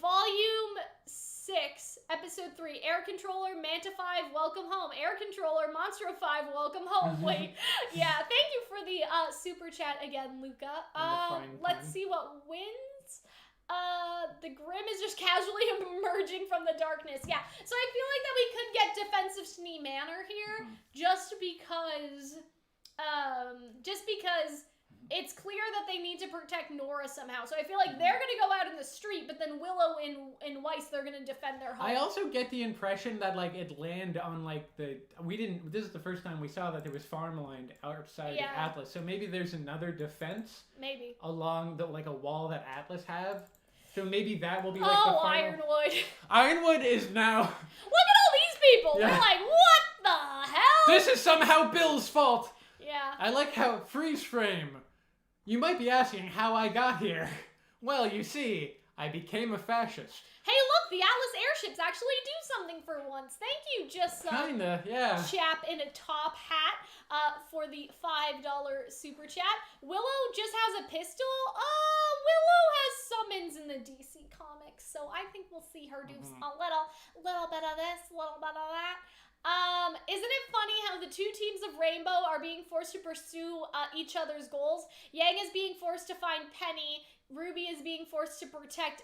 Volume 6, Episode 3, Air Controller, Manta 5, Welcome Home. Air Controller, Monstro 5, Welcome Home. Wait, yeah, thank you for the super chat again, Luca. Let's see what wins. The Grim is just casually emerging from the darkness. Yeah, so I feel like that we could get defensive Schnee Manor here, just because it's clear that they need to protect Nora somehow. So I feel like they're going to go out in the street, but then Willow and Weiss, they're going to defend their home. I also get the impression that like it landed on like this is the first time we saw that there was farmland outside of Atlas. So maybe there's another defense. Maybe. Along like a wall that Atlas have. So maybe that will be like the final... Ironwood. Ironwood is now... Look at all these people! Yeah. They're like, what the hell? This is somehow Bill's fault! Yeah. I like how freeze frame. You might be asking how I got here. Well, you see, I became a fascist. Hey, look, the Atlas airships actually do something for once. Thank you, just some chap in a top hat for the $5 super chat. Willow just has a pistol. Willow has summons in the DC comics, so I think we'll see her do a little bit of this, a little bit of that. Isn't it funny how the two teams of Rainbow are being forced to pursue each other's goals? Yang is being forced to find Penny. Ruby is being forced to protect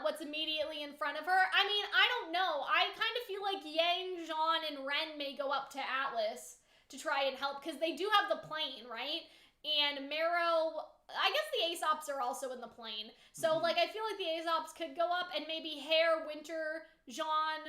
what's immediately in front of her. I mean, I don't know. I kind of feel like Yang, Jean, and Ren may go up to Atlas to try and help, because they do have the plane, right? And Marrow, I guess the Aesops are also in the plane. So, like, I feel like the Aesops could go up, and maybe Hare, Winter, Jean,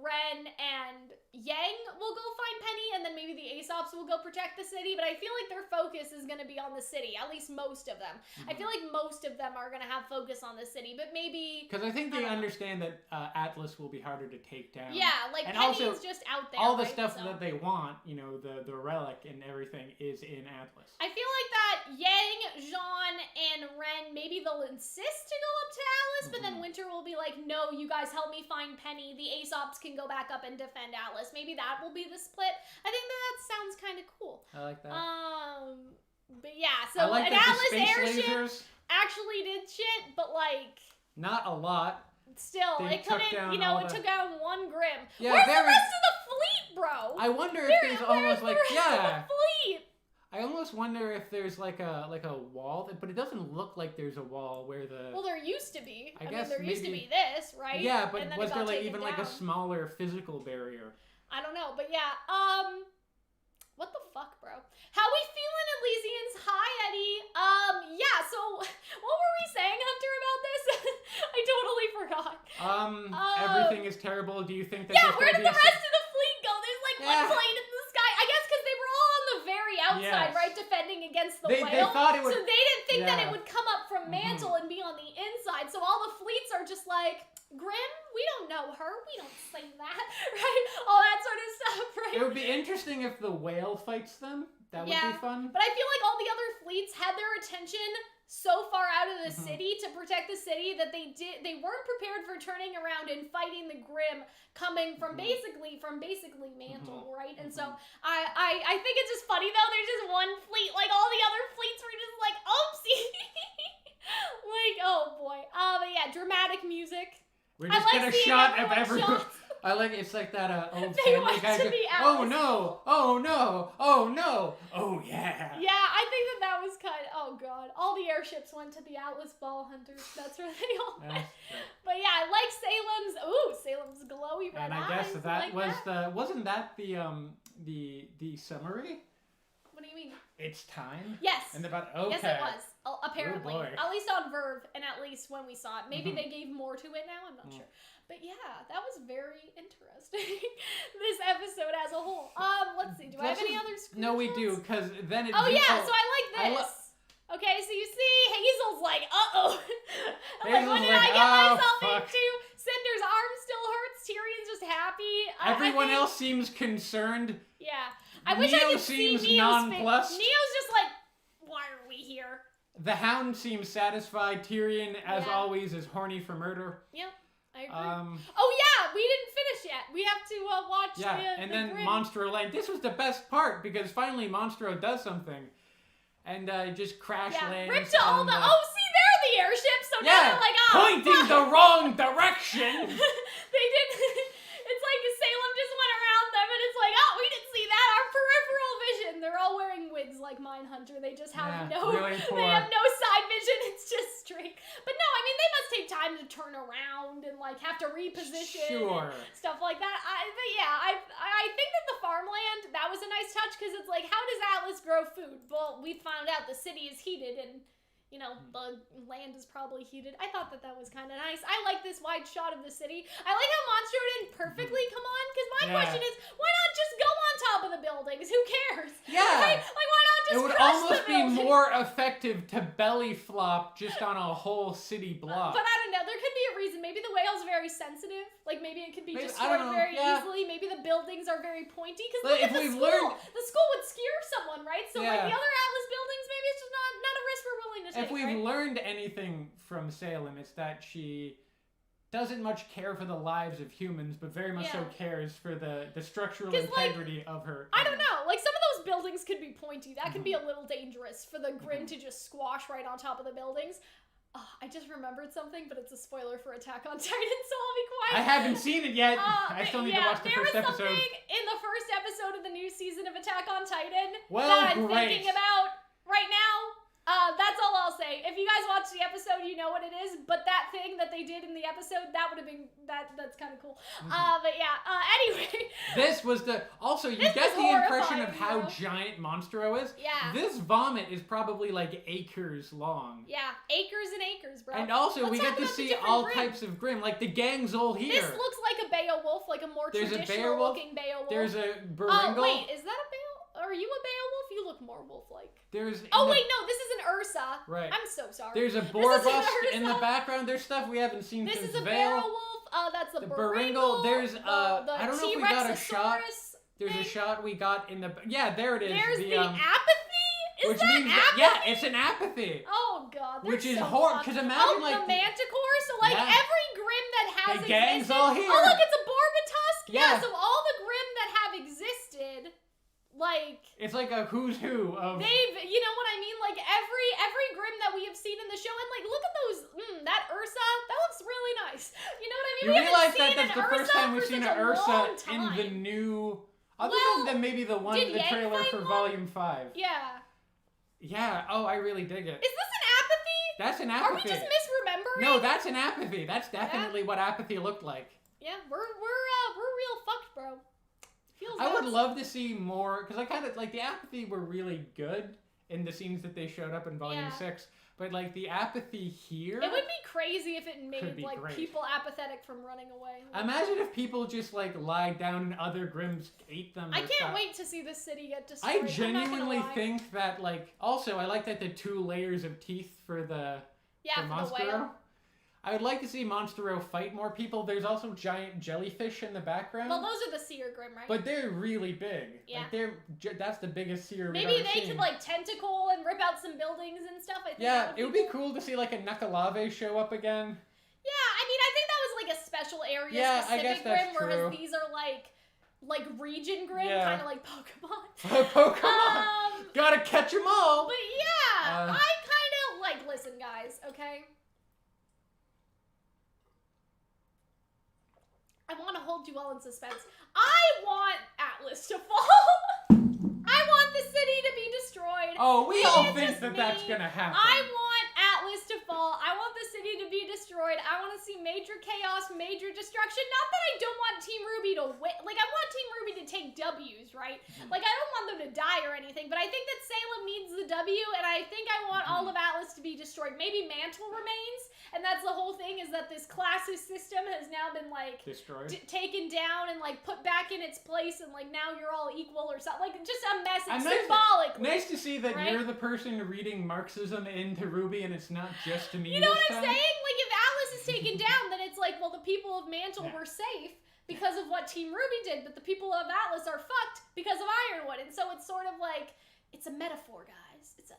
Ren, and Yang will go find Penny, and then maybe the Aesops will go protect the city, but I feel like their focus is going to be on the city, at least most of them. I feel like most of them are going to have focus on the city, but maybe... Because I think they understand that Atlas will be harder to take down. Yeah, like, and Penny's just out there, all the stuff that they want, you know, the relic and everything is in Atlas. I feel like that Yang, Jean, and Ren, maybe they'll insist to go up to Atlas, but then Winter will be like, no, you guys help me find Penny, the Aesops can go back up and defend Atlas. Maybe that will be the split. I think that sounds kind of cool. I like that. But yeah, so an Atlas airship actually did shit, but like... Not a lot. Still, it couldn't, it took out one Grim. Yeah, where's the rest of the fleet, bro? I wonder if there's almost like, the fleet? I almost wonder if there's like a wall, but it doesn't look like there's a wall where the... Well, there used to be. I guess mean, there used to be this, right? Yeah, but was there like even like a smaller physical barrier? I don't know, but yeah. What the fuck, bro? How we feeling, Elysians? Hi, Eddie. Yeah. So, what were we saying, Hunter, about this? I totally forgot. Everything is terrible. Do you think that? Yeah. Where did the rest of the fleet go? There's like one plane in the sky. I guess because they were all on the very outside, right, defending against the whale. They thought it would. So they didn't think that it would come up from Mantle and be on the inside. So all the fleets are just like, Grim, we don't know her. We don't say that, right? All that sort of stuff, right? It would be interesting if the whale fights them. That would be fun. But I feel like all the other fleets had their attention so far out of the city to protect the city that they weren't prepared for turning around and fighting the Grim coming from basically Mantle, right? And so I think it's just funny though. There's just one fleet, like all the other fleets were just like, oopsie, like oh boy. But yeah, dramatic music. We're just gonna shot of everyone. I like it's like that old Family Guy. Oh no! Oh no! Oh no! Oh yeah! Yeah, I think that was kind of, oh god. All the airships went to the Atlas Ball Hunters. That's where they all went. But yeah, I like Salem's glowy red eyes. And I guess that was wasn't that the summary? What do you mean? It's time? Yes. And about okay. Yes, it was. Apparently. Oh, at least on Verve, and at least when we saw it. Maybe they gave more to it now, I'm not sure. But yeah, that was very interesting. This episode as a whole. Let's see. Do I have any other screenshots? No, we do, because then it... Oh yeah, so I like this. Okay, so you see Hazel's Like, what did I get myself fuck. into? Cinder's arm still hurts. Tyrion's just happy. Everyone I think, else seems concerned. Yeah. I wish I Neo could see seems Neo's nonplussed. Neo's just like, why are we here? The Hound seems satisfied. Tyrion, as Yeah. always, is horny for murder. Yep, I agree. Oh yeah, we didn't finish yet. We have to watch and then Grim. Monstro land. This was the best part because finally Monstro does something, and just crash lands. Ripped to all on the. Oh, see, there are the airships. So now they're like, oh, pointing the wrong direction. They didn't. It's like Salem just went around them, and it's like, oh, we didn't see that. Our peripheral vision. They're all wearing wigs like Mindhunter. They just have really poor. They have no side vision. It's just straight. But no, I mean, they must take time to turn around and like have to reposition. Sure. And stuff like that. But yeah, I think that the farmland, that was a nice touch because it's like, how does Atlas grow food? Well, we found out the city is heated and. You know, the land is probably heated. I thought that was kind of nice. I like this wide shot of the city. I like how Monstro didn't perfectly come on, because my question is, why not just go on top of the buildings? Who cares? Yeah. Right? Like, why not just It would crush almost the be building? more effective to belly flop just on a whole city block. But I don't know. There could be a reason. Maybe the whale's very sensitive. Like, maybe it could be I destroyed don't know. very Yeah. easily. Maybe the buildings are very pointy. Because But look if at the we've school. learned- The school would scare someone, right? So, like, Yeah. the other Atlas buildings, maybe it's just not a risk we're willing to take, If we've right? learned anything from Salem, it's that she doesn't much care for the lives of humans, but very much so cares for the structural 'Cause, like, integrity of her. I don't know. Like, some of those buildings could be pointy. That could be a little dangerous for the Grim to just squash right on top of the buildings. I just remembered something, but it's a spoiler for Attack on Titan, so I'll be quiet. I haven't seen it yet. I still need to watch the first there was episode. something in the first episode of the new season of Attack on Titan Well, that I'm great. thinking about right now. That's all I'll say. If you guys watch the episode, you know what it is. But that thing that they did in the episode, that would have been that's kind of cool. But yeah. Anyway. This was the also you This get was the impression of horrifying, how bro. giant Monstro is. Yeah. This vomit is probably like acres long. Yeah, acres and acres, bro. And also Let's we talk get to about the see different all Grim. types of Grim, like the gang's all here. This looks like a Beowulf, like a more There's a traditional Beowulf. looking Beowulf. There's a Oh Baringle. wait, is that a Beowulf? Are you a Beowulf? You look more wolf-like. There's Oh wait, no, this is an Ursa. Right. I'm so sorry. There's a is boar an bust in the Ursa. background. There's stuff we haven't seen This since is a Vale. Beowulf. That's the The Baringle. Baringle, there's, the I don't know if we got a shot. T-Rexosaurus There's a thing. shot we got in the there it is. There's the apathy. Is which that means apathy? yeah, it's an apathy. Oh god, they're Which is so horrible. fun. Because imagine the like Manticore. So like Yeah. every Grim that has The gang's existed. all here. Oh look, it's a Borbatusk. Yeah. So all the Grim that have existed, like. it's like a who's who of They've, you know what I mean? Like every Grim that we have seen in the show, and like look at those, that Ursa, that looks really nice. You know what I mean? You We haven't realize that seen that's an the first Ursa time we've for seen such an a Ursa long in the time. new other Well, than maybe the one did the Yang trailer fight for one? Volume 5. Yeah. Yeah, oh I really dig it. Is this an apathy? That's an Are we apathy. just misremembering? No, that's an apathy. That's definitely what apathy looked like. Yeah, we're real fucked, bro. Feels I would nuts. love to see more because I kind of like the apathy were really good in the scenes that they showed up in Volume Yeah. 6, but like the apathy here. It would be crazy if it made be like great. people apathetic from running away. Imagine if people just like lied down and other Grims ate them. I or can't stuff. wait to see this city get destroyed. I I'm not gonna genuinely lie. think that like also I like that the 2 layers of teeth for the yeah, for the Monstro. whale. I would like to see Monstro fight more people. There's also giant jellyfish in the background. Well, those are the Seer Grim, right? But they're really big. Yeah. Like that's the biggest seer we've maybe ever they seen. could like tentacle and rip out some buildings and stuff. I think Yeah, that it would be cool to see like a Knuckalave show up again. Yeah, I mean, I think that was like a special area Yeah, I specific guess Grim, that's whereas true. these are like region Grim, Yeah. kind of like Pokemon. Pokemon! Gotta catch them all! But yeah, Uh, I kind of like. Listen, guys, okay. I want to hold you all in suspense. I want Atlas to fall. I want the city to be destroyed. Oh, we Maybe all it's think just that me. that's gonna happen. I want Atlas to fall. I want the city to be destroyed. I want to see major chaos, major destruction. Not that I don't want Team RWBY to win. Like, I want Team RWBY to take W's, right? Like, I don't want them to die or anything, but I think that Salem needs the W, and I think I want all of Atlas to be destroyed. Maybe Mantle remains, and that's the whole thing, is that this classist system has now been, like, Destroyed. taken down and, like, put back in its place, and, like, now you're all equal or something. Like, just a message, I'm nice- symbolically. Nice to see that Right? you're the person reading Marxism into RWBY and it's not just to me You know this what I'm time. saying? Like, if is taken down, then it's like, well, the people of Mantle were safe because of what Team RWBY did, but the people of Atlas are fucked because of Ironwood. And so it's sort of like, it's a metaphor, guys. It's a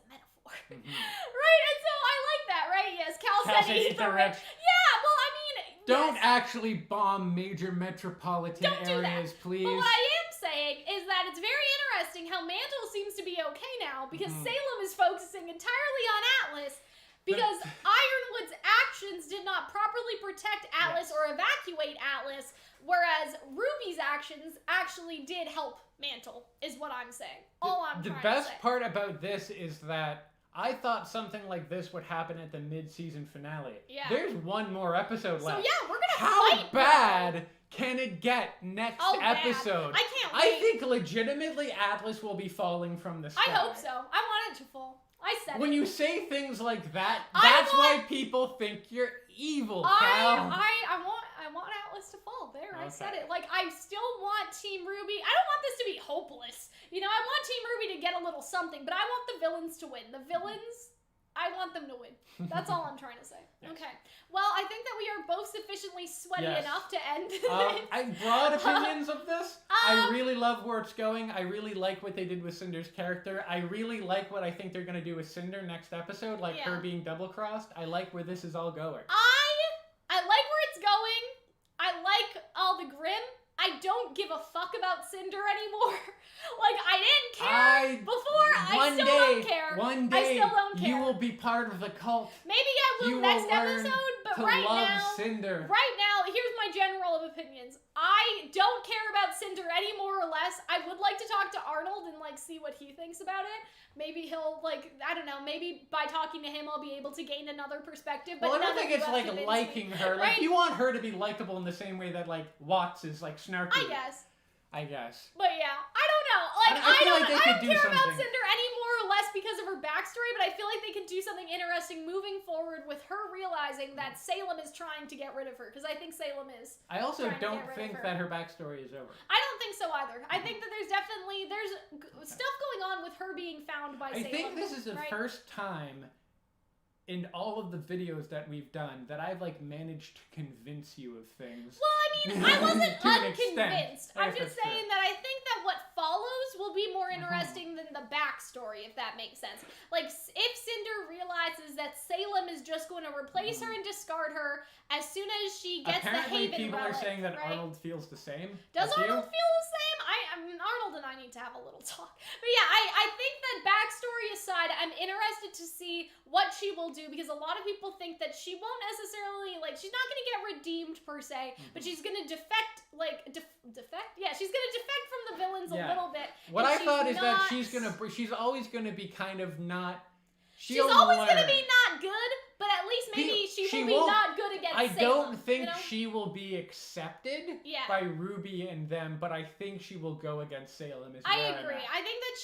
metaphor. Right? And so I like that, right? Yes, Calxiyn eat the rich. Yeah, well, I mean... Don't actually bomb major metropolitan areas, please. But what I am saying is that it's very interesting how Mantle seems to be okay now because Salem is focusing entirely on Atlas because Ironwood's actions did not properly protect Atlas or evacuate Atlas, whereas RWBY's actions actually did help Mantle, is what I'm saying. All I'm trying to say. The best part about this is that I thought something like this would happen at the mid-season finale. Yeah. There's one more episode left. So yeah, we're gonna How fight, bad can it get next episode? Bad. I can't wait. I think legitimately Atlas will be falling from the sky. I hope so. I want it to fall. I said it. When you say things like that, that's why people think you're evil, Cal. I want Atlas to fall. There, I said it. Like, I still want Team RWBY. I don't want this to be hopeless. You know, I want Team RWBY to get a little something, but I want the villains to win. The villains, I want them to win. That's all I'm trying to say. Yes. Okay. Well, I think that we are both sufficiently sweaty enough to end this. I broad opinions of this. I really love where it's going. I really like what they did with Cinder's character. I really like what I think they're going to do with Cinder next episode, like her being double-crossed. I like where this is all going. I like where it's going. I like all the Grimm. I don't give a fuck about Cinder anymore. Like, I didn't care before. I still don't care. One day, I still don't care. You will be part of the cult. Maybe I will next episode, but right now, Cinder. Right now, here's my general opinions. I don't care about Cinder any more or less. I would like to talk to Arnold and, like, see what he thinks about it. Maybe he'll, like, I don't know, maybe by talking to him I'll be able to gain another perspective. But well, I don't think it's, like, liking her. Like, you want her to be likable in the same way that, like, Watts is, like, snarky. I guess. But yeah, I don't know. Like, I don't care about Cinder any more or less because of her backstory, but I feel like they could do something interesting moving forward with her realizing that Salem is trying to get rid of her, because I think Salem is. I also don't think that her backstory is over. I don't think so either. I think that there's stuff going on with her being found by Salem. I think this is the first time in all of the videos that we've done that I've, like, managed to convince you of things. Well, I mean, I wasn't unconvinced. I'm just saying that I think that what follows will be more interesting than the backstory, if that makes sense. Like, if Cinder realizes that Salem is just going to replace her and discard her as soon as she gets the Haven people relic, are saying that Arnold feels the same. Does Arnold feel the same? I mean, Arnold and I need to have a little talk. But yeah, I think that backstory aside, I'm interested to see what she will do, because a lot of people think that she won't necessarily, like, she's not going to get redeemed per se, but she's going to defect, like, defect? Yeah, she's going to defect from the villains a little bit. What I thought is that she's always going to be kind of not... She's always going to be not good, but at least maybe she will be not good against Salem. I don't think she will be accepted by RWBY and them, but I think she will go against Salem as well. I agree. I think that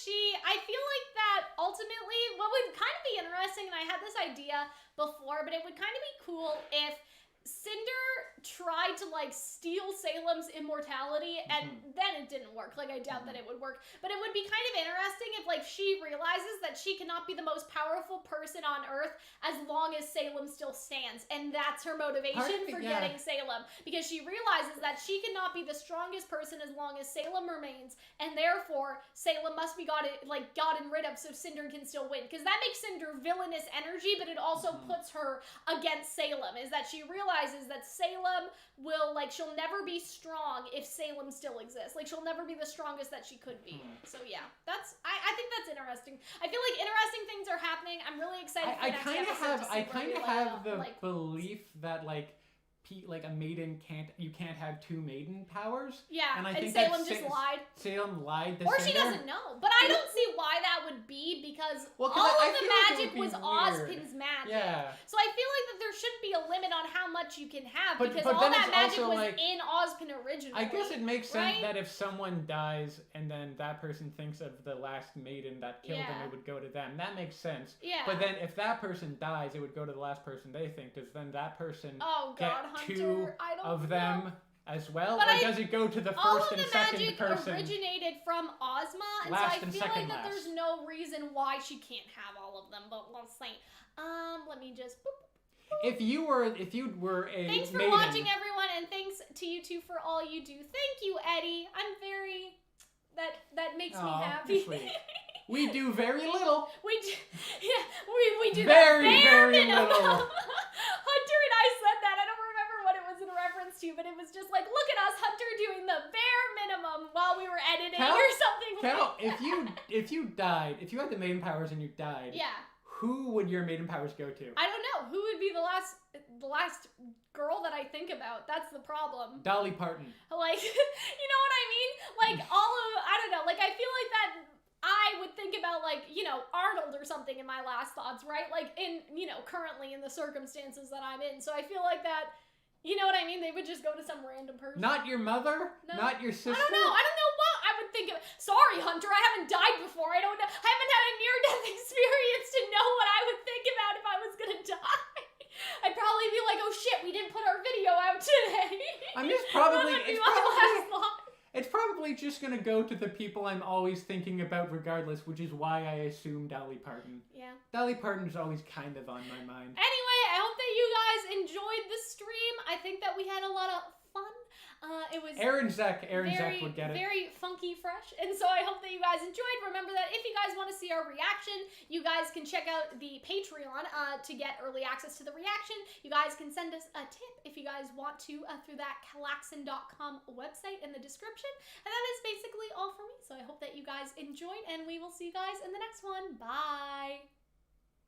I feel like that ultimately, what would kind of be interesting, and I had this idea before, but it would kind of be cool if Cinder tried to, like, steal Salem's immortality, and then it didn't work. Like, I doubt that it would work. But it would be kind of interesting if, like, she realizes that she cannot be the most powerful person on Earth as long as Salem still stands. And that's her motivation for getting Salem. Because she realizes that she cannot be the strongest person as long as Salem remains. And therefore, Salem must be gotten rid of so Cinder can still win. Because that makes Cinder villainous energy, but it also puts her against Salem. Is that she realizes that Salem will, like, she'll never be strong if Salem still exists. Like, she'll never be the strongest that she could be. So yeah, I think that's interesting. I feel like interesting things are happening. I'm really excited for next episode. I kind of have the belief that, like a maiden you can't have two maiden powers. Yeah, and I think Salem just lied. Salem lied to Or Cinder. she doesn't know. But I don't see why that would be, because all of the magic was Ozpin's magic. Yeah. So I feel like that there shouldn't be a limit on how much you can have, because but all that magic also, was like, in Ozpin originally. I guess it makes sense that if someone dies and then that person thinks of the last maiden that killed them, it would go to them. That makes sense. Yeah. But then if that person dies, it would go to the last person they think. Does then that person get Hunter, two of them as well? But or does it go to the first and second person? All of the magic originated from Ozma, and so I feel like that there's no reason why she can't have all of them, but we'll see. Let me just... Boop. If you were a Thanks for maiden, watching, everyone, and thanks to you two for all you do. Thank you, Eddie. I'm very... That makes me happy. Sweet. We do very little. We do Very, the bare very minimum. little. Hunter and I said that. I don't remember what it was in reference to, but it was just like, look at us, Hunter, doing the bare minimum while we were editing or something. Cal, if you died, if you had the maiden powers and you died, yeah, who would your maiden powers go to? I don't know. Who would be the last girl that I think about? That's the problem. Dolly Parton. Like, you know what I mean? Like I don't know. Like I feel like that. I would think about, like, you know, Arnold or something in my last thoughts, right? Like, in, you know, currently in the circumstances that I'm in. So I feel like that, you know what I mean? They would just go to some random person. Not your mother? No. Not your sister? I don't know what I would think of. Sorry, Hunter, I haven't died before. I don't know. I haven't had a near-death experience to know what I would think about if I was gonna die. I'd probably be like, oh shit, we didn't put our video out today. I'm just probably... That would be my last thought. It's probably just gonna go to the people I'm always thinking about regardless, which is why I assume Dolly Parton. Yeah. Dolly Parton's always kind of on my mind. Anyway, I hope that you guys enjoyed the stream. I think that we had a lot of fun. It was Aaron Zek would get it. Very funky, fresh. And so I hope that you guys enjoyed. Remember that if you guys want to see our reaction, you guys can check out the Patreon to get early access to the reaction. You guys can send us a tip if you guys want to through that Calxiyn.com website in the description. And that is basically all for me. So I hope that you guys enjoyed, and we will see you guys in the next one. Bye!